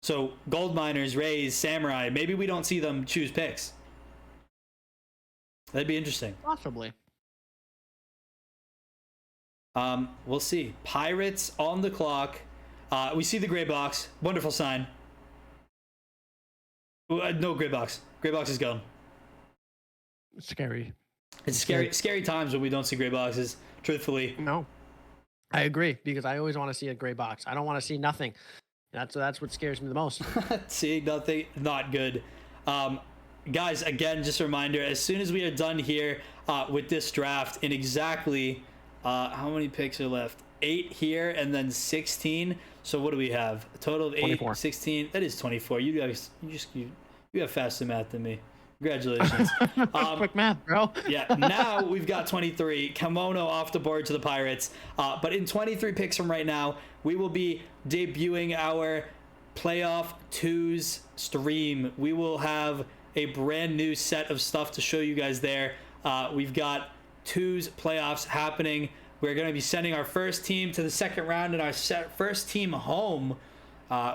So Gold Miners, Rays, Samurai, maybe we don't see them choose picks. That'd be interesting. Possibly. We'll see. Pirates on the clock. We see the gray box. Wonderful sign. No gray box. Gray box is gone. Scary. It's scary times when we don't see gray boxes, truthfully. No. I agree, because I always want to see a gray box. I don't want to see nothing. That's what scares me the most. Seeing nothing, not good. Guys, again, just a reminder, as soon as we are done here with this draft, in exactly how many picks are left? 8 here and then 16. So what do we have? A total of 8, 24. 16. That is 24. You guys, you have faster math than me. Congratulations. Quick math, bro. Yeah, now we've got 23. Kimono off the board to the Pirates. But in 23 picks from right now, we will be debuting our Playoff 2s stream. We will have a brand new set of stuff to show you guys there. We've got 2s playoffs happening. We're going to be sending our first team to the second round and our first team home.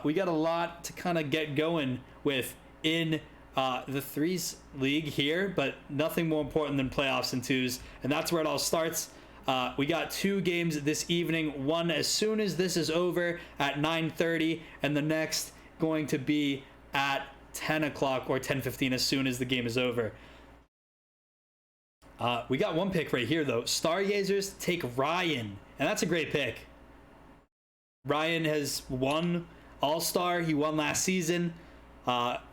We got a lot to kind of get going with in the 3s league here, but nothing more important than playoffs and 2s, and that's where it all starts. We got 2 games this evening, one as soon as this is over at 9:30, and the next going to be at 10 o'clock or 10:15 as soon as the game is over. We got 1 pick right here, though. Stargazers take Ryan, and that's a great pick. Ryan has won All-Star. He won last season.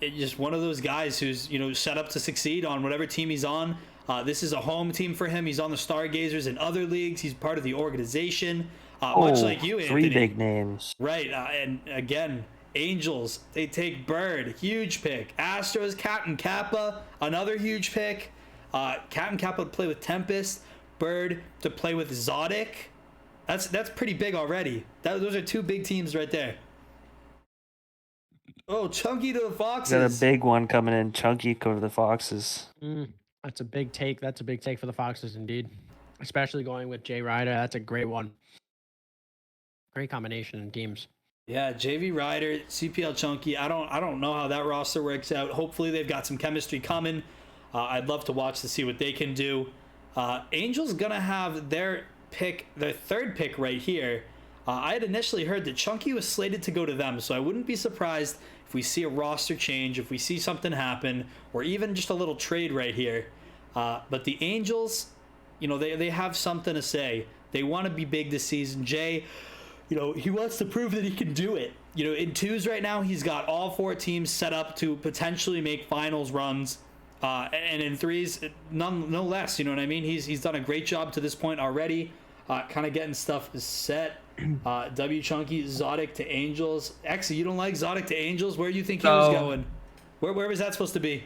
Just one of those guys who's, set up to succeed on whatever team he's on. This is a home team for him. He's on the Stargazers in other leagues. He's part of the organization, much like you, Anthony. 3 big names. Right, and again, Angels, they take Bird, huge pick. Astros, Captain Kappa, another huge pick. Captain Kappa to play with Tempest, Bird to play with Zodic. That's pretty big already. Those are 2 big teams right there. Oh, Chunky to the Foxes. Got a big one coming in. Chunky over the Foxes. That's a big take. That's a big take for the Foxes, indeed. Especially going with Jay Ryder. That's a great one. Great combination in teams. Yeah, JV Ryder, CPL Chunky. I don't know how that roster works out. Hopefully they've got some chemistry coming. I'd love to watch to see what they can do. Angels gonna have their third pick right here. I had initially heard that Chunky was slated to go to them, so I wouldn't be surprised if we see a roster change, if we see something happen, or even just a little trade right here. But the Angels, they have something to say. They want to be big this season. Jay, he wants to prove that he can do it. In 2s right now, he's got all 4 teams set up to potentially make finals runs. And in 3s, no less, you know what I mean? He's done a great job to this point already, kind of getting stuff set. W Chunky, Zodic to Angels. Exy, you don't like Zodic to Angels? Where do you think he was going? Where was that supposed to be?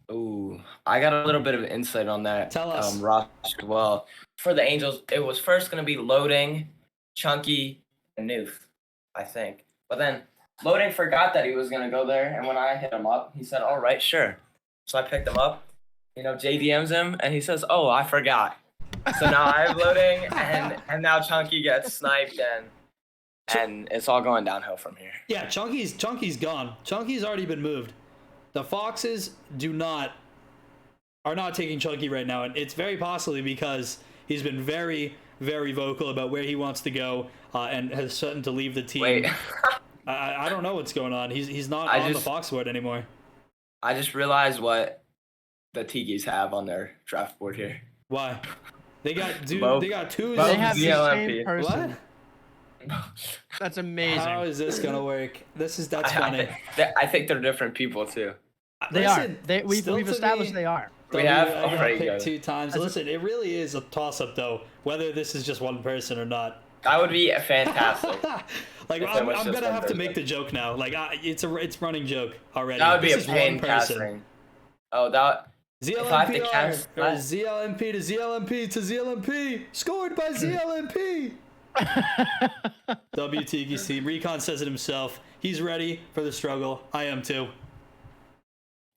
Ooh, I got a little bit of insight on that. Tell us. Roster. Well, for the Angels, it was first going to be Loading, Chunky, and Noof, I think. But then Loading forgot that he was going to go there, and when I hit him up, he said, all right, sure. So I picked him up, JDMs him, and he says, oh, I forgot. So now I'm loading, and now Chunky gets sniped, and it's all going downhill from here. Yeah, Chunky's gone. Chunky's already been moved. The Foxes are not taking Chunky right now, and it's very possibly because he's been very, very vocal about where he wants to go, and has threatened to leave the team. Wait. I don't know what's going on. He's not on the Fox board anymore. I just realized what the Tikis have on their draft board here. Why? They got two. They have the ZLMP. same person. What? That's amazing. How is this gonna work? That's funny. I think they're different people too. They Listen, are. We've still to established me, they are. We have I got already picked got it. 2 times. Listen, it really is a toss-up though, whether this is just one person or not. That would be fantastic. Like If I'm it was just gonna one have to person. make the joke now. Like it's running joke already. That would be This a is pain one person. casting. Oh, that. If I have to ZLMPR cast or that- ZLMP to ZLMP to ZLMP scored by ZLMP. WTG's team. Recon says it himself. He's ready for the struggle. I am too.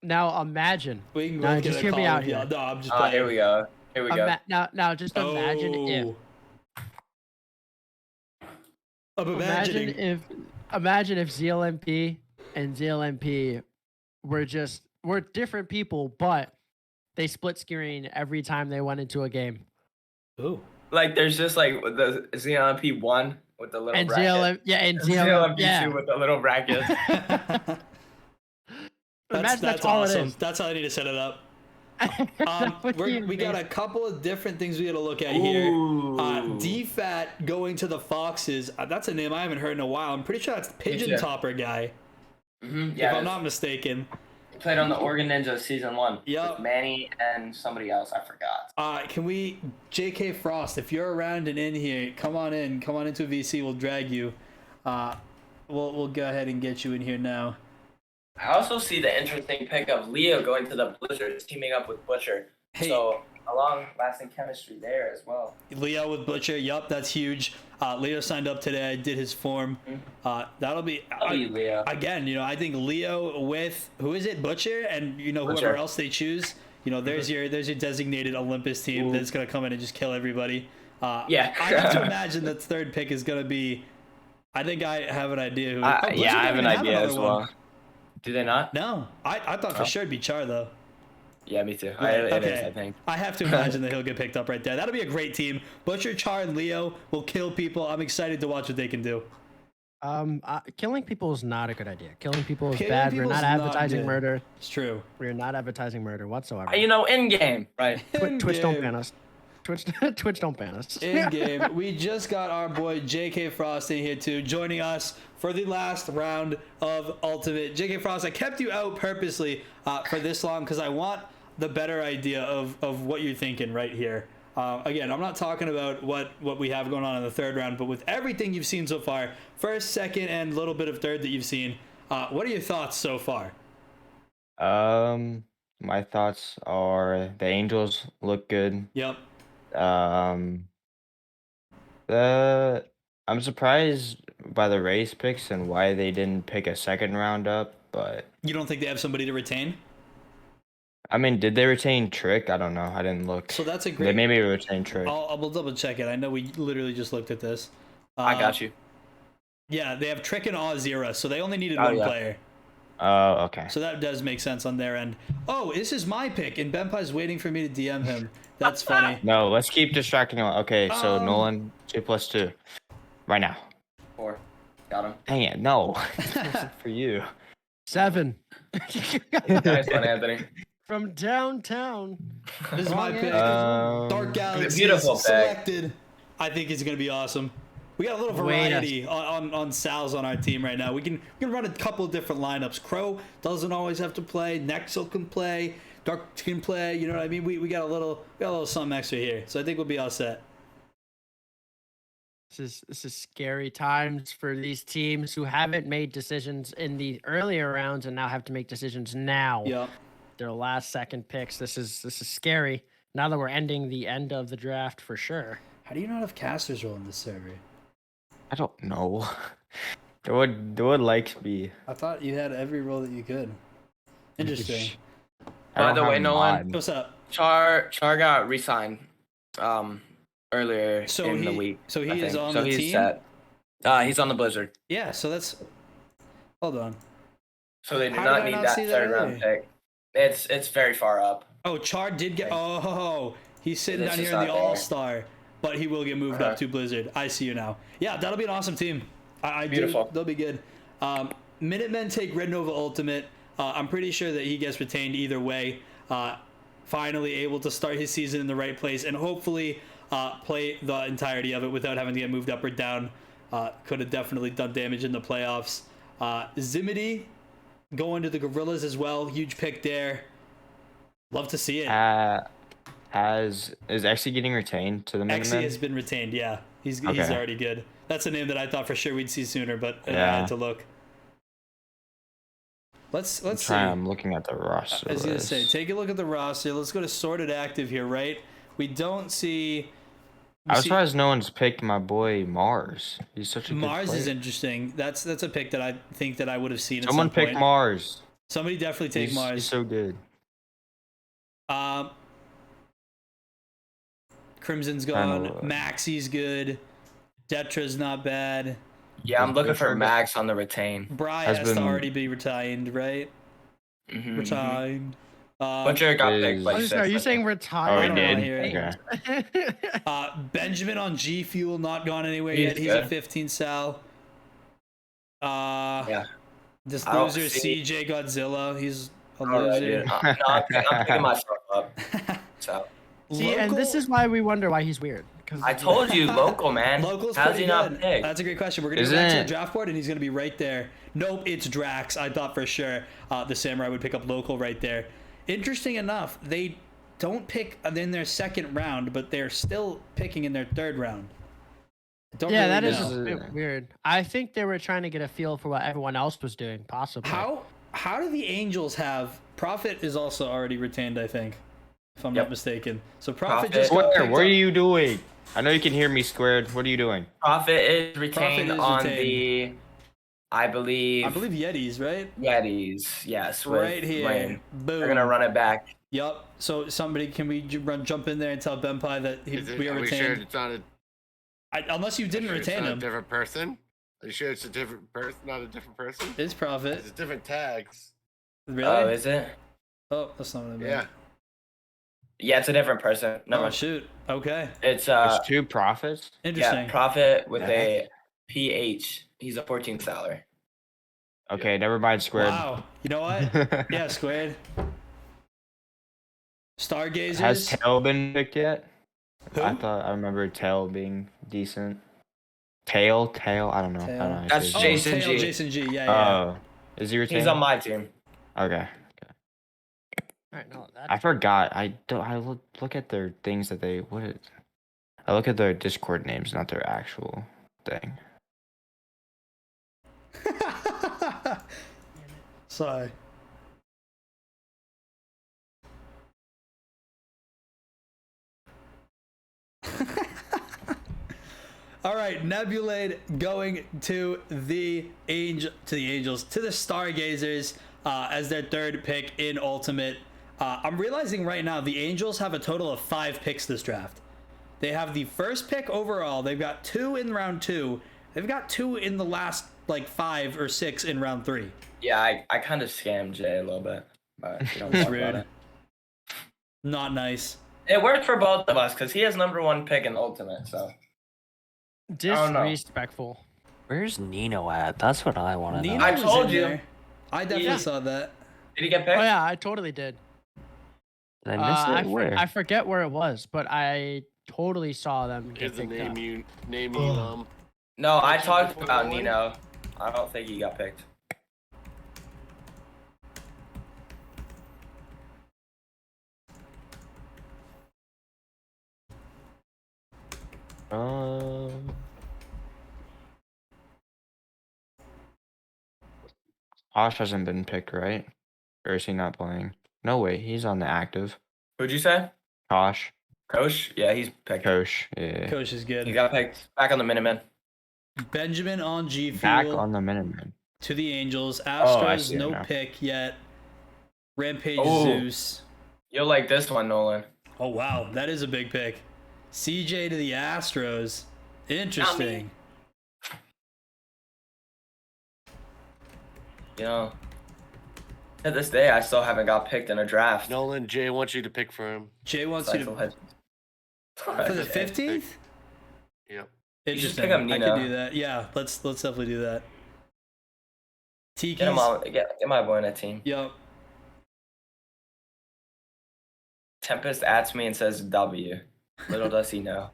Now imagine. We can Now both just get a hear me call. out here. No, I'm just Oh, playing. here we go. Here we go. Now just imagine if. I'm imagining. Imagine if ZLMP and ZLMP were different people, but they split screen every time they went into a game. Ooh. Like there's just like the ZLMP 1 with the little And bracket. and ZLMP yeah. 2 with the little bracket. Imagine that's awesome. all it is. That's how I need to set it up. That would be We got a amazing. couple of different things we got to look at here. Ooh. DFAT going to the Foxes. That's a name I haven't heard in a while. I'm pretty sure that's the Pigeon too. Topper guy, Mhm, if yeah, I'm not mistaken. he played on the Oregon Ninja season 1. Yup. With Manny and somebody else, I forgot. Can we, JK Frost, if you're around and in here, come on into VC. We'll drag you. We'll go ahead and get you in here now. I also see the interesting pick of Leo going to the Blizzards, teaming up with Butcher. Hey. So a long-lasting chemistry there as well. Leo with Butcher, yup, that's huge. Leo signed up today. I did his form. That'll be Leo. again. I think Leo with who is it, Butcher, and whoever Butcher. else they choose. There's your designated Olympus team that's gonna come in and just kill everybody. Yeah. I have to imagine that third pick is gonna be. I think I have an idea. Who, Butcher Yeah, I have don't an even idea another as one. well. Do they not? No, I thought for Oh. sure it'd be Char though. Yeah, me too. It Okay. is, I think. I have to imagine that he'll get picked up right there. That'll be a great team. Butcher, Char, and Leo will kill people. I'm excited to watch what they can do. Killing people is not a good idea. Killing people is Killing bad. We're people not is not advertising good. murder. It's true. We're not advertising murder whatsoever. In game, right? Twitch don't In-game. ban us. Twitch don't ban us. In game, we just got our boy JK Frost in here too, joining us for the last round of Ultimate. JK Frost, I kept you out purposely for this long because I want the better idea of what you're thinking right here. Again, I'm not talking about what we have going on in the third round, but with everything you've seen so far, first, second, and a little bit of third that you've seen, what are your thoughts so far? My thoughts are the Angels look good. Yep. I'm surprised by the race picks and why they didn't pick a second round up, but You don't think they have somebody to retain? I mean, did they retain Trick? I don't know. I didn't look. So that's a They great. maybe retain Trick. I'll double check it. I know we literally just looked at this. I got you. Yeah, they have Trick and Ozira, so they only needed Oh, one yeah. player. Oh, okay. So that does make sense on their end. Oh, this is my pick, and Benpai's waiting for me to DM him. That's funny. No, let's keep distracting him. Okay, so Um, Nolan 2+2, right now. 4. Got him. Dang it, no. For you. 7. Nice one, Anthony. From downtown. This is my Wrong pick. Um, Dark Galaxy beautiful pick. selected. I think it's gonna be awesome. We got a little Wait a- variety on Sal's on our team right now. We can run a couple of different lineups. Crow doesn't always have to play. Nexel can play. Dark can play. You know what I mean? We got a little something extra here. So I think we'll be all set. This is scary times for these teams who haven't made decisions in the earlier rounds and now have to make decisions now. Yep. Their last second picks. This is scary. Now that we're ending the end of the draft for sure. How do you not have casters role in this server? I don't know. There would like to be. I thought you had every role that you could. Interesting. I By don't the way, have Nolan, mod. What's up? Char got re-signed earlier So in the he- week. so he I is think. on so the he's team? set. He's on the Blizzard. Yeah, so that's. Hold on. So they do How not did I need not that see that third round pick. It's very far up. Oh, Char did get. Oh, he's sitting It's down here just in the not there. All-Star, but he will get moved up to Blizzard. I see you now. Yeah, that'll be an awesome team. I Beautiful. do. They'll be good. Minutemen take Red Nova Ultimate. I'm pretty sure that he gets retained either way. Finally able to start his season in the right place and hopefully play the entirety of it without having to get moved up or down. Could have definitely done damage in the playoffs. Zimity going to the Gorillas as well. Huge pick there. Love to see it. Is Exy getting retained to the Exy Minutemen? has been retained. Yeah, he's Okay. already good. That's a name that I thought for sure we'd see sooner, but I Yeah. had to look. Let's see. I'm looking at the roster. I was gonna list. say, take a look at the roster. Let's go to sorted active here, right? We don't see. I was surprised no one's picked my boy Mars. He's such a Mars good is player. interesting. That's a pick that I think that I would have seen. Someone at some pick point. Mars. Somebody definitely take He's Mars. so good. Crimson's I know, gone. Maxi's good. Detra's not bad. Yeah, I'm He's looking good for for- Max on the retain. Bry Has has to been- already be retired, right? Mm-hmm. Retired. Butcher got picked Is- like Are six, you I saying think. retired? Oh, I he don't did. wanna hear it. Okay. Benjamin on G Fuel not gone anywhere He's yet. He's good. at 15 sal. Yeah. This I don't loser see- CJ Godzilla. He's a All right, loser. dude. No, I'm picking myself up. So See, and this is why we wonder why he's weird. 'cause- I told you, local man. Local's How's pretty he not good. picked? That's a great question. We're gonna go Isn't back to the it- draft board, and he's gonna be right there. Nope, it's Drax. I thought for sure the Samurai would pick up local right there. Interesting enough, they don't pick in their second round, but they're still picking in their third round. I don't Yeah, really that is know. a bit weird. I think they were trying to get a feel for what everyone else was doing, possibly. How do the Angels have Prophet is also already retained, I think, if I'm Yep. not mistaken. So Prophet Prophet. just got Square, picked what are up. you doing? I know you can hear me, Squared. What are you doing? Profit is retained is on retained. the, I believe Yetis, right? Yetis. Yes, with Right here. Lane. Boom. They're gonna run it back. Yup. So somebody, can we jump in there and tell Benpai that we are Are we sure retained? it's not a, Unless you didn't sure it's retain not a him. different person? Are you sure it's a different person, not a different person? It's Prophet. It's different tags. Really? Oh, is it? Oh, that's not what I meant. Yeah. Yeah, it's a different person. No, Oh shoot. Okay. it's There's two prophets. Interesting. yeah, Profit with a PH. He's a 14 salary. Okay, never mind, Squared. Wow. You know what? Yeah, Squared. Stargazers. Has Tail been picked yet? Who? I remember Tail being decent. Tail. I don't know. Tail. I don't know how to That's say his Oh, name. Jason Tail, G. Jason G. Yeah, yeah. Oh, is he retained? He's on my team. Okay. All right, no, I forgot. I don't. I look at their things that they. What is? I look at their Discord names, not their actual thing. Sorry. All right, Nebulade going to the Angels, to the Stargazers as their third pick in Ultimate. I'm realizing right now the Angels have a total of 5 picks this draft. They have the first pick overall. They've got 2 in round 2. They've got 2 in the last like 5 or 6 in round 3. Yeah, I kind of scammed Jay a little bit, but we don't That's talk about rude. it. Not nice. It worked for both of us because he has #1 pick in Ultimate. So know. Disrespectful. Where's Nino at? That's what I want to know. Nino I was told in you. there. I definitely Yeah. saw that. did he get picked? Oh yeah, I totally did. Did I missed it. Where? I forget where it was, but I totally saw them get Here's the picked up. name you No, I talked before about that one? Nino. I don't think he got picked. Josh hasn't been picked, right? Or is he not playing? No way, he's on the active. Who'd you say? Josh, Coach? Yeah, he's picked. Kosh, yeah. Coach is good. He got picked. Back on the Minutemen. Benjamin on G Back Fuel on the Minutemen. to the Angels. Oh, I Astros, see it no now. pick yet. Rampage Oh. Zeus. You'll like this one, Nolan. Oh wow, that is a big pick. CJ to the Astros. Interesting. You know, to this day, I still haven't got picked in a draft. Nolan, Jay wants you to pick for him. Jay wants you to for the 15th. Yep. Interesting. pick up I Nino. could do that. Yeah, let's definitely do that. Tiki's. Get him on. Get my boy in a team. Yup. Tempest adds me and says W. Little does he know.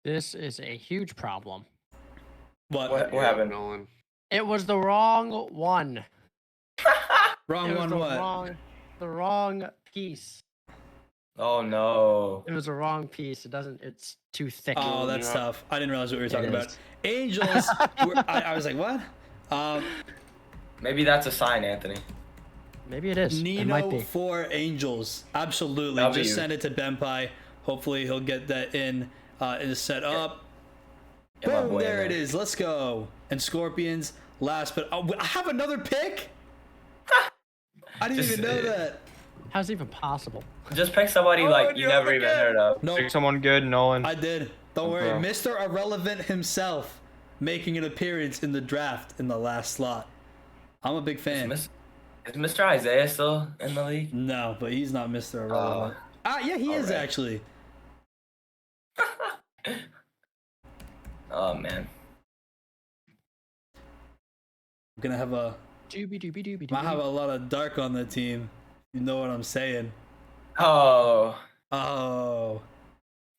This is a huge problem. What? What happened? Nolan? It was the wrong one. Wrong It was one. the What? the wrong piece. Oh no. It was a wrong piece. It doesn't. It's too thick. Oh, that's Yeah. tough. I didn't realize what we were It talking about. is. Angels. I was like, what? Maybe that's a sign, Anthony. Maybe it is. It might Nino be. for Angels. Absolutely. W. Just send it to Benpai. Hopefully he'll get that in set up. Get my Boom, boy in there it is. Let's go. And Scorpions last, but I have another pick. I didn't Just- even know that. How's it even possible? Just pick somebody like you never even heard of. No, Pick someone good, Nolan. I did. Don't worry. Bro. Mr. Irrelevant himself making an appearance in the draft in the last slot. I'm a big fan. Is Mr. Isaiah still in the league? No, but he's not Mr. Irrelevant. Yeah, he is alright. actually. Oh man. I'm gonna have a might have a lot of dark on the team. You know what I'm saying? Oh. Oh.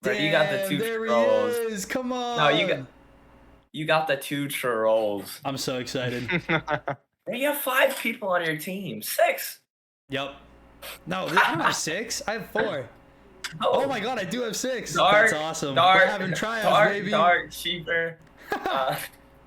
Bro, you got the Damn, two there trolls. he is. Come on. No, you got the two trolls. I'm so excited. Bro, you have 5 people on your team. 6. Yep. No, I don't have 6. I have 4. Oh my god, I do have 6. That's awesome. We're having tryouts, baby. Dark, cheaper.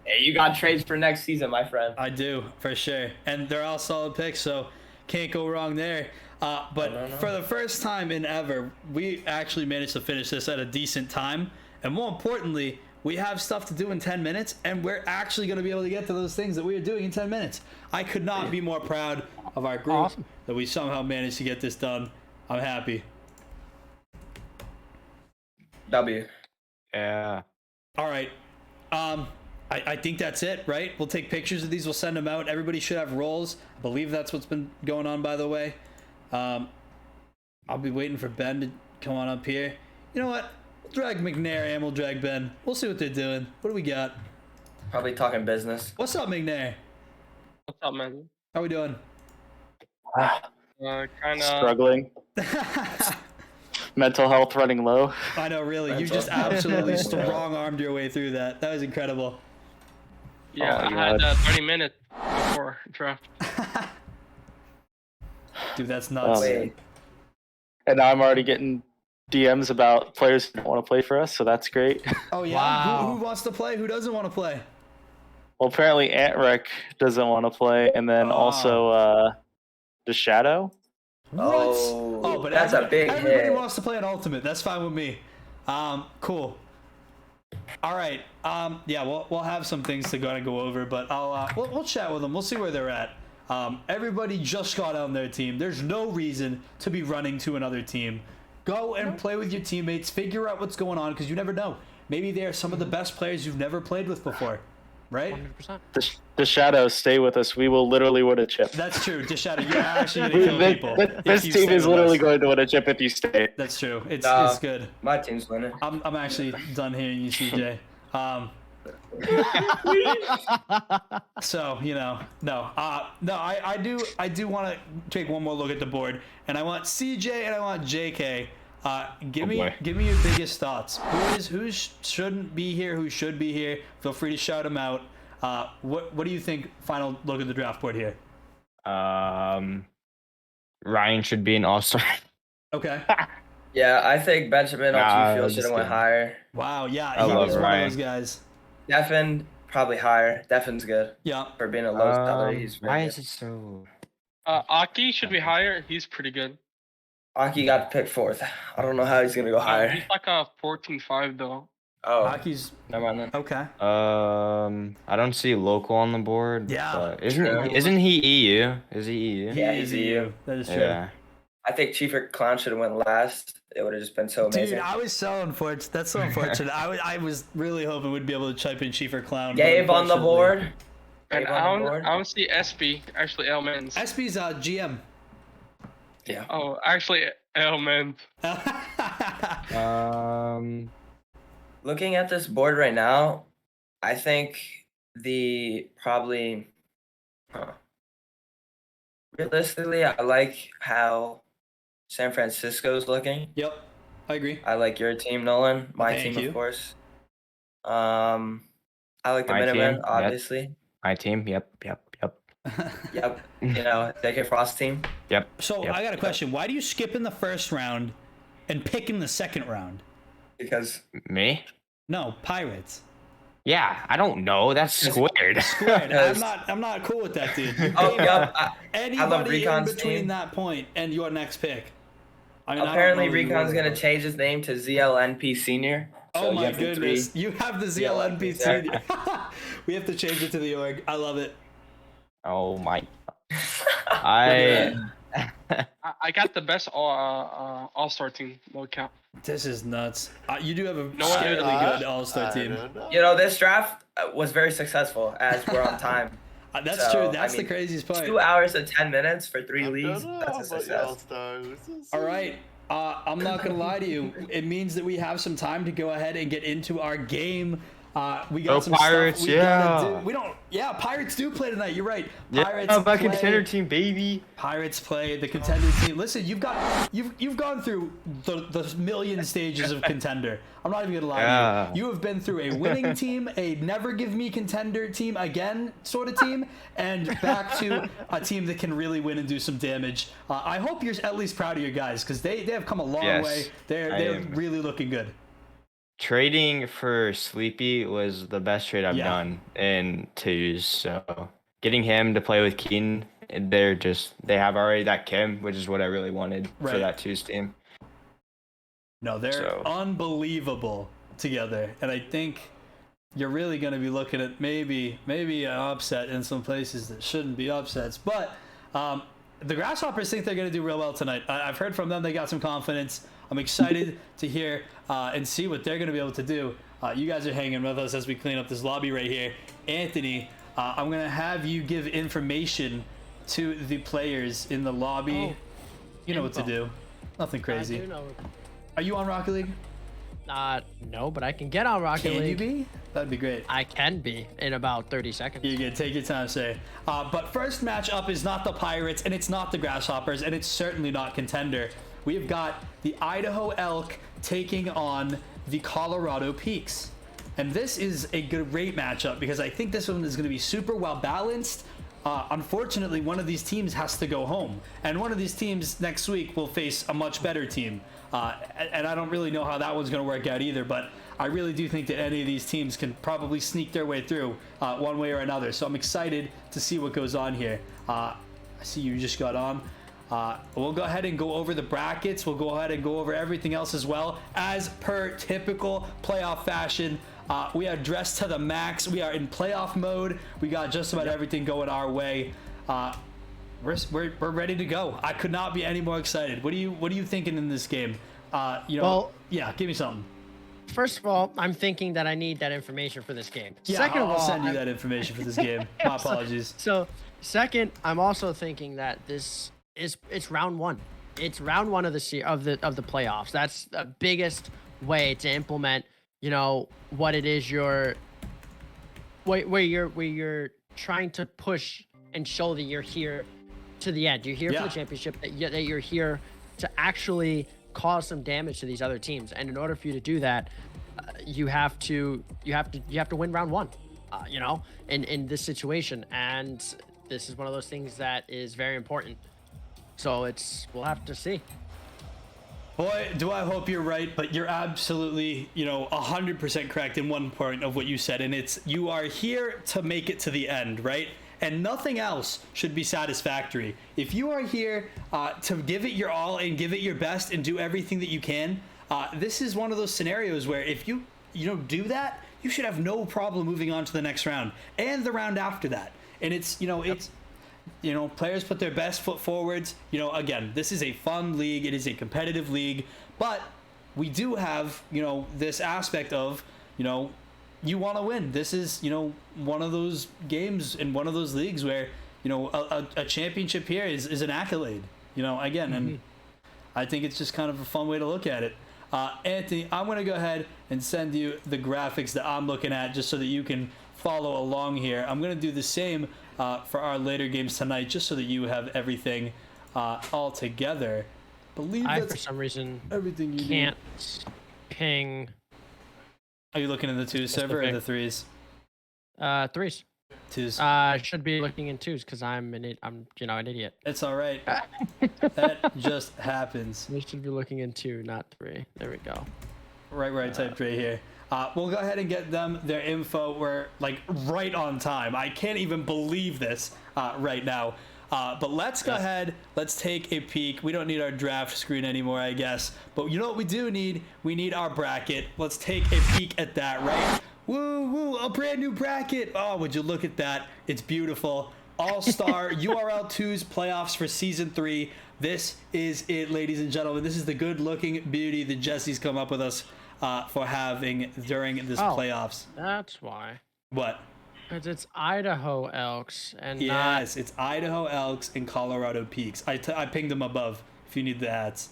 Hey, you got trades for next season, my friend. I do, for sure. And they're all solid picks, so can't go wrong there. But for the first time in ever, we actually managed to finish this at a decent time. And more importantly, we have stuff to do in 10 minutes, and we're actually going to be able to get to those things that we are doing in 10 minutes. I could not be more proud of our group that we somehow managed to get this done. I'm happy. W. Yeah. All right. I think that's it, right? We'll take pictures of these. We'll send them out. Everybody should have roles. I believe that's what's been going on, by the way. I'll be waiting for Ben to come on up here. You know what? We'll drag McNair and we'll drag Ben. We'll see what they're doing. What do we got? Probably talking business. What's up, McNair? What's up, man? How we doing? Kind of Struggling. Mental health running low. I know, really. You just absolutely strong-armed your way through that. That was incredible. Yeah, Oh I my had God. 30 minutes before draft. Dude, that's nuts. Wait. And now I'm already getting DMs about players who don't want to play for us, so that's great. Oh, yeah? Wow. Who wants to play? Who doesn't want to play? Well, apparently Antrek doesn't want to play, and then also the Shadow. What? Oh, but that's a big everybody hit. wants to play an ultimate. That's fine with me. Cool. All right. Yeah, we'll have some things to go over, but we'll chat with them. We'll see where they're at. Everybody just got on their team. There's no reason to be running to another team. Go and play with your teammates. Figure out what's going on, because you never know. Maybe they are some of the best players you've never played with before, right? 100%. The Shadow, stay with us. We will literally win a chip. That's true. Deshadow, you're actually gonna kill people. This if you team stay is with literally us. going to win a chip if you stay. That's true. It's good. My team's winning. I'm actually done hearing you, CJ. So I do want to take one more look at the board, and I want CJ and I want JK. Give me your biggest thoughts. Who shouldn't be here? Who should be here? Feel free to shout them out. What do you think? Final look at the draft board here. Ryan should be an all-star. Okay. Yeah, I think Benjamin Nah, on 2 field just should have went kidding. higher. Wow. Yeah, I he love was one Ryan. of those guys. Defin, probably higher. Defin's good. Yeah. For being a low salary, he's very Why good. is it so? Aki should be higher. He's pretty good. Aki got picked 4th. I don't know how he's gonna go higher. He's like a 14-5 though. Oh, Aki's never mind then. okay. I don't see local on the board. Yeah. But isn't he EU? Is he EU? Yeah, He is he's EU. That is true. Yeah. I think Chief Clown should have went last. It would have just been so amazing. Dude, I was so unfortunate. That's so unfortunate. I was really hoping we'd be able to type in Chief or Clown. Gabe on the board. And I don't see SB. Actually, Elmans. SB's GM. Yeah. Oh, actually, Elmans. Looking at this board right now, I think realistically, I like how San Francisco's looking. Yep, I agree. I like your team, Nolan. My Thank team, you. of course. I like the My Minutemen, team, yep. obviously. My team. Yep. Yep. You know, J.K. Frost team. Yep. So Yep. I got a question. Why do you skip in the first round and pick in the second round? Because Me? No, Pirates. Yeah, I don't know. That's squared. Squared. Because- I'm not cool with that, dude. You Oh, gave yep. up I love anybody in Recon's between team. that point and your next pick. I mean, I don't Apparently, know who you Recon's were. gonna change his name to ZLNP Senior. Oh So you my have the goodness! three You have the ZLNP ZLNP there. senior. We have to change it to the org. I love it. Oh my. I. I got the best all-star team. No count. This is nuts. You do have a No, scarily good all-star team. You know, this draft was very successful as we're on time. That's So, true. That's I the mean, craziest part. 2 hours and 10 minutes for 3 leagues. That's a success. All right. I'm not gonna lie to you. It means that we have some time to go ahead and get into our game. We got Go some Pirates, stuff we gotta yeah. do. We don't. Yeah, Pirates do play tonight. You're right. Yeah, Pirates back play. contender team, baby. Pirates play the contender team. Listen, you've gone through the million stages of contender. I'm not even gonna lie Yeah. to you. You have been through a winning team, a never give me contender team again sort of team, and back to a team that can really win and do some damage. I hope you're at least proud of your guys because they have come a long Yes, way. I They're am. really looking good. Trading for Sleepy was the best trade I've done in twos. So getting him to play with Keaton, they have already that Kim, which is what I really wanted for Right. that twos team. No, they're So- unbelievable together, and I think you're really going to be looking at maybe an upset in some places that shouldn't be upsets. But the Grasshoppers think they're going to do real well tonight. I've heard from them; they got some confidence. I'm excited to hear and see what they're going to be able to do. You guys are hanging with us as we clean up this lobby right here. Anthony, I'm going to have you give information to the players in the lobby. Oh, you know what to do. Nothing crazy. I do know. Are you on Rocket League? No, but I can get on Rocket Can League. you be? That'd be great. I can be in about 30 seconds. You can take your time, sir. But first matchup is not the Pirates, and it's not the Grasshoppers, and it's certainly not Contender. We have got the Idaho Elk taking on the Colorado Peaks. And this is a great matchup because I think this one is going to be super well balanced. Unfortunately, one of these teams has to go home, and one of these teams next week will face a much better team. And I don't really know how that one's going to work out either, but I really do think that any of these teams can probably sneak their way through one way or another. So I'm excited to see what goes on here. I see you just got on. We'll go ahead and go over the brackets. We'll go ahead and go over everything else as well. As per typical playoff fashion, we are dressed to the max. We are in playoff mode. We got just about everything going our way. We're ready to go. I could not be any more excited. What are you thinking in this game? Well, yeah, give me something. First of all, I'm thinking that I need that information for this game. Yeah, Second I'll of all, send you that information for this game. My apologies. So, second, I'm also thinking that it's round one. It's round one of the playoffs. That's the biggest way to implement, what it is where you're trying to push and show that you're here to the end. You're here for the championship. That you're here to actually cause some damage to these other teams. And in order for you to do that, you have to win round one. In this situation, and this is one of those things that is very important. So we'll have to see. Boy, do I hope you're right, but you're absolutely, 100% correct in one point of what you said, and it's you are here to make it to the end, right? And nothing else should be satisfactory. If you are here to give it your all and give it your best and do everything that you can, this is one of those scenarios where if you do that, you should have no problem moving on to the next round and the round after that. And it's players put their best foot forwards. Again, this is a fun league. It is a competitive league, but we do have, this aspect of, you want to win. This is, one of those games in one of those leagues where, a championship here is an accolade, again, and I think it's just kind of a fun way to look at it. Anthony, I'm going to go ahead and send you the graphics that I'm looking at just so that you can follow along here. I'm going to do the same for our later games tonight just so that you have everything all together. I, for some reason, everything you can't ping. Are you looking in the 2s server or the 3s? 3s. 2s. I should be looking in 2s because I'm an idiot. It's all right. That just happens. We should be looking in 2, not 3. There we go. Right, typed right here. We'll go ahead and get them their info. We're like right on time. I can't even believe this right now. But let's go ahead. Let's take a peek. We don't need our draft screen anymore, I guess. But you know what we do need? We need our bracket. Let's take a peek at that, right? Woo, a brand new bracket. Oh, would you look at that? It's beautiful. All-Star URL 2's playoffs for Season 3. This is it, ladies and gentlemen. This is the good-looking beauty that Jesse's come up with us for having during this playoffs. That's why. What? Because it's Idaho Elks and yes, it's Idaho Elks and Colorado Peaks. I pinged them above if you need the ads.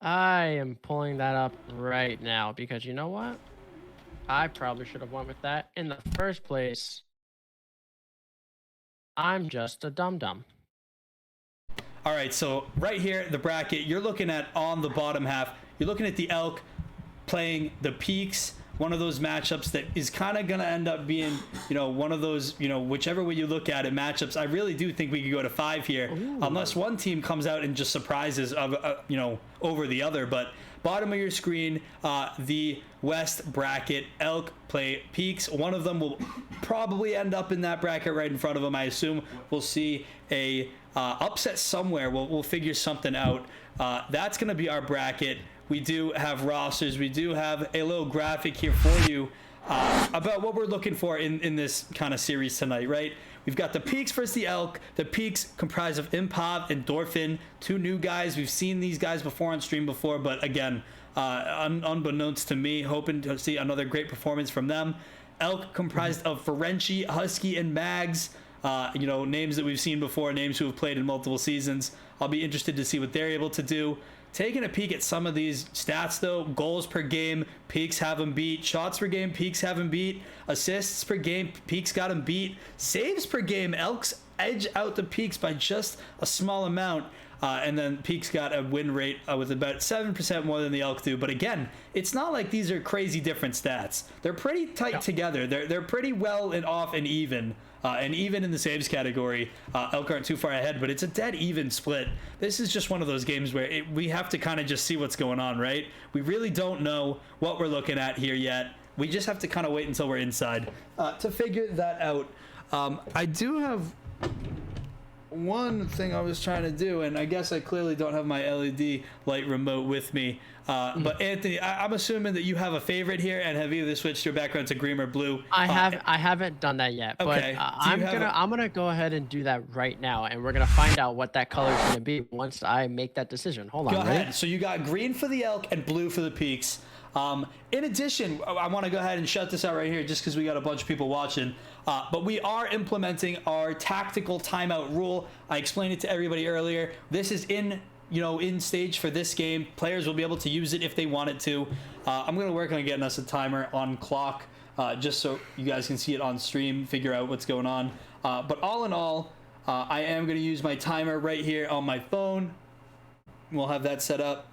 I am pulling that up right now because you know what? I probably should have went with that in the first place. I'm just a dum-dum. All right, so right here, the bracket, you're looking at on the bottom half, you're looking at the Elk playing the Peaks, one of those matchups that is kind of going to end up being, one of those, whichever way you look at it, matchups. I really do think we could go to 5 here, unless one team comes out and just surprises, over the other. But bottom of your screen, the West bracket, Elk play Peaks. One of them will probably end up in that bracket right in front of them. I assume we'll see a upset somewhere. We'll figure something out. That's going to be our bracket. We do have rosters. We do have a little graphic here for you about what we're looking for in this kind of series tonight, right? We've got the Peaks versus the Elk. The Peaks comprise of Improv and Dorfin, 2 new guys. We've seen these guys before on stream before, but again, unbeknownst to me, hoping to see another great performance from them. Elk comprised of Ferenci, Husky, and Mags. Names that we've seen before, names who have played in multiple seasons. I'll be interested to see what they're able to do. Taking a peek at some of these stats, though, goals per game, Peaks have them beat. Shots per game, Peaks have them beat. Assists per game, Peaks got them beat. Saves per game, Elks edge out the Peaks by just a small amount. And then Peaks got a win rate with about 7% more than the Elk do. But again, it's not like these are crazy different stats. They're pretty tight together. They're pretty well and off and even. And even in the saves category, Elk aren't too far ahead, but it's a dead even split. This is just one of those games where we have to kind of just see what's going on, right? We really don't know what we're looking at here yet. We just have to kind of wait until we're inside to figure that out. I do have one thing I was trying to do, and I guess I clearly don't have my LED light remote with me. But Anthony, I'm assuming that you have a favorite here and have either switched your background to green or blue. I haven't done that yet, okay. But I'm gonna go ahead and do that right now, and we're gonna find out what that color is gonna be once I make that decision. Hold on. Go ahead. So you got green for the Elk and blue for the Peaks. In addition, I want to go ahead and shut this out right here just because we got a bunch of people watching. But we are implementing our tactical timeout rule. I explained it to everybody earlier. This is in stage for this game. Players will be able to use it if they wanted to. I'm going to work on getting us a timer on clock just so you guys can see it on stream, figure out what's going on. But all in all, I am going to use my timer right here on my phone. We'll have that set up.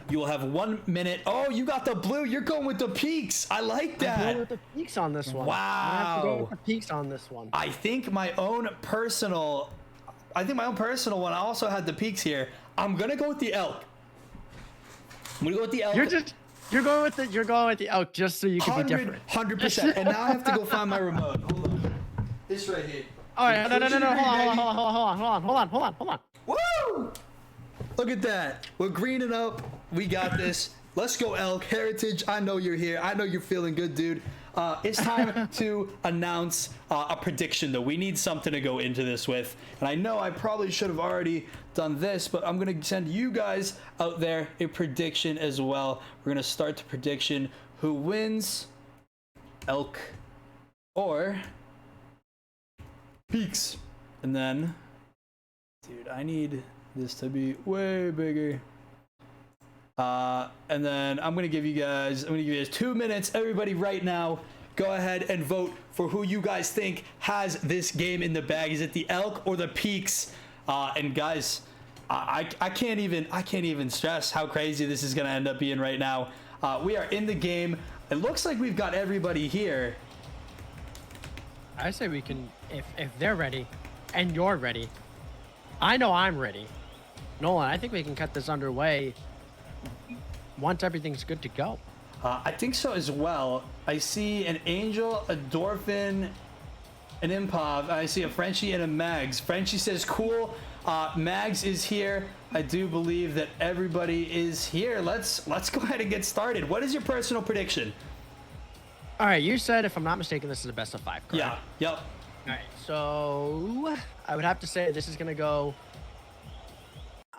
You will have 1 minute. Oh, you got the blue. You're going with the Peaks. I like that. I'm going with the Peaks on this one. Wow. I have to go with the Peaks on this one. I think my own personal one also had the Peaks here. I'm gonna go with the Elk. I'm gonna go with the Elk. You're going with the Elk just so you can be different. 100%. And now I have to go find my remote. Hold on. This right here. All right. No. Hold on. Woo! Look at that. We're greening up. We got this. Let's go, Elk. Heritage, I know you're here. I know you're feeling good, dude. It's time to announce a prediction, though. We need something to go into this with. And I know I probably should have already done this, but I'm going to send you guys out there a prediction as well. We're going to start the prediction. Who wins? Elk or Peaks? And then, dude, I need this to be way bigger. And then I'm gonna give you guys 2 minutes. Everybody right now, go ahead and vote for who you guys think has this game in the bag. Is it the Elk or the Peaks? And guys, I can't even stress how crazy this is gonna end up being right now. We are in the game. It looks like we've got everybody here. I say we can, if they're ready and you're ready. I know I'm ready. Nolan, I think we can cut this underway once everything's good to go. I think so as well. I see an Angel, a Dorfin, an Improv. I see a Frenchie and a Mags. Frenchie says cool. Mags is here. I do believe that everybody is here. Let's go ahead and get started. What is your personal prediction? All right, you said, if I'm not mistaken, this is a best of 5, correct? Yeah. Yep. All right, so I would have to say this is going to go...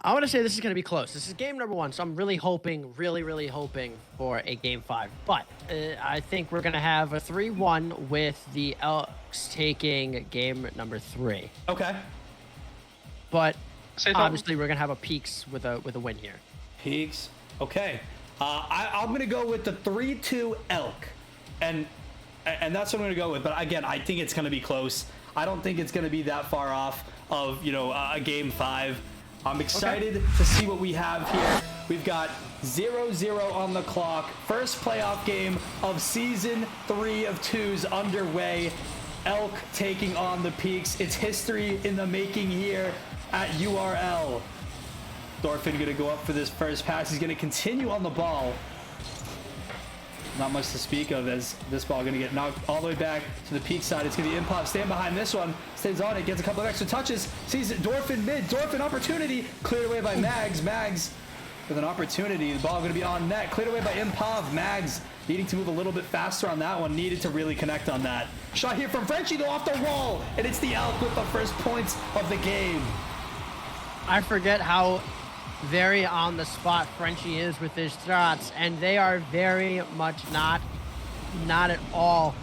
I want to say this is going to be close. This is game number 1, so I'm really hoping, really hoping for a game 5. But I think we're going to have a 3-1 with the Elks taking game number 3. Okay. But obviously we're going to have a Peaks with a win here. Peaks. Okay. I'm going to go with the 3-2 Elk. And that's what I'm going to go with. But again, I think it's going to be close. I don't think it's going to be that far off of, a game 5. I'm excited to see what we have here. We've got 0-0 on the clock. First playoff game of season 3 of 2's underway. Elk taking on the Peaks. It's history in the making here at URL. Dorfin going to go up for this first pass. He's going to continue on the ball. Not much to speak of as this ball going to get knocked all the way back to the Peak side. It's going to be Impop. Stand behind this one. Stays on it. Gets a couple of extra touches. Sees it. Dorfin mid. Dorfin opportunity. Cleared away by Mags. Mags with an opportunity. The ball going to be on net. Cleared away by Impov. Mags needing to move a little bit faster on that one. Needed to really connect on that. Shot here from Frenchie though off the wall. And it's the Elk with the first points of the game. I forget how very on the spot Frenchie is with his shots, and they are very much not at all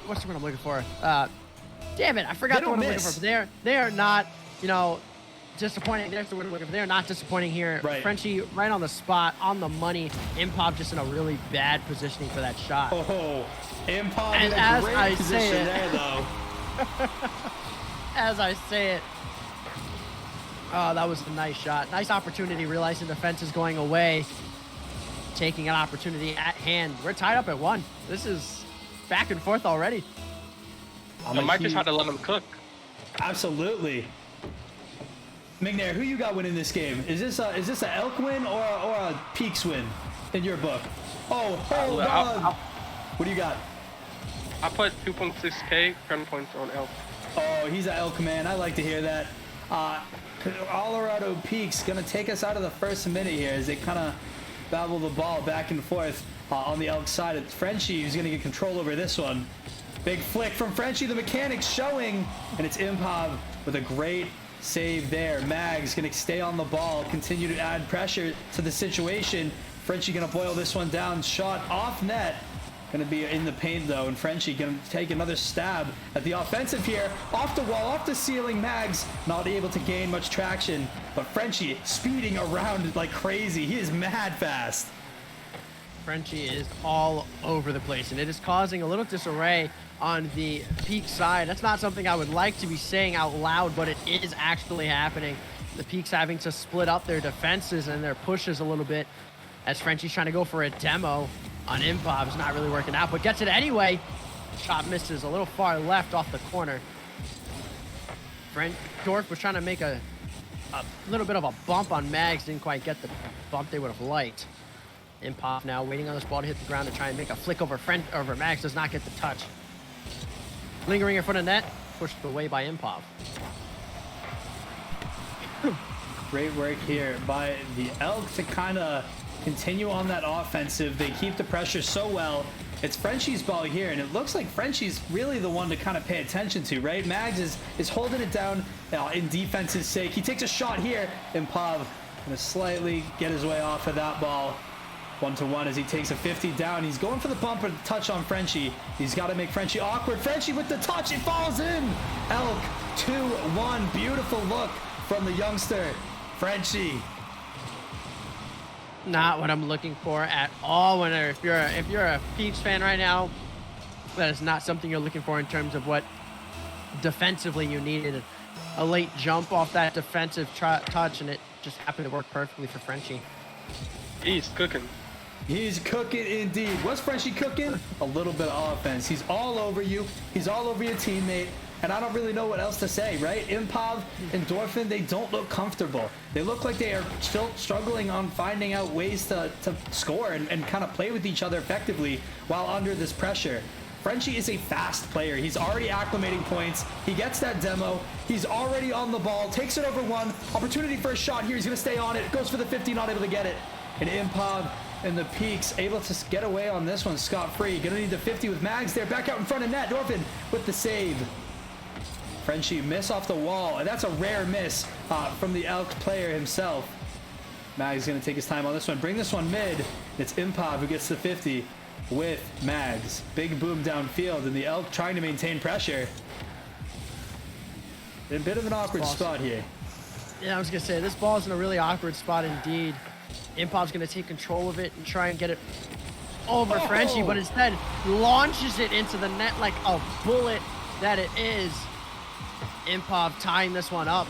what's the word I'm looking for? Damn it, I forgot the word I'm looking for. But they are not, disappointing. There's the word I'm looking for. They're not disappointing here. Right. Frenchie right on the spot, on the money. Impop just in a really bad positioning for that shot. Oh, Impop and in a great position there though. As I say it, oh, that was a nice shot. Nice opportunity, realizing the fence is going away. Taking an opportunity at hand. We're tied up at 1. This is back and forth already. I might just have to let them cook. Absolutely. McNair, who you got winning this game? Is this a Elk win or a Peaks win in your book? Oh, hold on. What do you got? I put 2.6K 10 points on Elk. Oh, he's an Elk man. I like to hear that. Colorado Peaks gonna take us out of the first minute here as they kind of babble the ball back and forth on the Elk side. It's Frenchie who's gonna get control over this one. Big flick from Frenchie, the mechanics showing, and it's Impov with a great save there. Mags gonna stay on the ball, continue to add pressure to the situation. Frenchie gonna boil this one down, shot off net. Gonna be in the paint though, and Frenchie gonna take another stab at the offensive here. Off the wall, off the ceiling, Mags not able to gain much traction, but Frenchie speeding around like crazy. He is mad fast. Frenchie is all over the place, and it is causing a little disarray on the Peak side. That's not something I would like to be saying out loud, but it is actually happening. The Peaks having to split up their defenses and their pushes a little bit as Frenchie's trying to go for a demo on Impov. It's not really working out, but gets it anyway. Shot misses a little far left off the corner. Dorf was trying to make a little bit of a bump on Mags. Didn't quite get the bump they would have liked. Impov now waiting on this ball to hit the ground to try and make a flick over Mags. Does not get the touch. Lingering in front of net. Pushed away by Impov. Great work here by the Elk to kind of continue on that offensive. They keep the pressure so well. It's Frenchie's ball here, and it looks like Frenchie's really the one to kind of pay attention to, right? Mags is holding it down in defense's sake. He takes a shot here, and Pav going to slightly get his way off of that ball. 1-to-1 as he takes a 50 down. He's going for the bumper touch on Frenchie. He's got to make Frenchie awkward. Frenchie with the touch. It falls in. Elk 2-1. Beautiful look from the youngster, Frenchie. Not what I'm looking for at all. If you're a Peeps fan right now, that is not something you're looking for in terms of what defensively you needed. A late jump off that defensive touch, and it just happened to work perfectly for Frenchie. He's cooking. He's cooking indeed. What's Frenchie cooking? A little bit of offense. He's all over you. He's all over your teammate. And I don't really know what else to say, right? Impav and Dorfin, they don't look comfortable. They look like they are still struggling on finding out ways to score and kind of play with each other effectively while under this pressure. Frenchie is a fast player. He's already acclimating points. He gets that demo. He's already on the ball. Takes it over one. Opportunity for a shot here. He's going to stay on it. Goes for the 50, not able to get it. And Impav and the Peaks able to get away on this one scot-free. Gonna need the 50 with Mags there. Back out in front of net. Dorfin with the save. Frenchie miss off the wall. And that's a rare miss from the Elk player himself. Mags gonna take his time on this one. Bring this one mid. It's Impav who gets the 50 with Mags. Big boom downfield. And the Elk trying to maintain pressure. In a bit of an awkward spot here. Yeah, I was gonna say, this ball's in a really awkward spot indeed. Impav's gonna take control of it and try and get it over Frenchie, but instead launches it into the net like a bullet that it is. Impav tying this one up.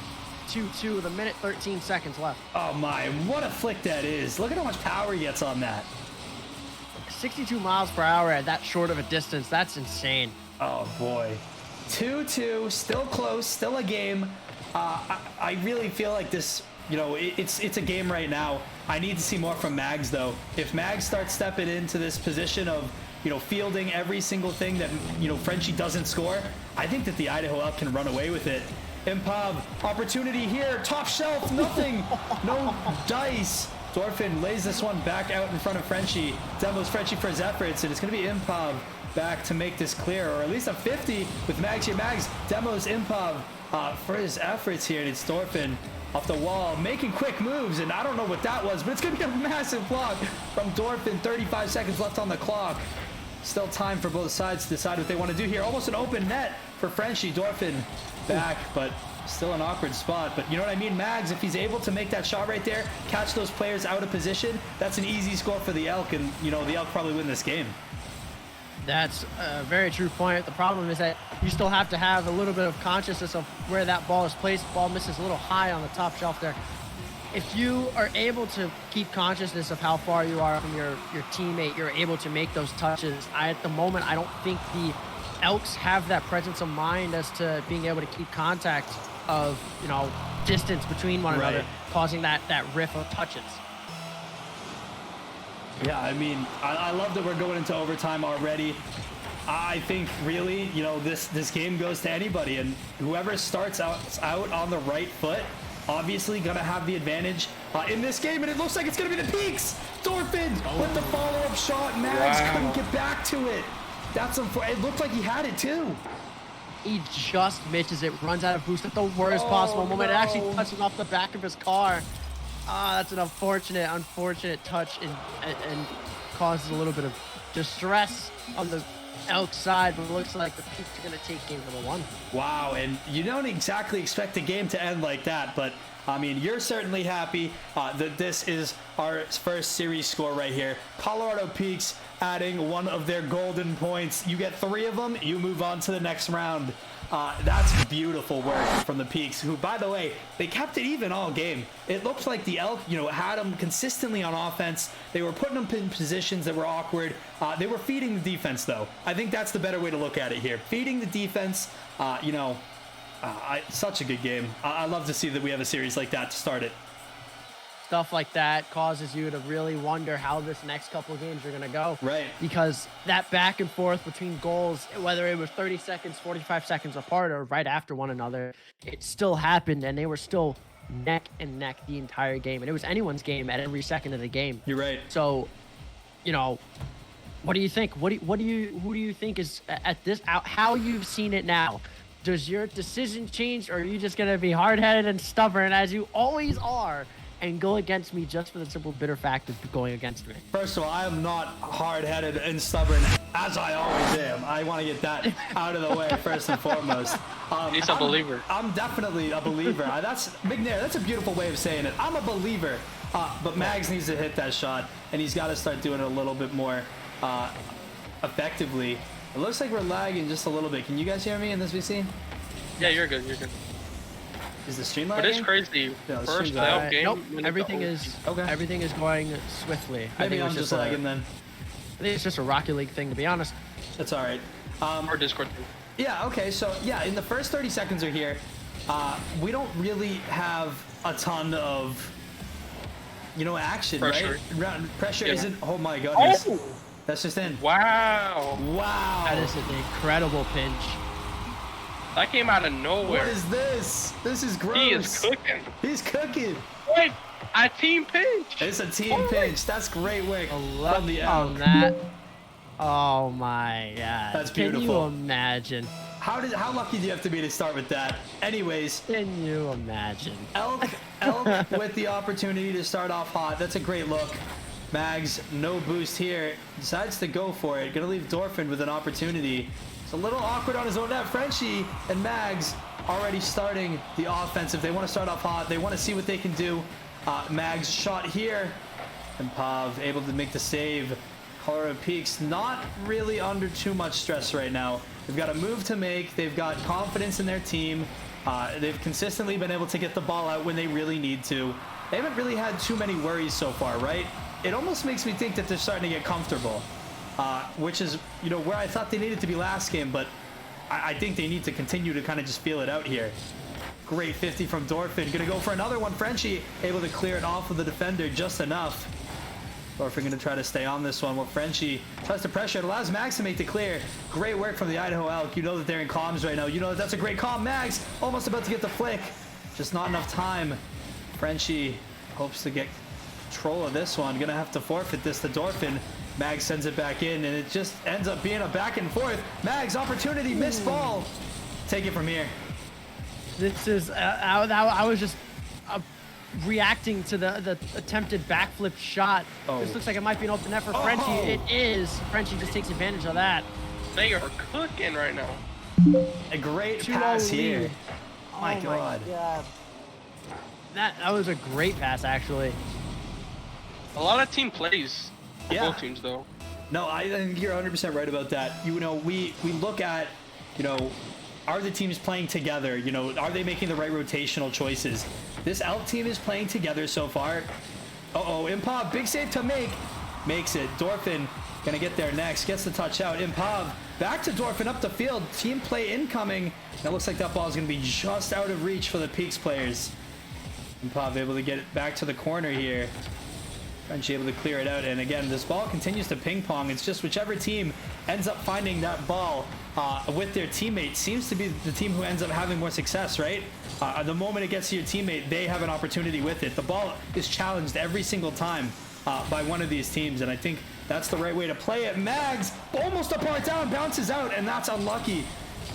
2-2 with 1:13 seconds left. Oh my, what a flick that is. Look at how much power he gets on that. 62 miles per hour at that short of a distance. That's insane. Oh boy. 2-2, still close, still a game. I really feel like this, you know, it's a game right now. I need to see more from Mags though. If Mags starts stepping into this position of, you know, fielding every single thing that, you know, Frenchie doesn't score, I think that the Idaho Elk can run away with it. Impav, opportunity here, top shelf, nothing, no dice. Dorfin lays this one back out in front of Frenchie. Demos Frenchie for his efforts, and it's going to be Impav back to make this clear, or at least a 50 with Mags here. Mags demos Impav for his efforts here, and it's Dorfin off the wall, making quick moves, and I don't know what that was, but it's going to be a massive block from Dorfin. 35 seconds left on the clock. Still time for both sides to decide what they want to do here. Almost an open net for Frenchie. Dorfin back, but still an awkward spot. But you know what I mean? Mags, if he's able to make that shot right there, catch those players out of position, that's an easy score for the Elk, and, you know, the Elk probably win this game. That's a very true point. The problem is that you still have to have a little bit of consciousness of where that ball is placed. The ball misses a little high on the top shelf there. If you are able to keep consciousness of how far you are from your teammate, you're able to make those touches. At the moment, I don't think the Elks have that presence of mind as to being able to keep contact of, you know, distance between one another, causing that riff of touches. Yeah, I mean, I love that we're going into overtime already. I think really, you know, this game goes to anybody, and whoever starts out on the right foot, obviously gonna have the advantage in this game, and it looks like it's gonna be the Peaks. Dorfin with the follow-up shot. Mags couldn't get back to it. It looked like he had it too. He just misses it, runs out of boost at the worst possible moment. It actually touches off the back of his car. That's an unfortunate touch and causes a little bit of distress on the Elk side, but it looks like the Peaks are going to take game number one. Wow, and you don't exactly expect the game to end like that, but I mean, you're certainly happy that this is our first series score right here. Colorado Peaks adding one of their golden points. You get 3 of them, you move on to the next round. That's beautiful work from the Peaks, who, by the way, they kept it even all game. It looked like the Elk, you know, had them consistently on offense. They were putting them in positions that were awkward. They were feeding the defense, though. I think that's the better way to look at it here. Feeding the defense, you know, such a good game. I love to see that we have a series like that to start it. Stuff like that causes you to really wonder how this next couple of games are going to go. Right. Because that back and forth between goals, whether it was 30 seconds, 45 seconds apart, or right after one another, it still happened, and they were still neck and neck the entire game. And it was anyone's game at every second of the game. You're right. So, you know, What do you think? Who do you think is at this how you've seen it now? Does your decision change, or are you just gonna be hard-headed and stubborn as you always are and go against me just for the simple bitter fact of going against me? First of all, I am not hard-headed and stubborn, as I always am. I want to get that out of the way first and foremost. He's a believer. I'm definitely a believer. That's Big Nair. That's a beautiful way of saying it. I'm a believer. But Mags needs to hit that shot, and he's got to start doing it a little bit more effectively. It looks like we're lagging just a little bit. Can you guys hear me in this VC? Yeah, you're good. You're good. Is the stream But lagging? it's crazy. Yeah, the First stream's out lagging. game. Nope. minute Everything to is Okay. everything is going swiftly. I Maybe think I'm it's just just lagging then. I think it's just a Rocket League thing, to be honest. That's all right. or Discord. Yeah, okay, so yeah, in the first 30 seconds are here. We don't really have a ton of, action, Pressure. right? Pressure Yeah. isn't, oh my goodness. Oh! That's just in. Wow. Wow. That is an incredible pinch. That came out of nowhere. What is this? This is gross. He is cooking. He's cooking. Wait, a team pinch. It's a team pinch. That's great work from the on Elk. that. Oh my god. That's Can you beautiful. imagine? How lucky do you have to be to start with that? Anyways, Can you imagine? Elk with the opportunity to start off hot. That's a great look. Mags, no boost here. Decides to go for it. Gonna leave Dorfin with an opportunity. It's a little awkward on his own net. Frenchie and Mags already starting the offensive. They want to start off hot. They want to see what they can do. Mags shot here. And Pav able to make the save. Colorado Peaks not really under too much stress right now. They've got a move to make. They've got confidence in their team. They've consistently been able to get the ball out when they really need to. They haven't really had too many worries so far, right? It almost makes me think that they're starting to get comfortable, which is, where I thought they needed to be last game, but I think they need to continue to kind of just feel it out here. Great 50 from Dorfin. Gonna go for another one. Frenchie able to clear it off of the defender just enough. Dorfin gonna try to stay on this one while Frenchie tries to pressure. It allows Mags to make the clear. Great work from the Idaho Elk. You know that they're in comms right now. You know that that's a great comm. Mags almost about to get the flick. Just not enough time. Frenchie hopes to get control of this one. Gonna have to forfeit this to Dorfin. Mags sends it back in, and it just ends up being a back and forth. Mags opportunity, missed ball. Take it from here. This is I was just reacting to the attempted backflip shot. Oh. This looks like it might be an open net for Frenchie. Oh. It is. Frenchie just takes advantage of that. They are cooking right now. A great 2-0 pass lead. here. My Oh God. That was a great pass, actually. A lot of team plays. For Yeah. both teams though. No, I think you're 100% right about that. We look at, are the teams playing together? Are they making the right rotational choices? This Elk team is playing together so far. Uh-oh, Impav, big save to make. Makes it. Dorfin gonna get there next. Gets the touch out. Impav back to Dorfin up the field. Team play incoming. It looks like that ball is gonna be just out of reach for the Peaks players. Impav able to get it back to the corner here. Frenchie able to clear it out, and again, this ball continues to ping pong. It's just whichever team ends up finding that ball with their teammate seems to be the team who ends up having more success, right? The moment it gets to your teammate, they have an opportunity with it. The ball is challenged every single time by one of these teams, and I think that's the right way to play it. Mags almost a part down, bounces out, and that's unlucky.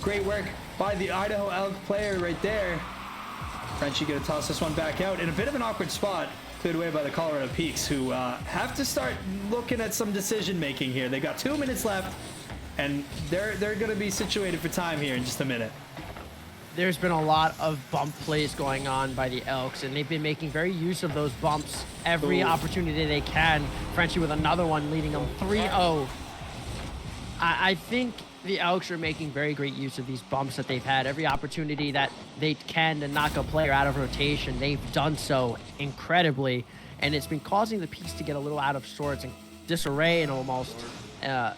Great work by the Idaho Elk player right there. Frenchie gonna toss this one back out in a bit of an awkward spot. Cleared away by the Colorado Peaks, who have to start looking at some decision making here. They got 2 minutes left, and they're going to be situated for time here in just a minute. There's been a lot of bump plays going on by the Elks, and they've been making very use of those bumps every Ooh. opportunity they can. Frenchie with another one, leading them 3-0. I think the Elks are making very great use of these bumps that they've had. Every opportunity that they can to knock a player out of rotation, they've done so incredibly, and it's been causing the Peaks to get a little out of sorts and disarray and almost, and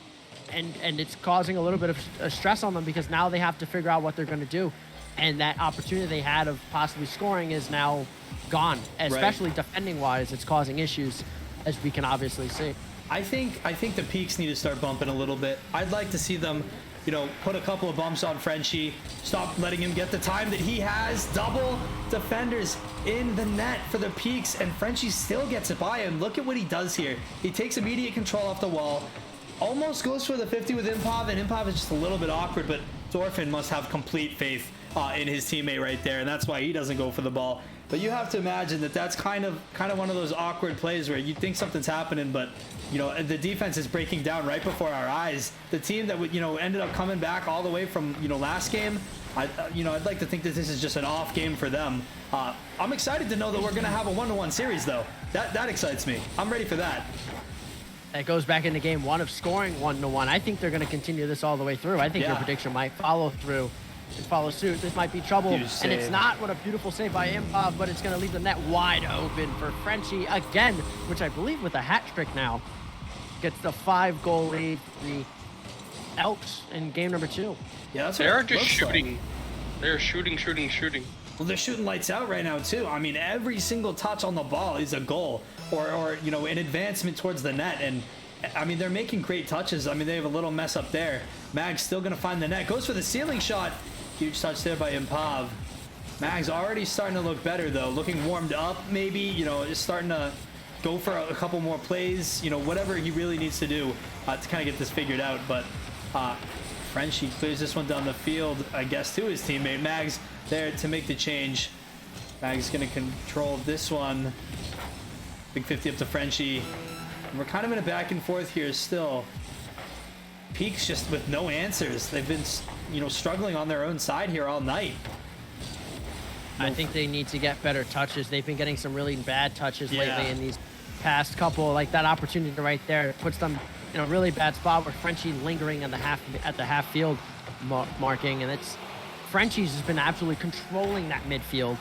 it's causing a little bit of stress on them because now they have to figure out what they're going to do, and that opportunity they had of possibly scoring is now gone. Especially defending-wise, it's causing issues, as we can obviously see. I think the Peaks need to start bumping a little bit. I'd like to see them, put a couple of bumps on Frenchie. Stop letting him get the time that he has. Double defenders in the net for the Peaks, and Frenchie still gets it by him. Look at what he does here. He takes immediate control off the wall, almost goes for the 50 with Improv, and Improv is just a little bit awkward, but Thorfinn must have complete faith in his teammate right there, and that's why he doesn't go for the ball. But you have to imagine that that's kind of one of those awkward plays where you think something's happening, but you know the defense is breaking down right before our eyes. The team that ended up coming back all the way from last game, I'd like to think that this is just an off game for them. I'm excited to know that we're gonna have a 1-to-1 series though. That excites me. I'm ready for that. That goes back into game 1 of scoring 1-to-1. I think they're going to continue this all the way through. I think your prediction might follow through and follow suit. This might be trouble. And it's not what a beautiful save by Improv, but it's going to leave the net wide open for Frenchie again, which I believe with a hat trick now gets the 5-goal lead for the Elks in game number 2. Yeah, that's they're just shooting. They're shooting. Well, they're shooting lights out right now too. I mean, every single touch on the ball is a goal or an advancement towards the net. And I mean, they're making great touches. I mean, they have a little mess up there. Mag's still gonna find the net. Goes for the ceiling shot. Huge touch there by Improv. Mag's already starting to look better though. Looking warmed up, maybe. Just starting to go for a couple more plays. Whatever he really needs to do to kind of get this figured out. But Frenchie clears this one down the field, I guess, to his teammate. Mag's there to make the change. Mag's gonna control this one. Big 50 up to Frenchie. And we're kind of in a back and forth here still. Peaks just with no answers. They've been, struggling on their own side here all night. I think they need to get better touches. They've been getting some really bad touches lately in these past couple. Like that opportunity right there puts them in a really bad spot where Frenchie lingering at the half field marking, and Frenchie's has been absolutely controlling that midfield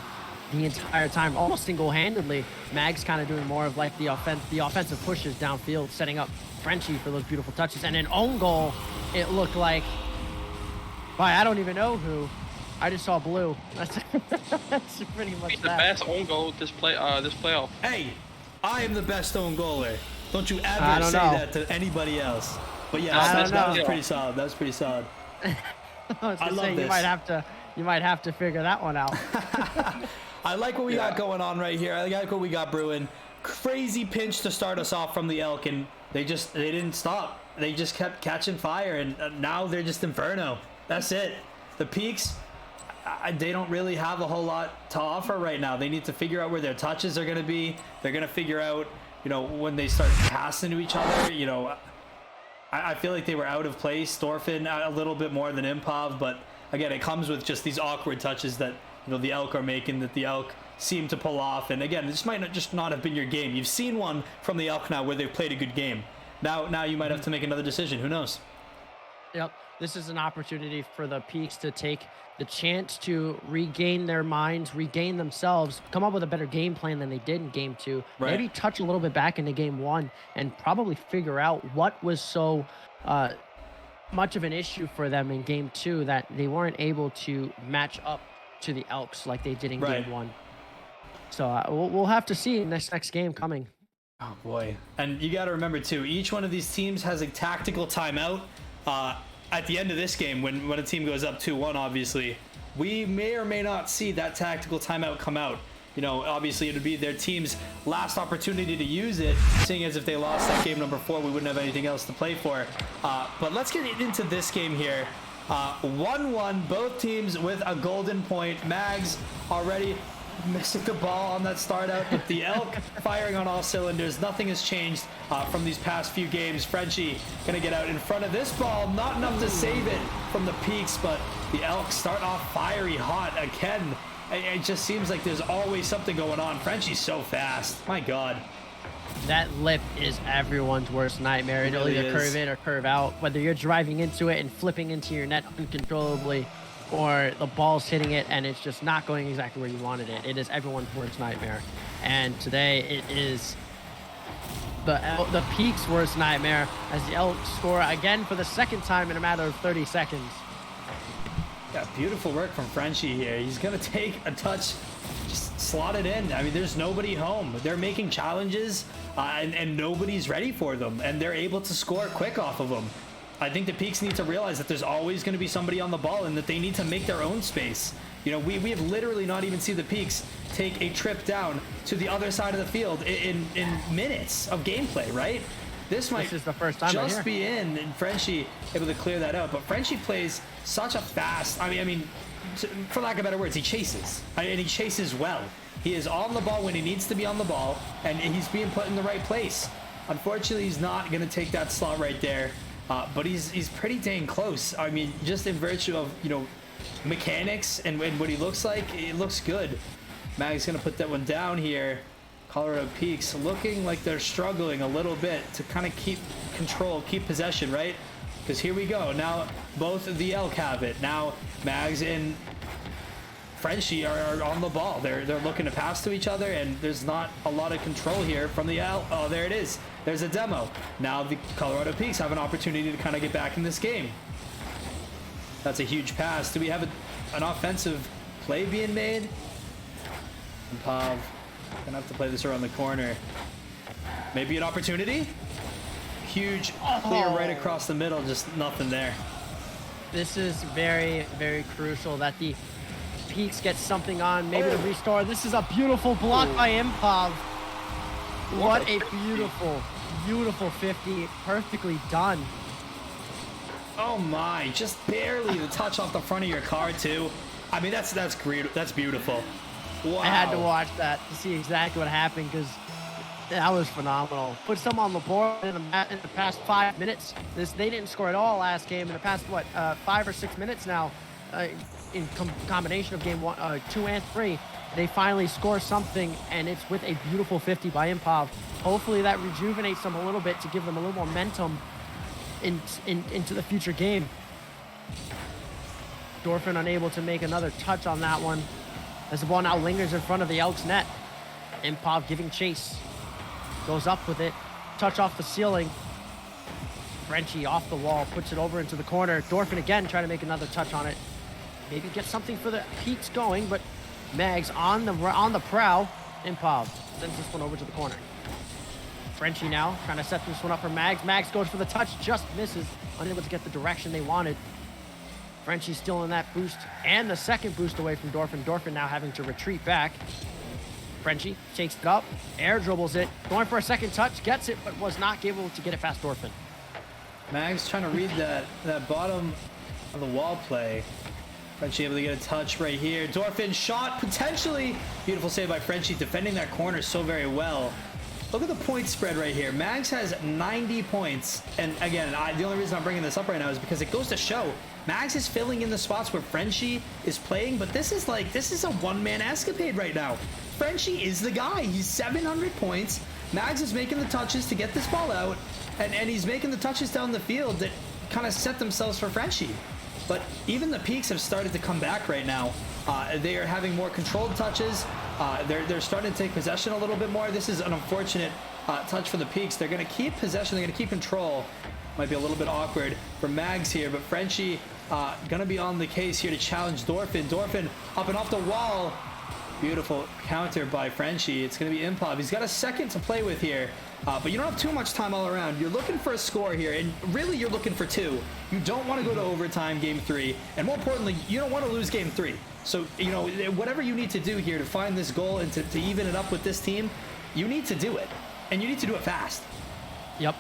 the entire time, almost single-handedly. Mag's kind of doing more of like the offensive pushes downfield, setting up Frenchie for those beautiful touches. And an own goal, it looked like I don't even know who. I just saw blue. That's pretty much He's the best own goal this playoff. Hey, I am the best own goaler. Don't you ever say that to anybody else. But yeah, that was pretty solid. That was pretty solid. I love this. You might have to figure that one out. I like what we got going on right here. I like what we got brewing. Crazy pinch to start us off from the Elk, and they didn't stop. They just kept catching fire, and now they're just inferno. That's it. The Peaks, they don't really have a whole lot to offer right now. They need to figure out where their touches are going to be. They're going to figure out, when they start passing to each other. I feel like they were out of place. Thorfinn a little bit more than Improv, but again, it comes with just these awkward touches that the Elk are making, that the Elk seem to pull off. And again, this might not have been your game. You've seen one from the Elk now where they've played a good game. Now you might have to make another decision. Who knows? Yep. This is an opportunity for the Peaks to take the chance to regain their minds, regain themselves, come up with a better game plan than they did in game 2. Right. Maybe touch a little bit back into game 1 and probably figure out what was so much of an issue for them in game 2 that they weren't able to match up to the Elks like they did in game 1. So we'll have to see in this next game coming. Oh boy. And you got to remember too, each one of these teams has a tactical timeout. At the end of this game, when a team goes up 2-1, obviously, we may or may not see that tactical timeout come out. Obviously it would be their team's last opportunity to use it, seeing as if they lost that game number 4, we wouldn't have anything else to play for. But let's get into this game here. 1-1, both teams with a golden point. Mags already missing the ball on that start out, but the Elk firing on all cylinders. Nothing has changed from these past few games. Frenchie gonna get out in front of this ball, not enough to save it from the Peaks, but the Elk start off fiery hot again. It just seems like there's always something going on. Frenchie's so fast, my God. That lip is everyone's worst nightmare. It'll either curve in or curve out, whether you're driving into it and flipping into your net uncontrollably, or the ball's hitting it and it's just not going exactly where you wanted it. It is everyone's worst nightmare. And today it is the Peaks' worst nightmare as the Elks score again for the second time in a matter of 30 seconds. Yeah, beautiful work from Frenchie here. He's going to take a touch, just slot it in. I mean, there's nobody home. They're making challenges and nobody's ready for them, and they're able to score quick off of them. I think the Peaks need to realize that there's always going to be somebody on the ball and that they need to make their own space. We have literally not even seen the Peaks take a trip down to the other side of the field in minutes of gameplay, right? This is the first time just right be in, and Frenchie able to clear that out. But Frenchie plays such a fast. I mean, for lack of better words, he chases, and he chases well. He is on the ball when he needs to be on the ball, and he's being put in the right place. Unfortunately, he's not going to take that slot right there, but he's pretty dang close. I mean, just in virtue of, you know, mechanics and what he looks like, it looks good. Mag's going to put that one down here. Colorado Peaks looking like they're struggling a little bit to kind of keep control, keep possession, right? Because here we go. Now both of the Elk have it. Now Mags and Frenchie are on the ball. They're looking to pass to each other, and there's not a lot of control here from the Elk. Oh, there it is. There's a demo. Now the Colorado Peaks have an opportunity to kind of get back in this game. That's a huge pass. Do we have an offensive play being made? And Pav gonna have to play this around the corner. Maybe an opportunity? Huge clear right across the middle, just nothing there. This is very, very crucial that the Peaks get something on, maybe to restore. This is a beautiful block by Improv. What a beautiful, beautiful 50. Perfectly done. Oh my, just barely the touch off the front of your car too. I mean, that's great. That's beautiful. Wow. I had to watch that to see exactly what happened because that was phenomenal. Put some on the board in the past 5 minutes. They didn't score at all last game. In the past, 5 or 6 minutes now, in combination of game 2 and 3, they finally score something, and it's with a beautiful 50 by Improv. Hopefully that rejuvenates them a little bit to give them a little momentum into the future game. Dorfin unable to make another touch on that one, as the ball now lingers in front of the Elks net. Improv giving chase. Goes up with it. Touch off the ceiling. Frenchie off the wall. Puts it over into the corner. Dorfin again trying to make another touch on it. Maybe get something for the Peaks going, but Mags on the prow. Improv sends this one over to the corner. Frenchie now trying to set this one up for Mags. Mags goes for the touch. Just misses. Unable to get the direction they wanted. Frenchie still in that boost, and the second boost away from Dorfin. Dorfin now having to retreat back. Frenchie takes it up, air dribbles it, going for a second touch, gets it, but was not able to get it past Dorfin. Mags trying to read that bottom of the wall play. Frenchie able to get a touch right here. Dorfin shot, potentially. Beautiful save by Frenchie, defending that corner so very well. Look at the point spread right here. Mags has 90 points. And again, the only reason I'm bringing this up right now is because it goes to show Mags is filling in the spots where Frenchie is playing, but this is a one-man escapade right now. Frenchie is the guy. He's 700 points. Mags is making the touches to get this ball out, and he's making the touches down the field that kind of set themselves for Frenchie. But even the Peaks have started to come back right now. They are having more controlled touches. They're starting to take possession a little bit more. This is an unfortunate touch for the Peaks. They're going to keep possession. They're going to keep control. Might be a little bit awkward for Mags here, but Frenchie going to be on the case here to challenge Dorfin. Dorfin up and off the wall. Beautiful counter by Frenchie. It's going to be Improv. He's got a second to play with here, but you don't have too much time all around. You're looking for a score here, and really you're looking for 2. You don't want to go to overtime game 3, and more importantly, you don't want to lose game 3. So, you know, whatever you need to do here to find this goal and to even it up with this team, you need to do it, and you need to do it fast. Yep.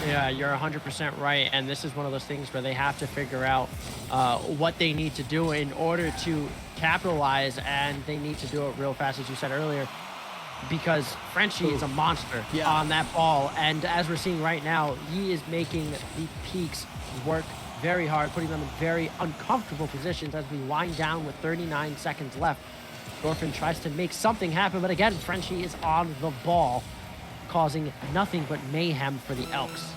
Yeah, you're 100% right, and this is one of those things where they have to figure out what they need to do in order to capitalize, and they need to do it real fast, as you said earlier, because Frenchie is a monster on that ball, and as we're seeing right now, he is making the Peaks work very hard, putting them in very uncomfortable positions as we wind down with 39 seconds left. Dorfin tries to make something happen, but again, Frenchie is on the ball, causing nothing but mayhem for the Elks.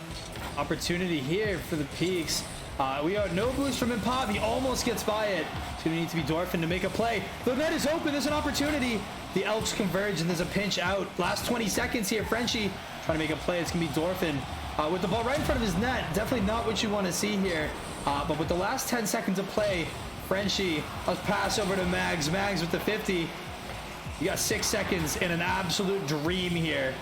Opportunity here for the Peaks. We are no boost from Improv. He almost gets by it. It's going to need to be Dorfin to make a play. The net is open. There's an opportunity. The Elks converge, and there's a pinch out. Last 20 seconds here. Frenchie trying to make a play. It's going to be Dorfin with the ball right in front of his net. Definitely not what you want to see here. But with the last 10 seconds of play, Frenchie, a pass over to Mags. Mags with the 50. You got 6 seconds and an absolute dream here.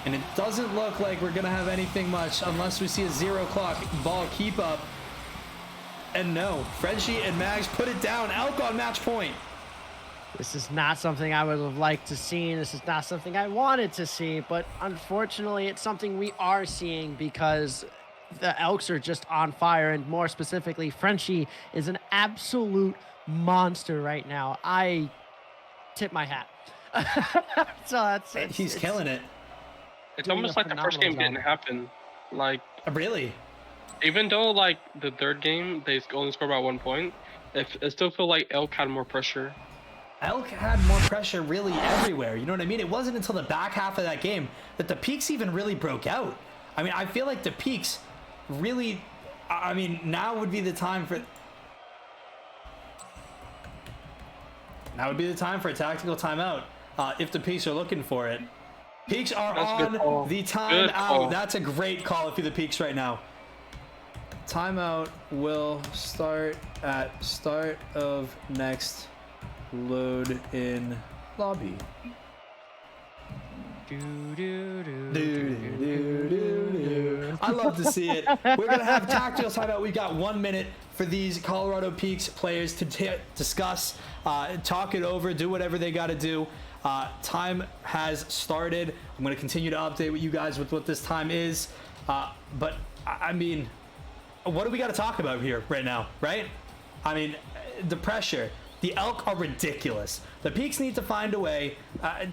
And it doesn't look like we're going to have anything much unless we see a 0 clock ball keep up. And no, Frenchie and Mags put it down. Elk on match point. This is not something I would have liked to see. This is not something I wanted to see, but unfortunately, it's something we are seeing because the Elks are just on fire, and more specifically, Frenchie is an absolute monster right now. I tip my hat. So he's killing it. It's almost like the first game didn't happen. Like really, even though like the third game they only scored by 1 point, it still feel like Elk had more pressure. Elk had more pressure really everywhere. You know what I mean? It wasn't until the back half of that game that the Peaks even really broke out. I mean, I feel like the Peaks really, I mean, now would be the time for a tactical timeout if the Peaks are looking for it. Peaks are on the timeout. That's a great call if you're the Peaks right now. Timeout will start at start of next load in lobby. I love to see it. We're gonna have tactical timeout. We've got 1 minute for these Colorado Peaks players to discuss, talk it over, do whatever they got to do. Time has started. I'm gonna continue to update with you guys with what this time is. But I mean, what do we got to talk about here right now, right? I mean, the pressure. The Elk are ridiculous. The Peaks need to find a way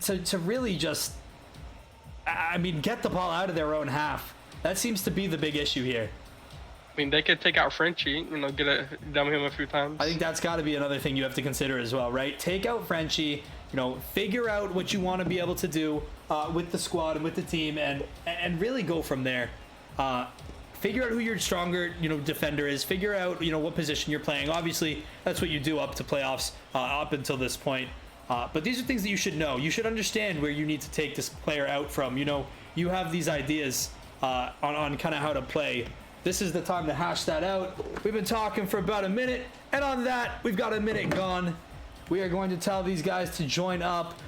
to really just, I mean, get the ball out of their own half. That seems to be the big issue here. I mean, they could take out Frenchie, you know, dumb him a few times. I think that's got to be another thing you have to consider as well, right? Take out Frenchie, you know, figure out what you want to be able to do with the squad and with the team, and really go from there. Figure out who your stronger, you know, defender is. Figure out, you know, what position you're playing. Obviously, that's what you do up to playoffs, up until this point. But these are things that you should know. You should understand where you need to take this player out from. You know, you have these ideas on kind of how to play. This is the time to hash that out. We've been talking for about a minute, and on that, we've got a minute gone. We are going to tell these guys to join up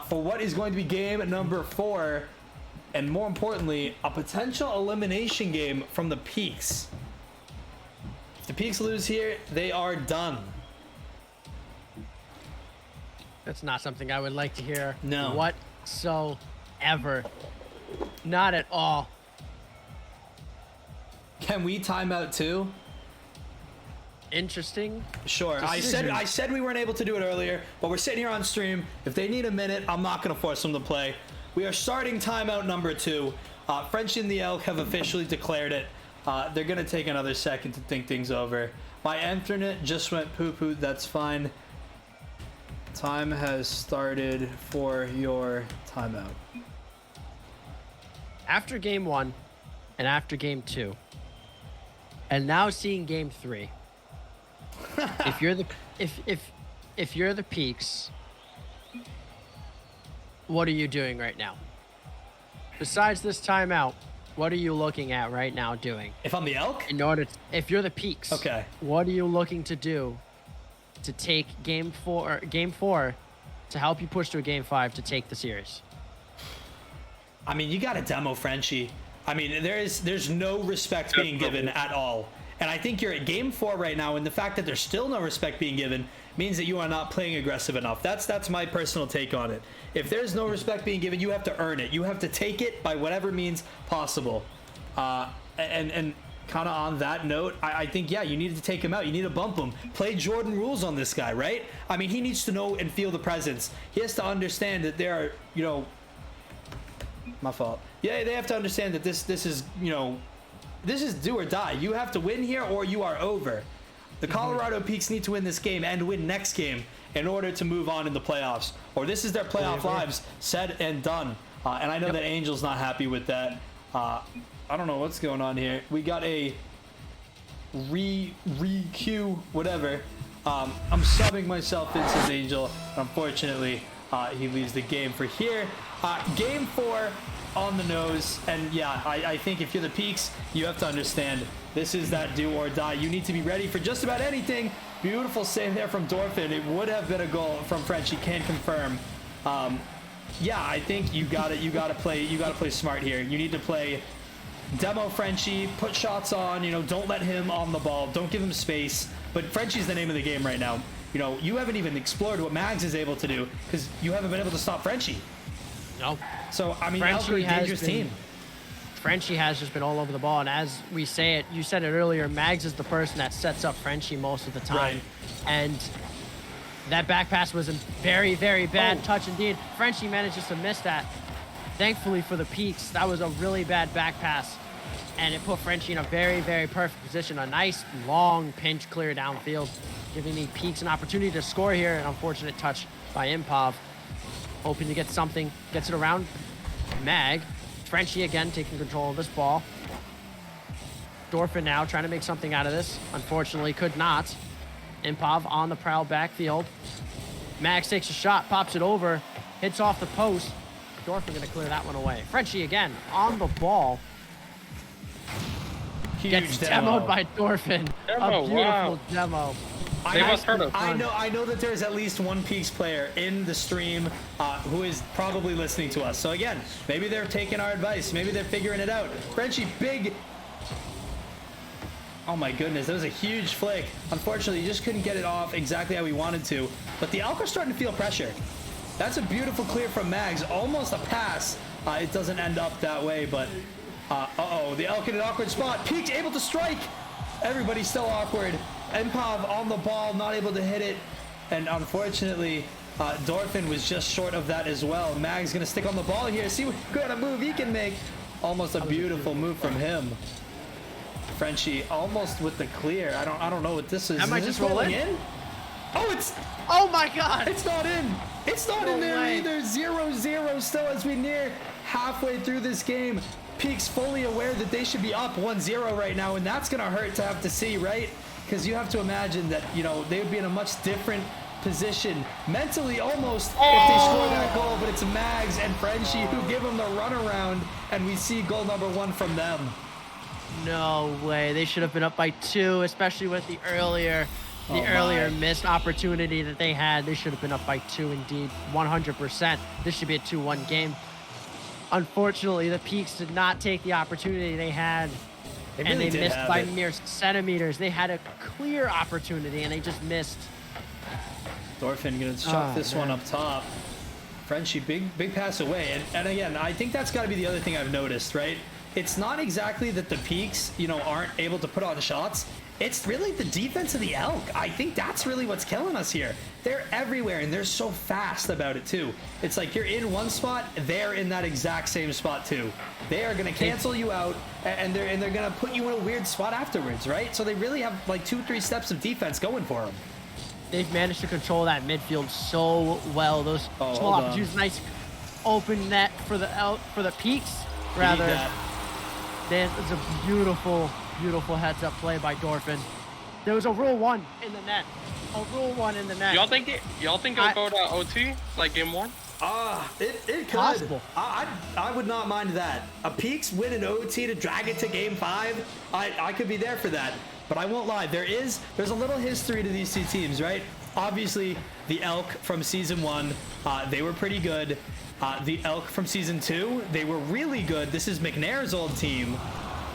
for what is going to be game number 4. And more importantly, a potential elimination game from the Peaks. If the Peaks lose here, they are done. That's not something I would like to hear. No. Whatsoever. Not at all. Can we time out too? Interesting. Sure. I said we weren't able to do it earlier, but we're sitting here on stream. If they need a minute, I'm not going to force them to play. We are starting timeout number 2. Frenchie and the Elk have officially declared it. They're going to take another second to think things over. My internet just went poo-poo. That's fine. Time has started for your timeout. After game 1 and after game 2, and now seeing game 3, if you're the Peaks, what are you doing right now? Besides this timeout, what are you looking at right now doing? If I'm the Elk? If you're the Peaks, okay. What are you looking to do to take game 4 to help you push to a game 5 to take the series? I mean, you got to demo Frenchie. I mean, there's no respect being given at all. And I think you're at game 4 right now, and the fact that there's still no respect being given means that you are not playing aggressive enough. That's my personal take on it. If there's no respect being given, you have to earn it. You have to take it by whatever means possible. And kind of on that note, I think, yeah, you need to take him out. You need to bump him. Play Jordan rules on this guy, right? I mean, he needs to know and feel the presence. He has to understand that there are, you know, my fault. Yeah, they have to understand that this is, you know, this is do or die. You have to win here or you are over. The Colorado Peaks need to win this game and win next game in order to move on in the playoffs. Or this is their playoff lives said and done. And I know that Angel's not happy with that. I don't know what's going on here. We got a re-queue, whatever. I'm subbing myself in, says Angel. Unfortunately, he leaves the game for here. Game 4 on the nose. And yeah, I think if you're the Peaks, you have to understand this is that do or die. You need to be ready for just about anything. Beautiful save there from Dorfin. It would have been a goal from French. He can confirm. Yeah, I think you gotta play smart here. You need to play demo Frenchie, put shots on, you know, don't let him on the ball, don't give him space. But Frenchie's the name of the game right now. you know, you haven't even explored what Mags is able to do because you haven't been able to stop Frenchie. No. So, I mean, Elk are a dangerous team. Frenchie has just been all over the ball, and as we say it, you said it earlier, Mags is the person that sets up Frenchie most of the time. Right. And that back pass was a very, very bad touch indeed. Frenchie manages to miss that. Thankfully for the Peaks, that was a really bad back pass, and it put Frenchie in a very, very perfect position. A nice, long pinch clear downfield, giving the Peaks an opportunity to score here. An unfortunate touch by Improv. Hoping to get something, gets it around Mag. Frenchie again taking control of this ball. Dorfin now trying to make something out of this. Unfortunately, could not. Improv on the prowl backfield. Max takes a shot, pops it over, hits off the post. Dorfin gonna clear that one away. Frenchie again on the ball. Gets demoed by Dorfin. A beautiful demo. I know that there's at least one Peaks player in the stream who is probably listening to us. So again, maybe they're taking our advice. Maybe they're figuring it out. Frenchie, big. Oh my goodness, that was a huge flick. Unfortunately, he just couldn't get it off exactly how he wanted to. But the Elk are starting to feel pressure. That's a beautiful clear from Mags. Almost a pass. It doesn't end up that way, but uh-oh, the Elk in an awkward spot. Peaks able to strike. Everybody's still awkward. Improv on the ball, not able to hit it. And unfortunately, Dorfin was just short of that as well. Mag's going to stick on the ball here. See what kind of move he can make. Almost a beautiful move from him. Frenchie almost with the clear. I don't know what this is. Am I just rolling in? Oh, it's... Oh my God! It's not in. It's not in there either. 0-0 still as we near halfway through this game. Peaks fully aware that they should be up 1-0 right now, and that's going to hurt to have to see, right? Because you have to imagine that, you know, they would be in a much different position mentally almost if they score that goal, but it's Mags and Frenchie who give them the runaround, and we see goal number 1 from them. No way. They should have been up by 2, especially with the earlier missed opportunity that they had. They should have been up by 2 indeed. 100%. This should be a 2-1 game. Unfortunately, the Peaks did not take the opportunity they had. And they missed by mere centimeters. They had a clear opportunity and they just missed. Dorfin gonna chuck this one up top. Frenchie, big pass away. And again, I think that's got to be the other thing I've noticed, right? It's not exactly that the Peaks, you know, aren't able to put on shots. It's really the defense of the Elk. I think that's really what's killing us here. They're everywhere, and they're so fast about it, too. It's like you're in one spot, they're in that exact same spot, too. They are going to cancel you out, and they're going to put you in a weird spot afterwards, right? So they really have, like, 2-3 steps of defense going for them. They've managed to control that midfield so well. Those small opportunities, nice open net for the Peaks, rather. It's a beautiful heads-up play by Dorfin. There was a Rule 1 in the net. A Rule 1 in the net. Y'all think it'll go to OT like game 1? It could. Possible. I would not mind that. A Peaks win an OT to drag it to game 5. I could be there for that. But I won't lie. There's a little history to these two teams, right? Obviously, the Elk from season 1, they were pretty good. The Elk from season 2, they were really good. This is McNair's old team,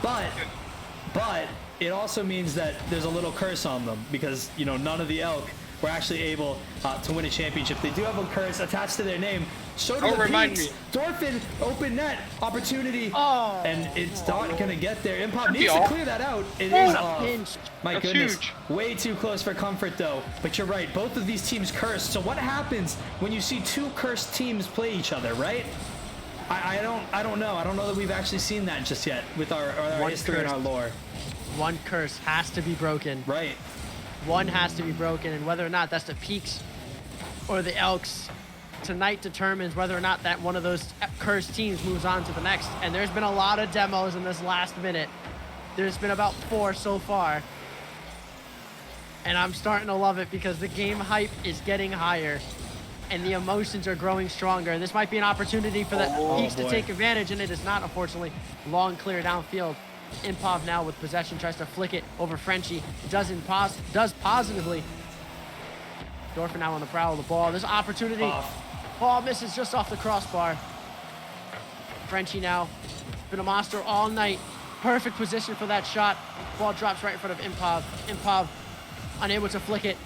but it also means that there's a little curse on them because, you know, none of the Elk were actually able to win a championship. They do have a curse attached to their name. So do the Peaks. Dorfin, open net, opportunity, and it's not going to get there. Improv needs to clear that out. It is off. My goodness. Way too close for comfort, though. But you're right. Both of these teams cursed. So what happens when you see 2 cursed teams play each other, right? I don't know. I don't know that we've actually seen that just yet with our history and our lore. One curse has to be broken. Right. One has to be broken, and whether or not that's the Peaks or the Elks tonight determines whether or not that one of those cursed teams moves on to the next. And there's been a lot of demos in this last minute. There's been about 4 so far. And I'm starting to love it because the game hype is getting higher and the emotions are growing stronger. And this might be an opportunity for the Peaks to take advantage, and it is not, unfortunately. Long clear downfield. Improv now with possession, tries to flick it over Frenchie. Does positively. Dorfin now on the prowl of the ball. There's opportunity. Ball misses just off the crossbar. Frenchie now. Been a monster all night. Perfect position for that shot. Ball drops right in front of Improv. Improv unable to flick it.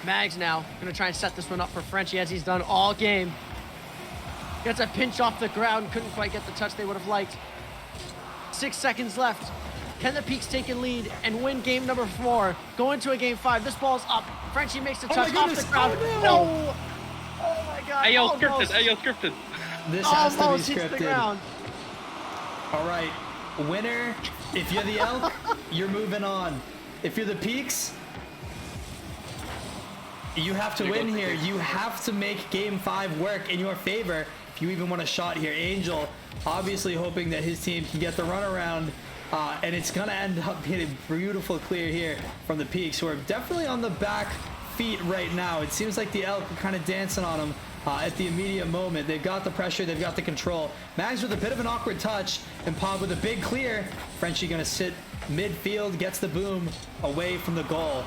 Mags now gonna try and set this one up for Frenchie as he's done all game. Gets a pinch off the ground, couldn't quite get the touch they would have liked. 6 seconds left. Can the Peaks take a lead and win game number 4? Go into a game 5. This ball's up. Frenchie makes the touch off the ground. Oh, no! Oh my god. Ayo Almost. scripted. Ayo scripted. This has to be Almost hits the scripted. ground. All right, winner. If you're the Elk, you're moving on. If you're the Peaks, you have to win here. You have to make game 5 work in your favor if you even want a shot here. Angel obviously hoping that his team can get the runaround, and it's gonna end up being a beautiful clear here from the Peaks, who are definitely on the back feet right now. It seems like the Elk are kind of dancing on them at the immediate moment. They've got the pressure, they've got the control. Mags with a bit of an awkward touch, and Pod with a big clear. Frenchie gonna sit midfield, gets the boom away from the goal.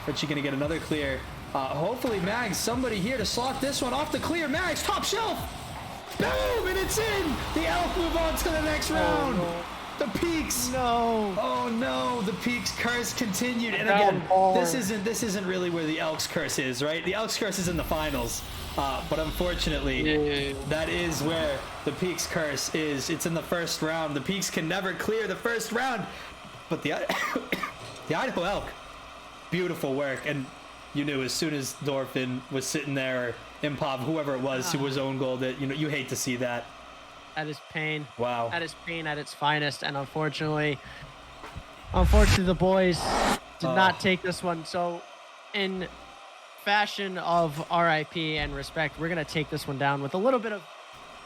Frenchie gonna get another clear. Hopefully Mags, somebody here to slot this one off the clear. Mags, top shelf. Boom, and it's in. The Elk move on to the next round. No. The Peaks. No. Oh no, the Peaks curse continued. And again, this isn't really where the Elks curse is, right? The Elks curse is in the finals. But unfortunately, that is where the Peaks curse is. It's in the first round. The Peaks can never clear the first round. But the Idaho Elk, beautiful work. And you knew as soon as Dorfin was sitting there, or Improv, whoever it was who was own goal, that you hate to see that. That is pain. Wow. That is pain at its finest, and unfortunately, the boys did not take this one. So, in fashion of RIP and respect, we're gonna take this one down with a little bit of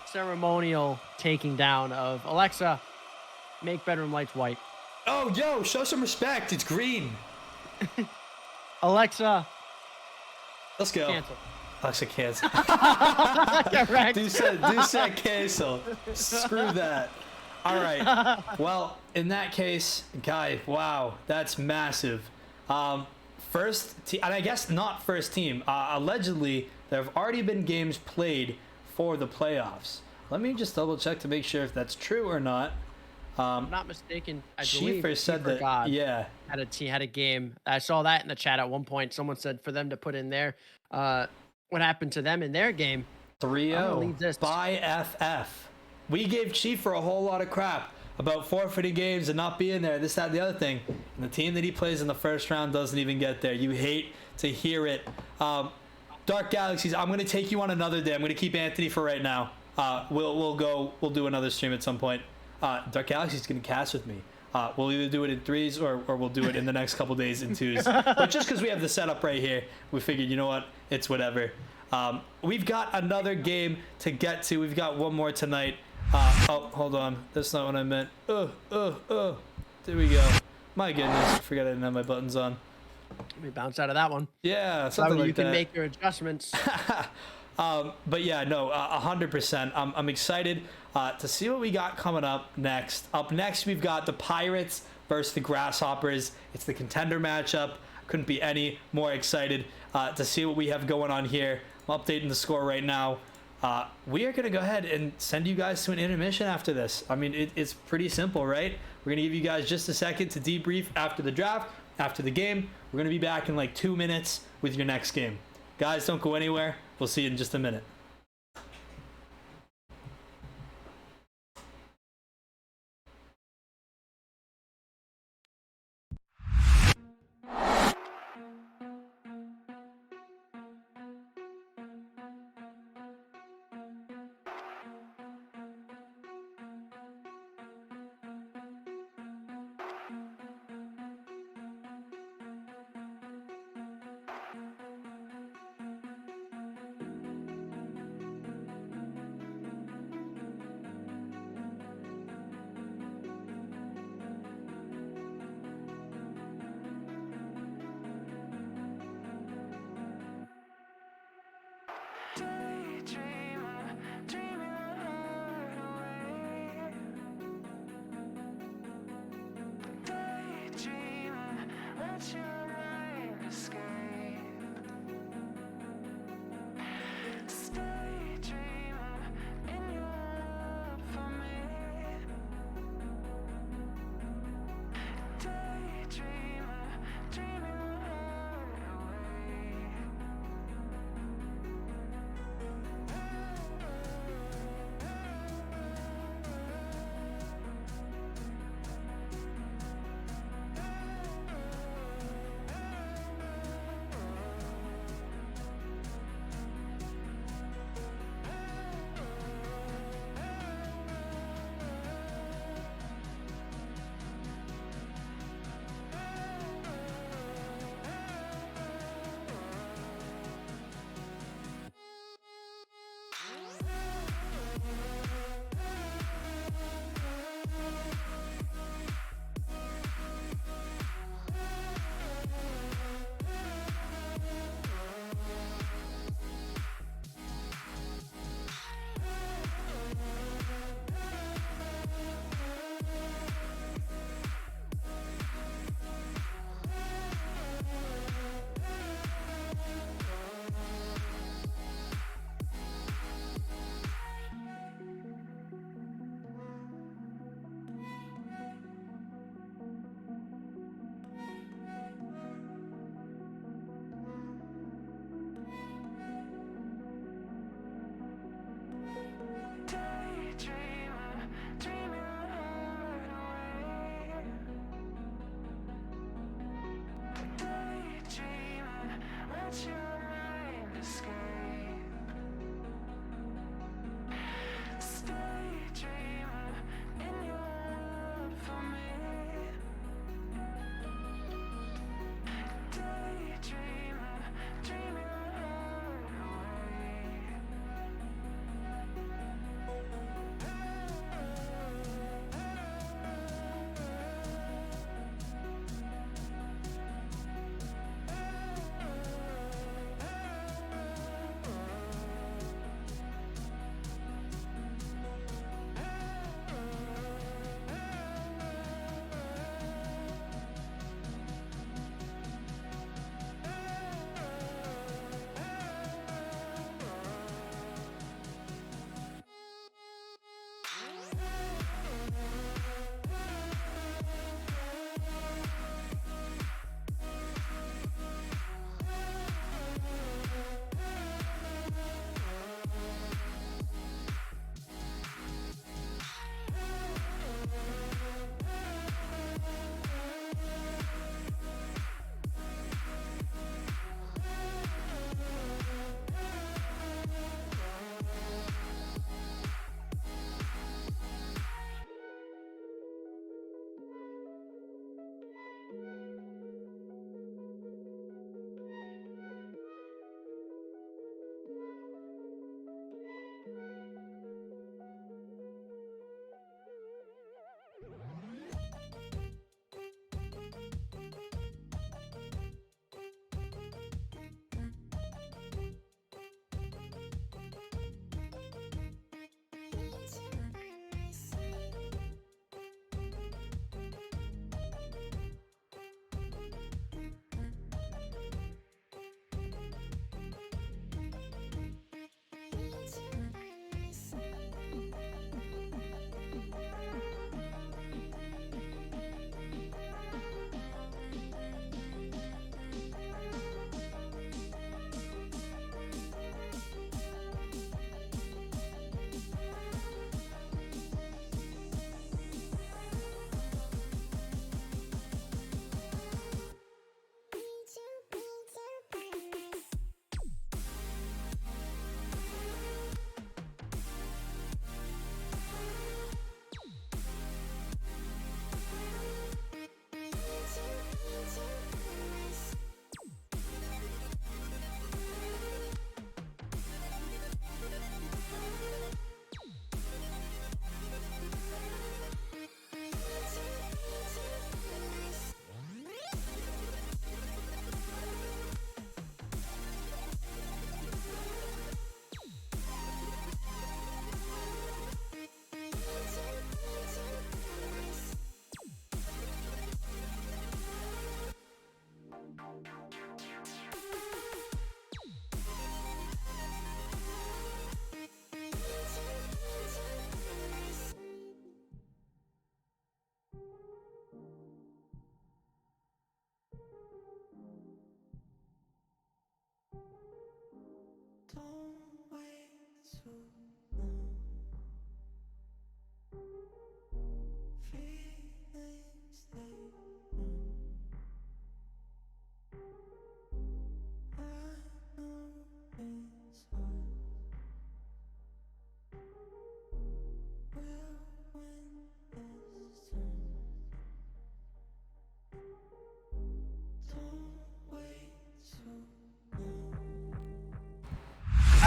ceremonial taking down of Alexa. Make bedroom lights white. Oh, yo, show some respect. It's green. Alexa, let's go. Cancel. Alexa, cancel. Correct. Do said cancel. Screw that. All right. Well, in that case, Guy, wow, that's massive. First team, and I guess not first team. Allegedly, there have already been games played for the playoffs. Let me just double check to make sure if that's true or not. I'm not mistaken. I believe Schiefer said that. God Yeah. had a game. I saw that in the chat at one point. Someone said for them to put in there what happened to them in their game. 3-0 by FF. We gave Schiefer a whole lot of crap about forfeiting games and not being there, this, that, and the other thing. And the team that he plays in the first round doesn't even get there. You hate to hear it. Dark Galaxies, I'm going to take you on another day. I'm going to keep Anthony for right now. We'll do another stream at some point. Dark Galaxy's going to cast with me. We'll either do it in 3s or we'll do it in the next couple days in 2s. But just because we have the setup right here, we figured, you know what? It's whatever. We've got another game to get to. We've got one more tonight. Oh, hold on. That's not what I meant. There we go. My goodness. I forgot I didn't have my buttons on. Let me bounce out of that one. Yeah, something like that. You can make your adjustments. But yeah, no, 100%. I'm excited to see what we got coming up next. Up next, we've got the Pirates versus the Grasshoppers. It's the contender matchup. Couldn't be any more excited to see what we have going on here. I'm updating the score right now. We are going to go ahead and send you guys to an intermission after this. I mean, it's pretty simple, right? We're going to give you guys just a second to debrief after the draft, after the game. We're going to be back in like 2 minutes with your next game. Guys, don't go anywhere. We'll see you in just a minute.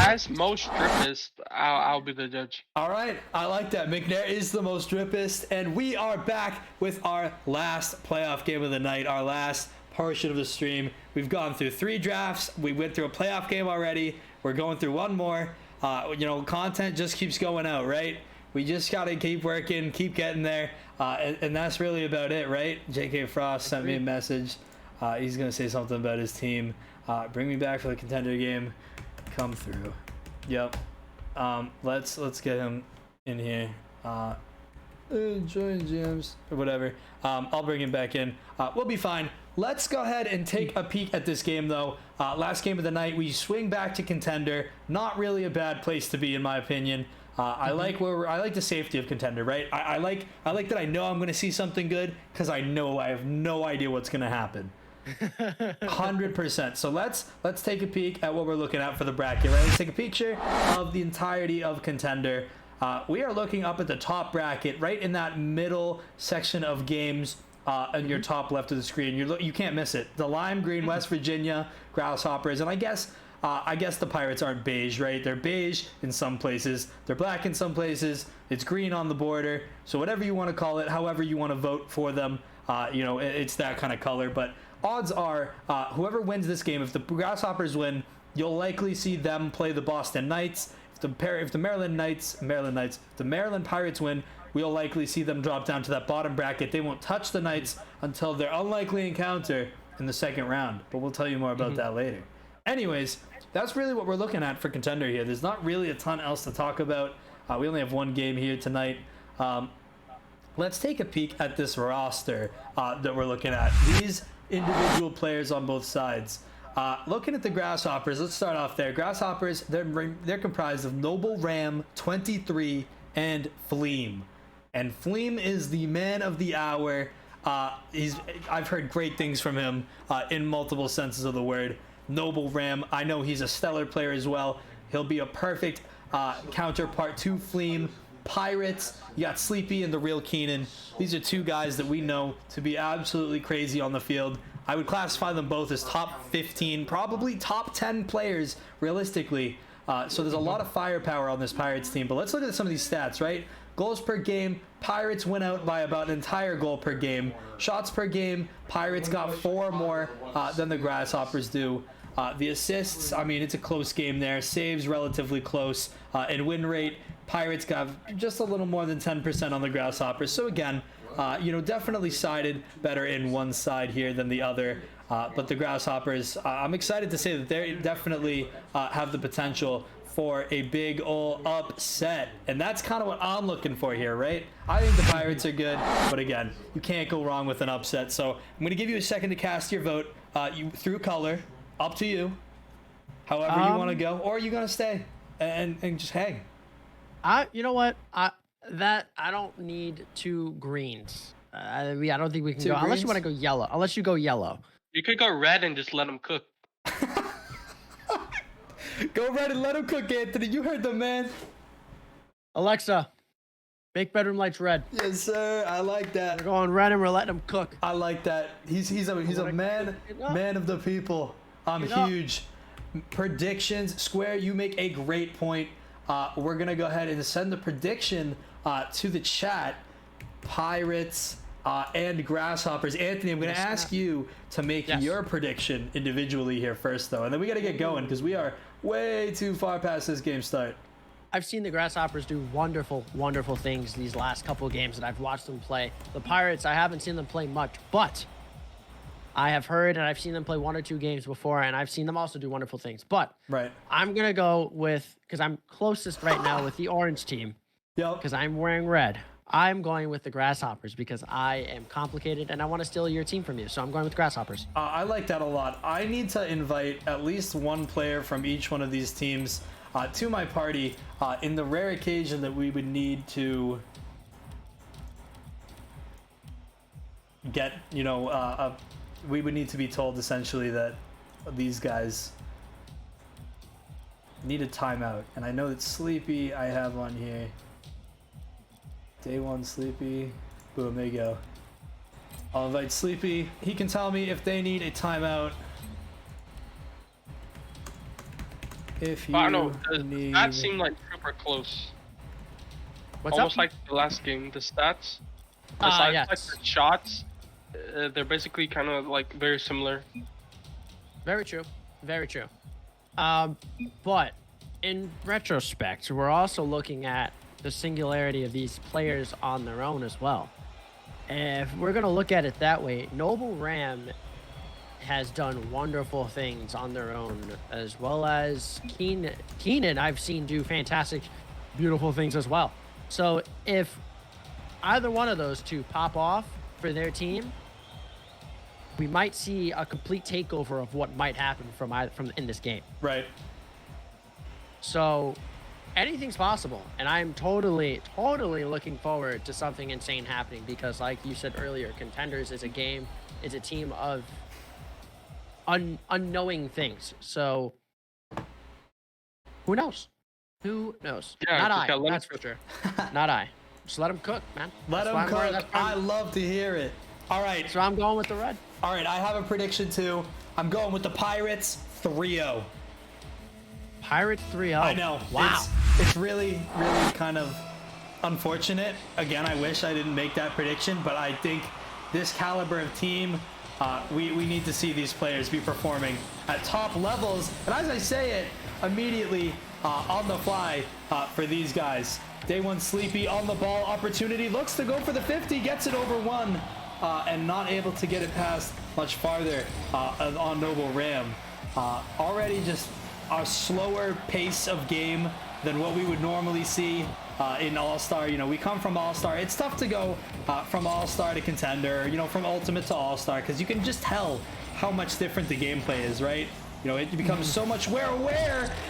As most drippest, I'll be the judge. All right, I like that. McNair is the most drippest, and we are back with our last playoff game of the night, our last portion of the stream. We've gone through 3 drafts. We went through a playoff game already. We're going through one more. Content just keeps going out, right? We just got to keep working, keep getting there, and that's really about it, right? J.K. Frost sent me a message. He's going to say something about his team. Bring me back for the contender game. Come through. Yep. Let's get him in here. Join James or whatever. I'll bring him back in. We'll be fine. Let's go ahead and take a peek at this game, though. Last game of the night, we swing back to contender. Not really a bad place to be, in my opinion. I like the safety of contender, right? I like that I know I'm going to see something good because I know I have no idea what's going to happen. 100%. So let's take a peek at what we're looking at for the bracket, right? Let's take a picture of the entirety of contender. We are looking up at the top bracket, right in that middle section of games on your top left of the screen. You can't miss it. The lime green West Virginia Grasshoppers, and I guess the Pirates aren't beige, right? They're beige in some places. They're black in some places. It's green on the border. So whatever you want to call it, however you want to vote for them, it's that kind of color. But odds are, whoever wins this game, if the Grasshoppers win, you'll likely see them play the Boston Knights. If the Maryland Pirates win, we'll likely see them drop down to that bottom bracket. They won't touch the Knights until their unlikely encounter in the second round. But we'll tell you more about that later. Anyways, that's really what we're looking at for contender here. There's not really a ton else to talk about. We only have one game here tonight. Let's take a peek at this roster that we're looking at. These individual players on both sides. Looking at the Grasshoppers, let's start off there. Grasshoppers, they're comprised of Noble Ram, 23, and Fleem. And Fleem is the man of the hour. I've heard great things from him in multiple senses of the word. Noble Ram, I know he's a stellar player as well. He'll be a perfect counterpart to Fleem. Pirates, you got Sleepy and the real Keenan. These are 2 guys that we know to be absolutely crazy on the field. I would classify them both as top 15, probably top 10 players realistically. So there's a lot of firepower on this Pirates team. But let's look at some of these stats, right? Goals per game, Pirates win out by about an entire goal per game. Shots per game, Pirates got 4 more than the Grasshoppers do. The assists, I mean, it's a close game there. Saves relatively close. And win rate, Pirates got just a little more than 10% on the Grasshoppers. So again, definitely sided better in one side here than the other. But the Grasshoppers, I'm excited to say that they definitely have the potential for a big ol' upset. And that's kind of what I'm looking for here, right? I think the Pirates are good, but again, you can't go wrong with an upset. So I'm going to give you a second to cast your vote through color. Up to you. However you want to go. Or are you going to stay and just hang? You know what? I don't need 2 greens. I don't think we can go unless you want to go yellow. Unless you go yellow. You could go red and just let them cook. Go red and let them cook, Anthony. You heard the man. Alexa, make bedroom lights red. Yes, sir. I like that. We're going red and we're letting them cook. I like that. He's a man of the people. I'm huge. Predictions. Square, you make a great point. We're going to go ahead and send the prediction to the chat. Pirates and Grasshoppers. Anthony, I'm going to ask you to make your prediction individually here first, though. And then we got to get going because we are way too far past this game start. I've seen the Grasshoppers do wonderful, wonderful things these last couple of games that I've watched them play. The Pirates, I haven't seen them play much, but I have heard and I've seen them play 1 or 2 games before, and I've seen them also do wonderful things. But I'm going to go with, because I'm closest right now with the orange team, because I'm wearing red. I'm going with the Grasshoppers because I am complicated and I want to steal your team from you. So I'm going with Grasshoppers. I like that a lot. I need to invite at least 1 player from each one of these teams to my party in the rare occasion that we would need to get, we would need to be told essentially that these guys need a timeout. And I know that Sleepy I have on here. Day 1 Sleepy. Boom, there you go. I'll invite Sleepy. He can tell me if they need a timeout. If But I don't you know. need... That seemed like super close. What's Almost up? like the last game. The stats, besides Yes. like the shots, they're basically kind of like very similar. Very true. Very true. But in retrospect, we're also looking at the singularity of these players on their own as well. If we're going to look at it that way, Noble Ram has done wonderful things on their own, as well as Keenan I've seen do fantastic, beautiful things as well. So if either one of those two pop off for their team, we might see a complete takeover of what might happen from in this game. Right. So anything's possible, and I'm totally looking forward to something insane happening because, like you said earlier, Contenders is a game, it's a team of unknowing things. So who knows? Who knows? Yeah, Not just I. gotta let That's for sure. Not I. Just let them cook, man. Let That's them why I'm going- cook. that's why I love to hear it. All right. So I'm going with the red. All right, I have a prediction too. I'm going with the Pirates 3-0. Pirates 3-0. I know. Wow. It's really kind of unfortunate. Again, I wish I didn't make that prediction, but I think this caliber of team, we need to see these players be performing at top levels. And as I say it, immediately on the fly for these guys. Day one Sleepy on the ball opportunity, looks to go for the 50, gets it over one, and not able to get it past much farther on Noble Ram. Already just a slower pace of game than what we would normally see in All-Star. You know, we come from All-Star. It's tough to go from All-Star to Contender, you know, from Ultimate to All-Star, because you can just tell how much different the gameplay is, right? You know, it becomes so much where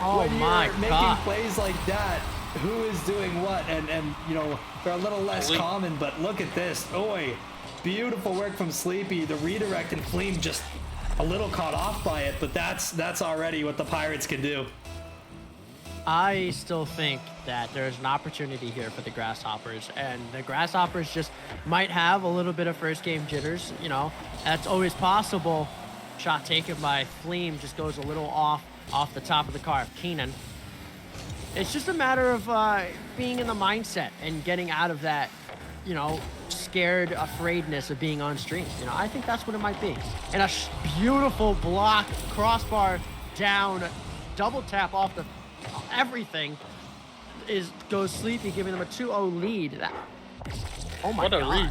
Oh when my you're making God. plays like that. Who is doing what? And you know, they're a little less common, but look at this. Oi, beautiful work from Sleepy. The redirect and Fleem just a little caught off by it, but that's already what the Pirates can do. I still think that there's an opportunity here for the Grasshoppers, and the Grasshoppers just might have a little bit of first game jitters. You know, that's always possible. Shot taken by Fleem just goes a little off the top of the car of Keenan. It's just a matter of being in the mindset and getting out of that, you know, scared afraidness of being on stream. You know, I think that's what it might be. And a beautiful block, crossbar down, double tap off the everything goes Sleepy, giving them a 2-0 lead. Oh my What a God.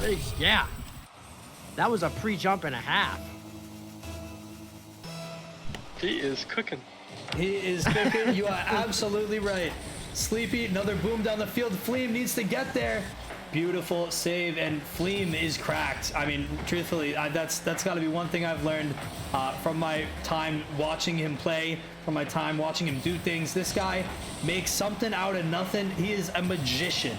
read. Yeah. That was a pre-jump and a half. He is cooking. He is cooking. You are absolutely right. Sleepy, another boom down the field. Fleem needs to get there. Beautiful save, and Fleem is cracked. I mean, truthfully, that's got to be one thing I've learned from my time watching him play, from my time watching him do things. This guy makes something out of nothing. He is a magician,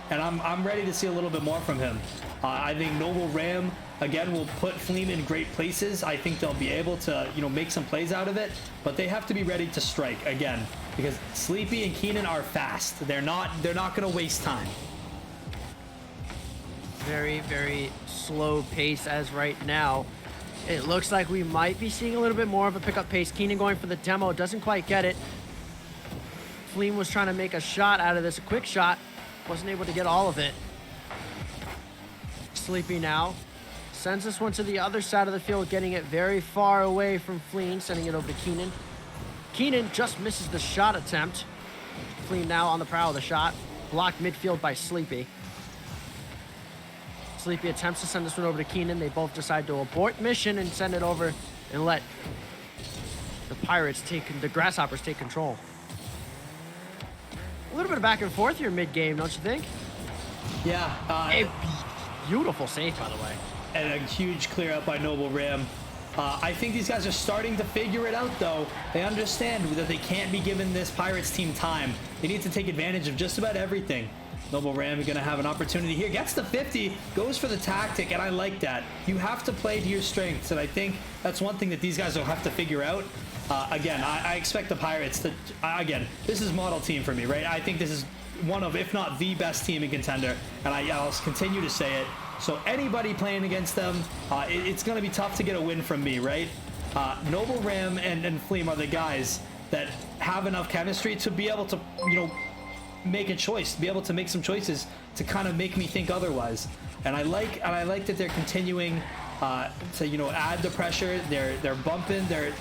and I'm ready to see a little bit more from him. I think Noble Ram, again, will put Fleem in great places. I think they'll be able to, you know, make some plays out of it, but they have to be ready to strike again, because Sleepy and Keenan are fast. They're not going to waste time. Very, very slow pace as right now. It looks like we might be seeing a little bit more of a pickup pace. Keenan going for the demo, doesn't quite get it. Fleem was trying to make a shot out of this, a quick shot. Wasn't able to get all of it. Sleepy now. Sends this one to the other side of the field, getting it very far away from Fleem, sending it over to Keenan. Keenan just misses the shot attempt. Fleem now on the prowl of the shot. Blocked midfield by Sleepy. Sleepy attempts to send this one over to Keenan. They both decide to abort mission and send it over and let the the Grasshoppers take control. A little bit of back and forth here mid-game, don't you think? Yeah. A beautiful save, by the way. And a huge clear out by Noble Ram. I think these guys are starting to figure it out, though. They understand that they can't be given this Pirates team time. They need to take advantage of just about everything. Noble Ram is going to have an opportunity here. Gets the 50, goes for the tactic, and I like that. You have to play to your strengths, and I think that's one thing that these guys will have to figure out. Again, I expect the Pirates to... Again, this is model team for me, right? I think this is one of, if not the best team in Contender, and I'll continue to say it. So anybody playing against them, it's going to be tough to get a win from me, right? Noble Ram and Fleem are the guys that have enough chemistry to be able to, you know, make a choice, to be able to make some choices to kind of make me think otherwise. And I like that they're continuing to, you know, add the pressure. They're bumping. They're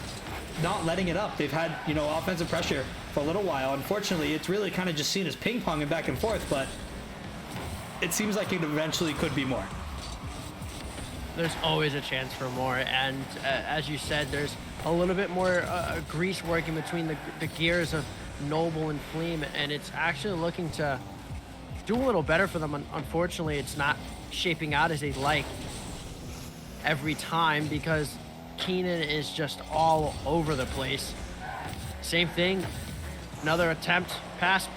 not letting it up. They've had, you know, offensive pressure for a little while. Unfortunately, it's really kind of just seen as ping-ponging back and forth, but it seems like it eventually could be more. There's always a chance for more, and as you said, there's a little bit more grease working between the gears of Noble and Fleam, and it's actually looking to do a little better for them. Unfortunately, it's not shaping out as they'd like every time because Keenan is just all over the place. Same thing, another attempt, pass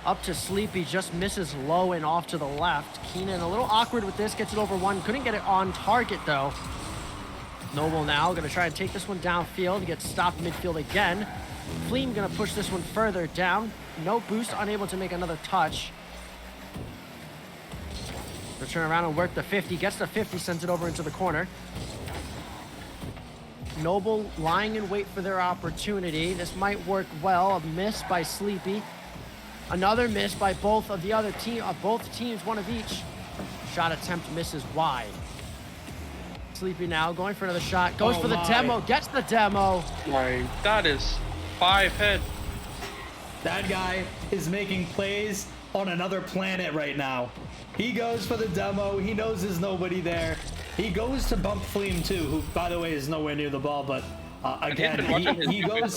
up to Sleepy, just misses low and off to the left. Keenan a little awkward with this, gets it over one, couldn't get it on target though. Noble now gonna try and take this one downfield, gets stopped midfield again. Fleam gonna push this one further down. No boost, unable to make another touch. Gonna turn around and work the 50, gets the 50, sends it over into the corner. Noble lying in wait for their opportunity. This might work well, a miss by Sleepy. Another miss by both of the other both teams, one of each. Shot attempt misses wide. Sleepy now going for another shot, goes for the demo, gets the demo. That is 5 head. That guy is making plays on another planet right now. He goes for the demo. He knows there's nobody there. He goes to bump Fleam too, who by the way is nowhere near the ball, but again, he goes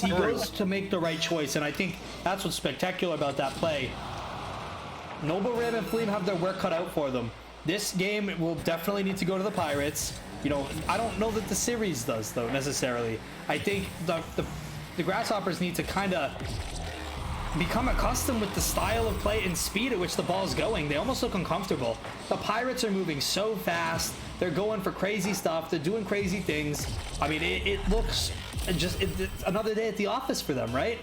to make the right choice, and I think that's what's spectacular about that play. Noble Ram and Fleam have their work cut out for them. This game will definitely need to go to the Pirates. You know, I don't know that the series does though necessarily. I think the Grasshoppers need to kind of become accustomed with the style of play and speed at which the ball's going. They almost look uncomfortable. The Pirates are moving so fast. They're going for crazy stuff. They're doing crazy things. I mean, it looks just it's another day at the office for them, right?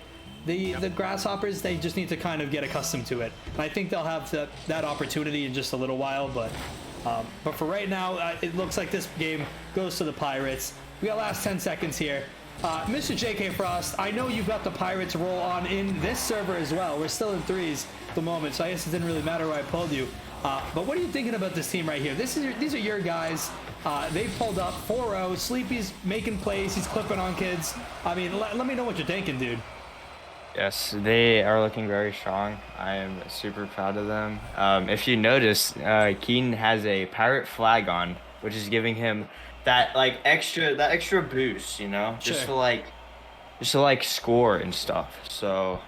The Grasshoppers, they just need to kind of get accustomed to it. And I think they'll have that opportunity in just a little while. But for right now, it looks like this game goes to the Pirates. We got last 10 seconds here. Mr. JK Frost, I know you've got the Pirates roll on in this server as well. We're still in threes at the moment, so I guess it didn't really matter where I pulled you. But what are you thinking about this team right here? These are your guys. They pulled up 4-0. Sleepy's making plays. He's clipping on kids. I mean, let me know what you're thinking, dude. Yes, they are looking very strong. I am super proud of them. If you notice, Keenan has a pirate flag on, which is giving him that extra boost, you know, just to like score and stuff. So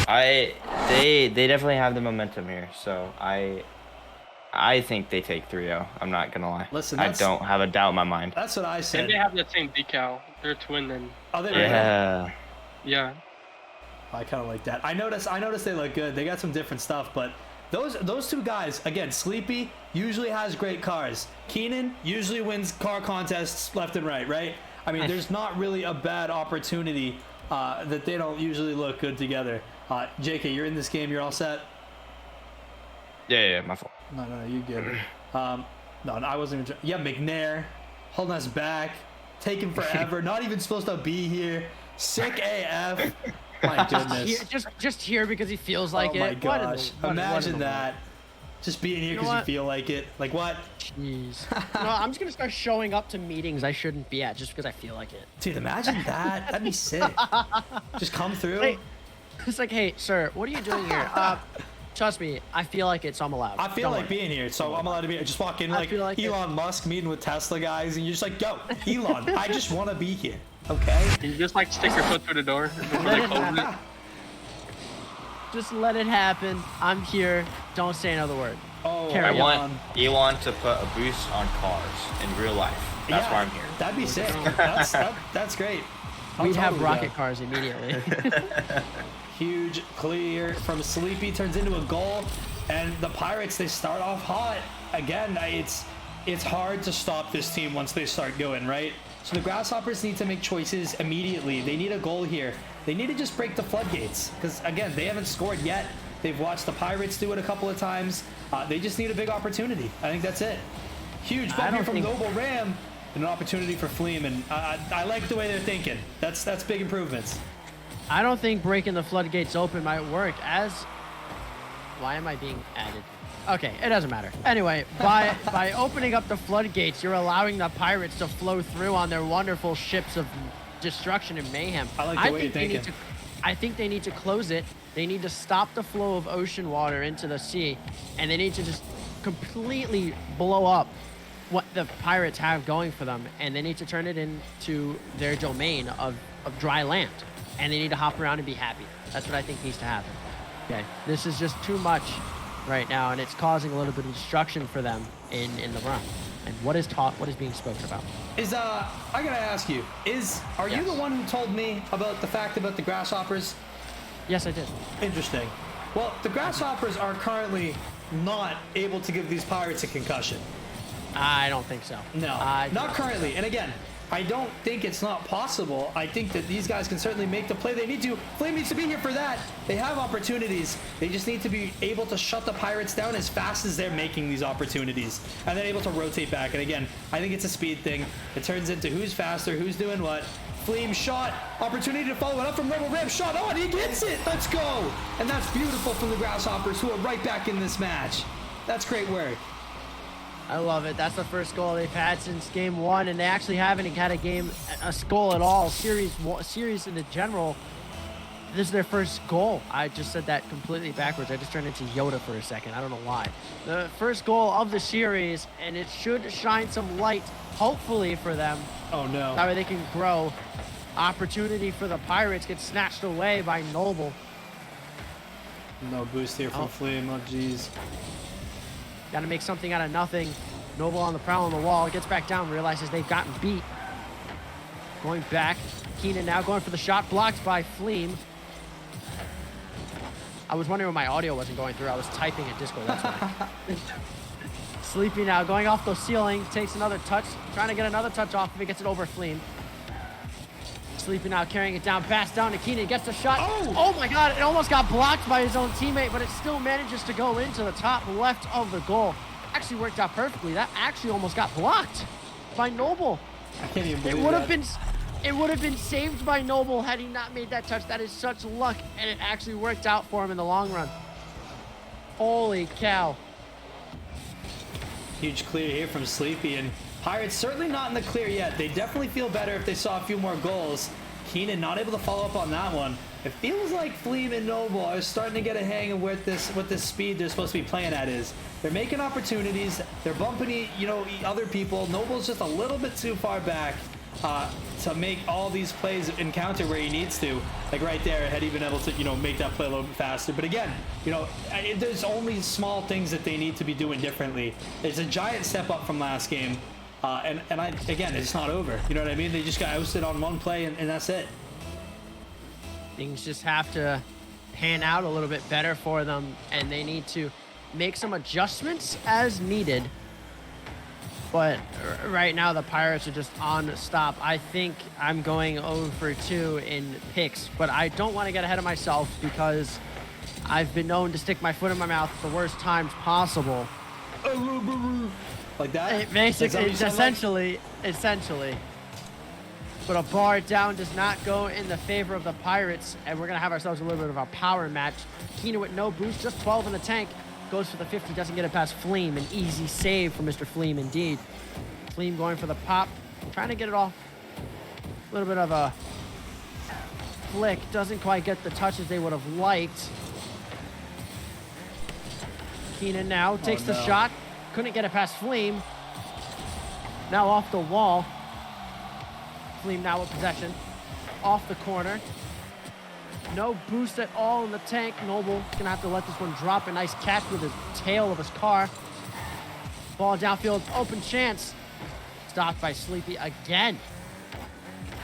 they definitely have the momentum here. So I think they take 3-0. I'm not gonna lie. Listen, I don't have a doubt in my mind. That's what I said. And they have that same decal. They're twin then. Oh, they yeah. Yeah. I kind of like that. I noticed they look good. They got some different stuff, but those two guys, again, Sleepy usually has great cars. Keenan usually wins car contests left and right? I mean, there's not really a bad opportunity that they don't usually look good together. JK, you're in this game. You're all set? Yeah, my fault. No, you're good. No, I wasn't even... Yeah, McNair holding us back, taking forever, not even supposed to be here. Sick AF. My goodness. Just here because he feels like it. Oh my gosh. Imagine that. Just being here because you feel like it. Like what? Jeez. No, I'm just going to start showing up to meetings I shouldn't be at just because I feel like it. Dude, imagine that. That'd be sick. Just come through. Hey, it's like, hey, sir, what are you doing here? Trust me, I feel like it, so I'm allowed. I feel like being here, so I'm allowed to be here. Just walk in like Elon Musk meeting with Tesla guys, and you're just like, yo, Elon, I just want to be here. Okay. You just like stick your foot through the door before they close it. Just let it happen. I'm here. Don't say another word. Oh, I want Elon to put a boost on cars in real life. That's why I'm here. That'd be sick. That's great. We'd have rocket cars immediately. Huge clear from Sleepy turns into a goal, and the Pirates, they start off hot. Again, it's hard to stop this team once they start going, right? So the Grasshoppers need to make choices immediately. They need a goal here. They need to just break the floodgates because, again, they haven't scored yet. They've watched the Pirates do it a couple of times. They just need a big opportunity. I think that's it. Huge bump here from Noble Ram and an opportunity for Fleam, and I like the way they're thinking. That's big improvements. I don't think breaking the floodgates open might work as... Why am I being added? Okay, it doesn't matter. Anyway, by opening up the floodgates, you're allowing the pirates to flow through on their wonderful ships of destruction and mayhem. I like the way you're thinking. I think they need to close it. They need to stop the flow of ocean water into the sea, and they need to just completely blow up what the pirates have going for them, and they need to turn it into their domain of dry land, and they need to hop around and be happy. That's what I think needs to happen. Okay, this is just too much right now, and it's causing a little bit of destruction for them in the run. And what is being spoken about? I gotta ask you, are you the one who told me about the fact about the grasshoppers? Yes, I did. Interesting. Well, the grasshoppers are currently not able to give these pirates a concussion. I don't think so. No, not currently. And again, I don't think it's not possible. I think that these guys can certainly make the play they need to. Flame needs to be here for that. They have opportunities. They just need to be able to shut the pirates down as fast as they're making these opportunities. And then able to rotate back. And again, I think it's a speed thing. It turns into who's faster, who's doing what. Flame shot. Opportunity to follow it up from Rebel Rib. Shot on. He gets it. Let's go. And that's beautiful from the Grasshoppers, who are right back in this match. That's great work. I love it. That's the first goal they've had since game 1, and they actually haven't had a goal at all. Series in the general, this is their first goal. I just said that completely backwards. I just turned into Yoda for a second. I don't know why. The first goal of the series, and it should shine some light, hopefully, for them. Oh, no. That way they can grow. Opportunity for the Pirates gets snatched away by Noble. No boost here from Flame. Oh, jeez. Got to make something out of nothing. Noble on the prowl on the wall. Gets back down. Realizes they've gotten beat. Going back. Keenan now going for the shot. Blocked by Fleam. I was wondering when my audio wasn't going through. I was typing in Discord. That's why. Sleepy now going off the ceiling. Takes another touch. Trying to get another touch off if he gets it over Fleam. Sleepy now carrying it down. Pass down to Keenan. Gets the shot. Oh my God. It almost got blocked by his own teammate, but it still manages to go into the top left of the goal. Actually worked out perfectly. That actually almost got blocked by Noble. I can't even believe It would have been saved by Noble had he not made that touch. That is such luck, and it actually worked out for him in the long run. Holy cow. Huge clear here from Sleepy, and Pirates certainly not in the clear yet. They definitely feel better if they saw a few more goals. Keenan not able to follow up on that one. It feels like Fleam and Noble are starting to get a hang of what this speed they're supposed to be playing at is. They're making opportunities. They're bumping, other people. Noble's just a little bit too far back to make all these plays encounter where he needs to. Like right there, had he been able to, make that play a little bit faster. But again, there's only small things that they need to be doing differently. It's a giant step up from last game. Again, it's not over. You know what I mean? They just got ousted on one play, and that's it. Things just have to pan out a little bit better for them, and they need to make some adjustments as needed. But right now, the Pirates are just on stop. I think I'm going 0 for 2 in picks, but I don't want to get ahead of myself because I've been known to stick my foot in my mouth at the worst times possible. Like that? Basically, it's essentially. But a bar down does not go in the favor of the Pirates, and we're going to have ourselves a little bit of a power match. Keenan with no boost, just 12 in the tank. Goes for the 50, doesn't get it past Fleam. An easy save for Mr. Fleam indeed. Fleam going for the pop, trying to get it off. A little bit of a flick, doesn't quite get the touches they would have liked. Keenan now takes the shot. Couldn't get it past Fleam. Now off the wall. Fleam now with possession. Off the corner. No boost at all in the tank. Noble gonna have to let this one drop. A nice catch with the tail of his car. Ball downfield, open chance. Stopped by Sleepy again.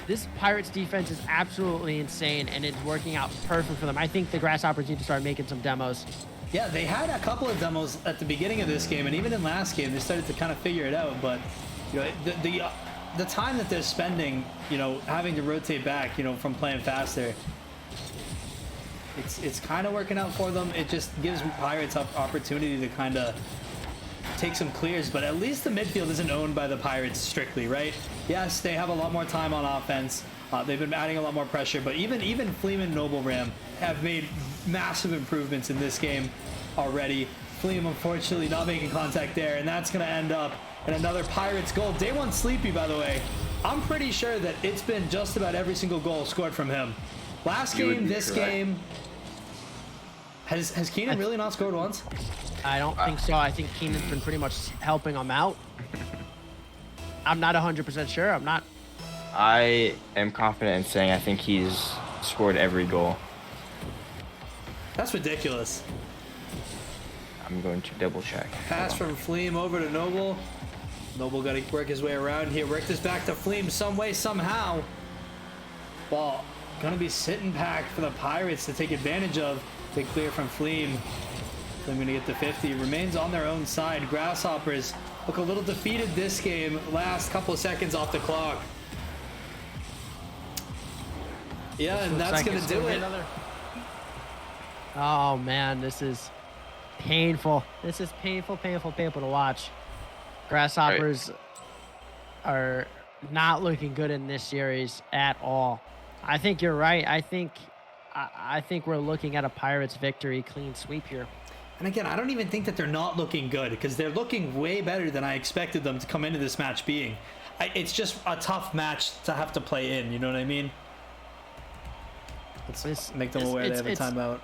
This Pirates defense is absolutely insane, and it's working out perfect for them. I think the Grasshoppers need to start making some demos. Yeah, they had a couple of demos at the beginning of this game, and even in last game, they started to kind of figure it out. But the time that they're spending, having to rotate back, from playing faster, it's kind of working out for them. It just gives Pirates opportunity to kind of take some clears, but at least the midfield isn't owned by the Pirates strictly, right? Yes, they have a lot more time on offense, They've been adding a lot more pressure, but even Fleam and Noble Ram have made massive improvements in this game already. Fleam, unfortunately, not making contact there, and that's going to end up in another Pirates goal. Day one Sleepy, by the way, I'm pretty sure that it's been just about every single goal scored from him. Last game, this game. Has Keenan really not scored once? I don't think so. I think Keenan's been pretty much helping him out. I'm not 100% sure. I'm not. I am confident in saying I think he's scored every goal. That's ridiculous. I'm going to double check. Pass from Fleam over to Noble. Noble got to work his way around here. Work this back to Fleam some way, somehow. Ball going to be sitting back for the Pirates to take advantage of. Big clear from Fleam. Fleam going to get the 50. Remains on their own side. Grasshoppers look a little defeated this game. Last couple of seconds off the clock. Yeah, and that's going to do it. Oh, man, this is painful. This is painful to watch. Grasshoppers are not looking good in this series at all. I think you're right. I think we're looking at a Pirates victory, clean sweep here. And again, I don't even think that they're not looking good, because they're looking way better than I expected them to come into this match being. It's just a tough match to have to play in, you know what I mean? Let's make them aware they have a timeout.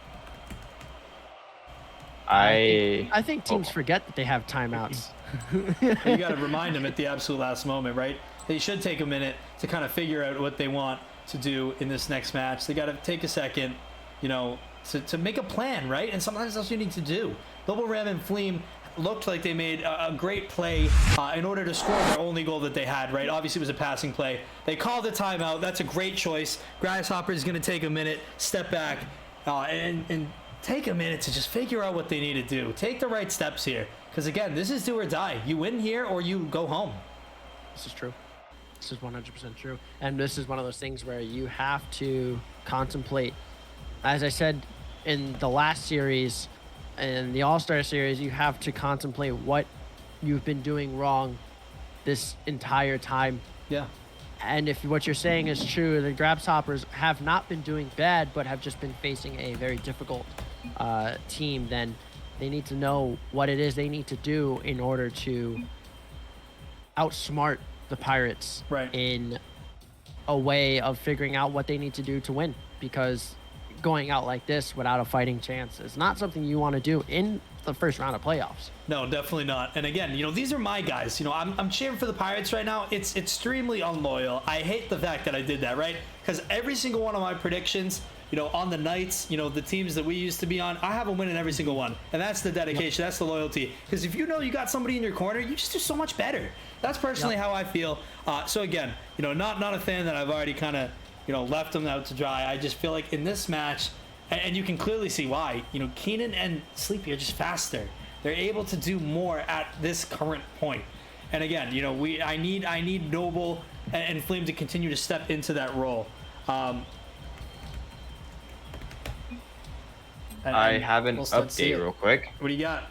I think teams forget that they have timeouts. You got to remind them at the absolute last moment, right? They should take a minute to kind of figure out what they want to do in this next match. They got to take a second, you know, to make a plan, right? And sometimes that's what you need to do. Noble Ram and Fleam looked like they made a great play in order to score their only goal that they had, right? Obviously, it was a passing play. They called a timeout. That's a great choice. Grasshopper is going to take a minute, step back, and take a minute to just figure out what they need to do. Take the right steps here. Because, again, this is do or die. You win here or you go home. This is true. This is 100% true. And this is one of those things where you have to contemplate. As I said in the last series, in the All-Star series, you have to contemplate what you've been doing wrong this entire time. Yeah. And if what you're saying is true, the Grasshoppers have not been doing bad, but have just been facing a very difficult team, then they need to know what it is they need to do in order to outsmart the Pirates in a way of figuring out what they need to do to win. Because going out like this without a fighting chance is not something you want to do in the first round of playoffs. No, definitely not. And again, you know, these are my guys. You know, I'm cheering for the Pirates right now. It's extremely unloyal. I hate the fact that I did that, right? Because every single one of my predictions, you know, on the nights, you know, the teams that we used to be on, I have them winning every single one. And that's the dedication. That's the loyalty. Because if you know you got somebody in your corner, you just do so much better. That's personally how I feel. So again, you know, not a fan that I've already kind of, you know, left them out to dry. I just feel like in this match, and you can clearly see why, you know, Keenan and Sleepy are just faster. They're able to do more at this current point. And again, you know, I need Noble and Fleam to continue to step into that role. I have an update real quick. What do you got?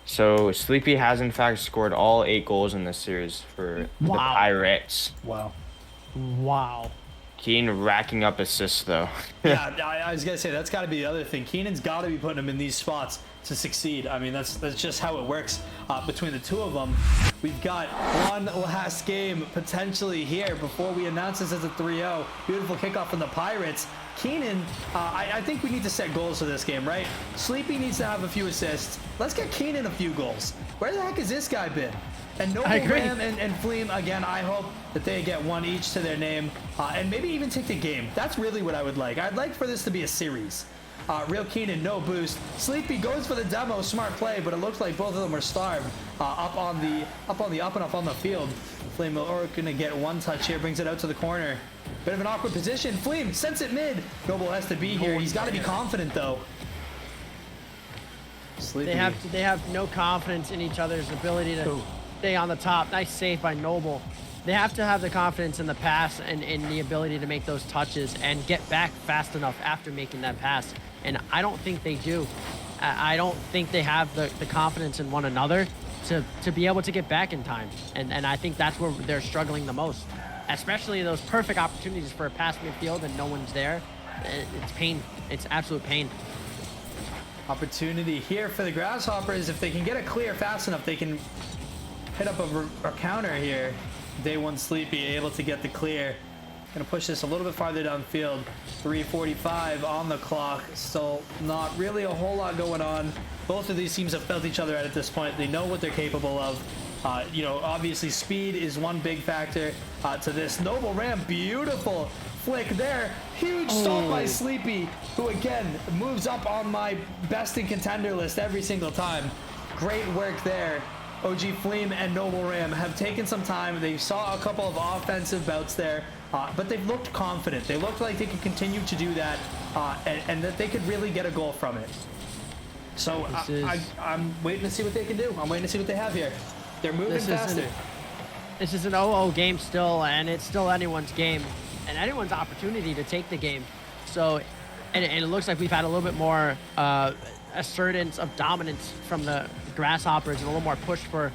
So Sleepy has in fact scored all 8 goals in this series for the Pirates. Wow. Wow. Keen racking up assists though. Yeah, I was gonna say that's got to be the other thing. Keenan's got to be putting him in these spots to succeed. I mean, that's just how it works between the two of them. We've got one last game potentially here before we announce this as a 3-0. Beautiful kickoff from the Pirates. Keenan, I think we need to set goals for this game, right? Sleepy needs to have a few assists. Let's get Keenan a few goals. Where the heck has this guy been? And Noble Ram and Fleam, again, I hope that they get one each to their name and maybe even take the game. That's really what I would like. I'd like for this to be a series. Real Keenan, no boost. Sleepy goes for the demo, smart play, but it looks like both of them are starved up on the field. Fleam are gonna get one touch here, brings it out to the corner. Bit of an awkward position. Fleam sends it mid. Noble has to be here. He's got to be confident though. Sleepy. They have no confidence in each other's ability to stay on the top. Nice save by Noble. They have to have the confidence in the pass and in the ability to make those touches and get back fast enough after making that pass. And I don't think they do. I don't think they have the confidence in one another to be able to get back in time. And I think that's where they're struggling the most. especially those perfect opportunities for a pass midfield and no one's there. It's pain. It's absolute pain. Opportunity here for the Grasshoppers. If they can get a clear fast enough, they can hit up a counter here. Day One Sleepy able to get the clear. Gonna push this a little bit farther downfield. 3:45 on the clock. Still not really a whole lot going on. Both of these teams have felt each other out at this point. They know what they're capable of. You know, obviously speed is one big factor to this. Noble Ram, beautiful flick there. Huge stop by Sleepy, who again moves up on my best in contender list every single time. Great work there. OG Fleam and Noble Ram have taken some time. They saw a couple of offensive bouts there, but they've looked confident. They looked like they could continue to do that, and that they could really get a goal from it. So I'm waiting to see what they can do. I'm waiting to see what they have here. They're moving faster. This is an 0-0 game still, and it's still anyone's game and anyone's opportunity to take the game. So, and it looks like we've had a little bit more assertance of dominance from the Grasshoppers and a little more push for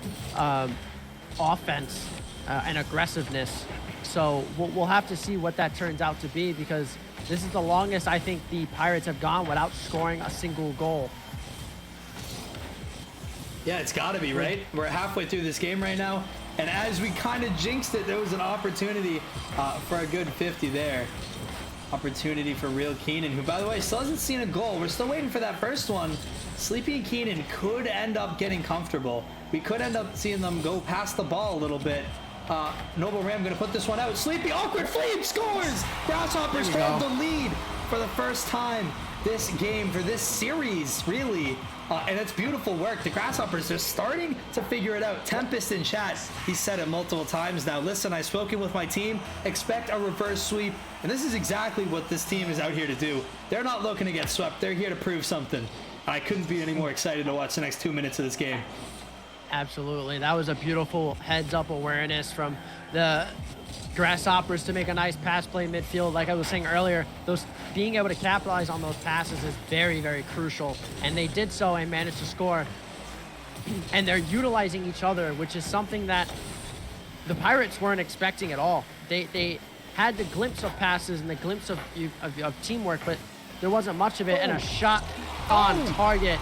offense and aggressiveness. So we'll have to see what that turns out to be, because this is the longest I think the Pirates have gone without scoring a single goal. Yeah, it's got to be, right? We're halfway through this game right now, and as we kind of jinxed it, there was an opportunity for a good 50 there. Opportunity for Real Keenan, who, by the way, still hasn't seen a goal. We're still waiting for that first one. Sleepy and Keenan could end up getting comfortable. We could end up seeing them go past the ball a little bit. Noble Ram going to put this one out. Sleepy, awkward Flame scores! Grasshoppers hold the lead for the first time this game, for this series, really. And it's beautiful work. The Grasshoppers are starting to figure it out. Tempest in chat, he said it multiple times now. Listen, I've spoken with my team. Expect a reverse sweep. And this is exactly what this team is out here to do. They're not looking to get swept. They're here to prove something. I couldn't be any more excited to watch the next 2 minutes of this game. Absolutely. That was a beautiful heads-up awareness from the Grasshoppers to make a nice pass play midfield. Like I was saying earlier, those being able to capitalize on those passes is very, very crucial. And they did so and managed to score. And they're utilizing each other, which is something that the Pirates weren't expecting at all. They had the glimpse of passes and the glimpse of teamwork, but there wasn't much of it. And a shot on target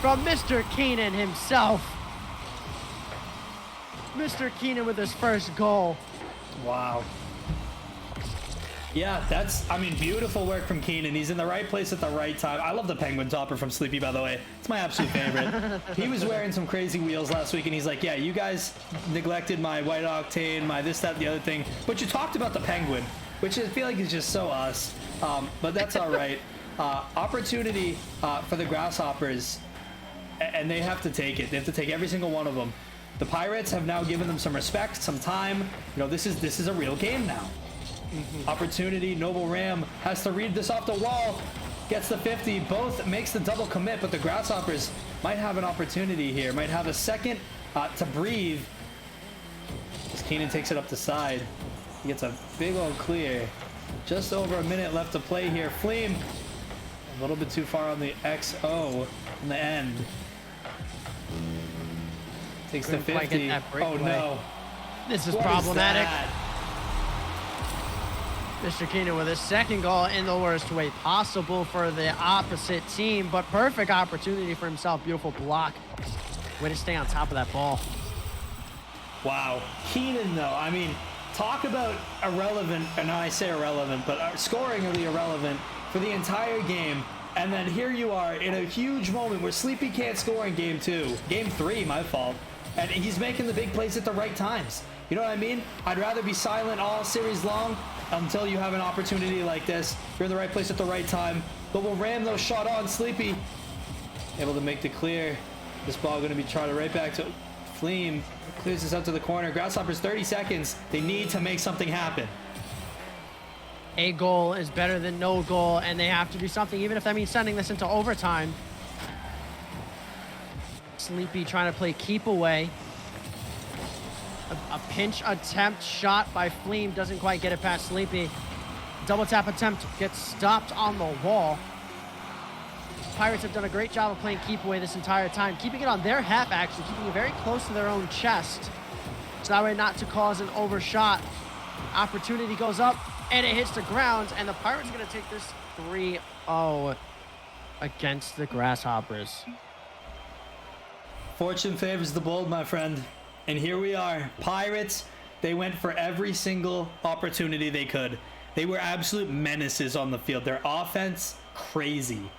from Mr. Keenan himself. Mr. Keenan with his first goal. Wow. Yeah, that's, I mean, beautiful work from Keenan. He's in the right place at the right time. I love the penguin topper from Sleepy, by the way. It's my absolute favorite. He was wearing some crazy wheels last week, and he's like, yeah, you guys neglected my white octane, my this, that, the other thing. But you talked about the penguin, which I feel like is just so us. But that's all right. Opportunity for the Grasshoppers, and they have to take it. They have to take every single one of them. The Pirates have now given them some respect, some time. You know, this is a real game now. Opportunity. Noble Ram has to read this off the wall. Gets the 50. Both makes the double commit, but the Grasshoppers might have an opportunity here. Might have a second to breathe. As Keenan takes it up the side. He gets a big old clear. Just over a minute left to play here. Fleam a little bit too far on the XO in the end. Takes the 50. Oh no. This is problematic. Mr. Keenan with his second goal in the worst way possible for the opposite team, but perfect opportunity for himself. Beautiful block. Way to stay on top of that ball. Wow. Keenan, though, I mean, talk about irrelevant, and I say irrelevant, but scoringly irrelevant for the entire game. And then here you are in a huge moment where Sleepy can't score in game 2. Game 3, my fault. And he's making the big plays at the right times. You know what I mean? I'd rather be silent all series long until you have an opportunity like this. You're in the right place at the right time. But we'll ram those shot on. Sleepy able to make the clear. This ball going to be charted right back to Fleam. Clears this out to the corner. Grasshoppers 30 seconds. They need to make something happen. A goal is better than no goal, and they have to do something, even if that means sending this into overtime. Sleepy trying to play keep away. A pinch attempt shot by Fleam doesn't quite get it past Sleepy. Double tap attempt gets stopped on the wall. Pirates have done a great job of playing keep away this entire time, keeping it on their half, actually, keeping it very close to their own chest, so that way not to cause an overshot. Opportunity goes up, and it hits the ground, and the Pirates are going to take this 3-0 against the Grasshoppers. Fortune favors the bold, my friend. And here we are. Pirates, they went for every single opportunity they could. They were absolute menaces on the field. Their offense, crazy.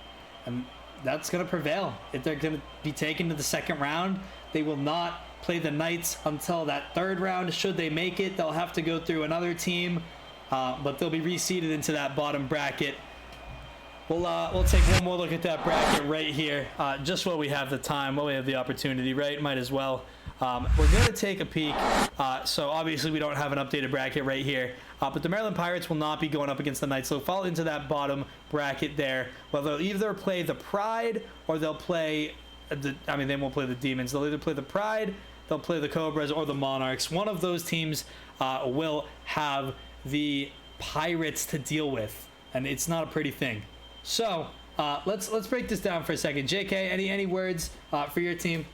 And that's going to prevail. If they're going to be taken to the second round, they will not play the Knights until that third round. Should they make it, they'll have to go through another team, but they'll be reseeded into that bottom bracket. We'll take one more look at that bracket right here, just while we have the time, while we have the opportunity, right? Might as well. We're going to take a peek. So obviously we don't have an updated bracket right here, but the Maryland Pirates will not be going up against the Knights. So fall into that bottom bracket there. Well, they'll either play the Pride or they'll play they won't play the Demons. They'll either play the Pride, they'll play the Cobras, or the Monarchs. One of those teams will have the Pirates to deal with, and it's not a pretty thing. So let's break this down for a second. JK, any words for your team?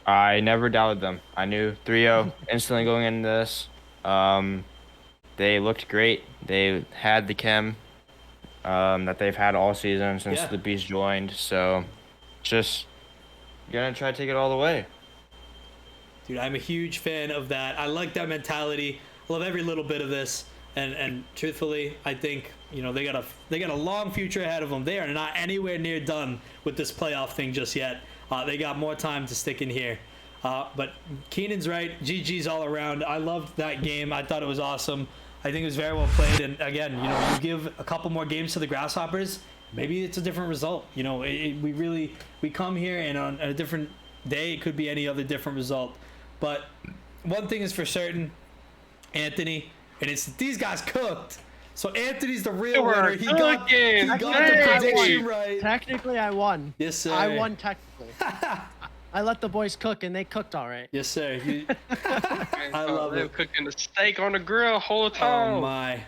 I never doubted them. I knew 3-0 instantly going into this. They looked great. They had the chem that they've had all season since the Beast joined. So just gonna try to take it all the way. Dude, I'm a huge fan of that. I like that mentality. I love every little bit of this. And truthfully, I think, they got a long future ahead of them. They are not anywhere near done with this playoff thing just yet. They got more time to stick in here. But Keenan's right. GG's all around. I loved that game. I thought it was awesome. I think it was very well played. And again, you give a couple more games to the Grasshoppers, maybe it's a different result. We come here and on a different day, it could be any other different result. But one thing is for certain, Anthony, and it's these guys cooked. So Anthony's the real winner. He got the prediction right. Technically, I won. Yes, sir. I won technically. I let the boys cook, and they cooked all right. Yes, sir. I love They're it. cooking the steak on the grill whole time. Oh my.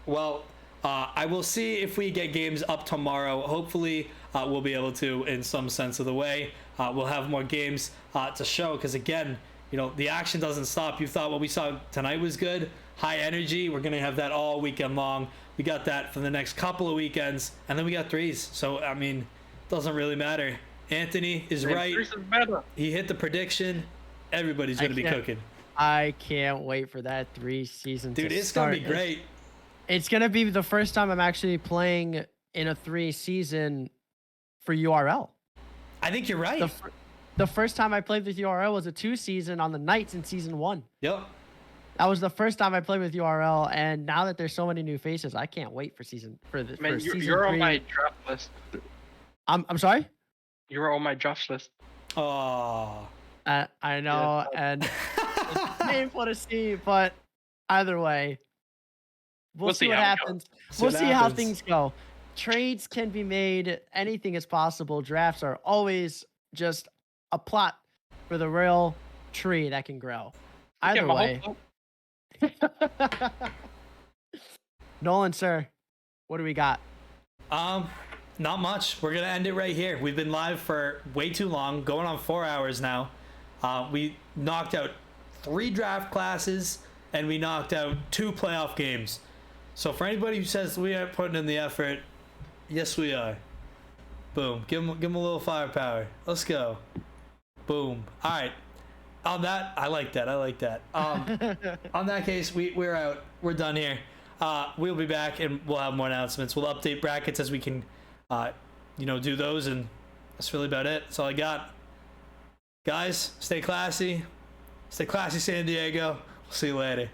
Well, I will see if we get games up tomorrow. Hopefully, we'll be able to in some sense of the way. We'll have more games to show because again, the action doesn't stop. You thought what we saw tonight was good. High energy. We're going to have that all weekend long. We got that for the next couple of weekends. And then we got threes. So, doesn't really matter. Anthony is right. He hit the prediction. Everybody's going to be cooking. I can't wait for that 3 season. Dude, it's going to be great. It's going to be the first time I'm actually playing in a 3 season for URL. I think you're right. The first time I played with URL was a 2 season on the Knights in season 1. Yep. That was the first time I played with URL, and now that there's so many new faces, I can't wait for season 3. You're on my draft list. I'm sorry? You were on my draft list. Oh. I know, and it's painful to see, but either way, we'll see what happens. We'll see how things go. Trades can be made. Anything is possible. Drafts are always just a plot for the real tree that can grow. Either way. Nolan, sir, what do we got? Not much. We're gonna end it right here. We've been live for way too long, going on 4 hours now. We knocked out 3 draft classes and we knocked out 2 playoff games. So for anybody who says we aren't putting in the effort, yes we are. Boom. Give them a little firepower. Let's go. Boom. All right. On that, I like that. On that case, we're out. We're done here. We'll be back and we'll have more announcements. We'll update brackets as we can, do those, and that's really about it. That's all I got. Guys, stay classy. Stay classy, San Diego. We'll see you later.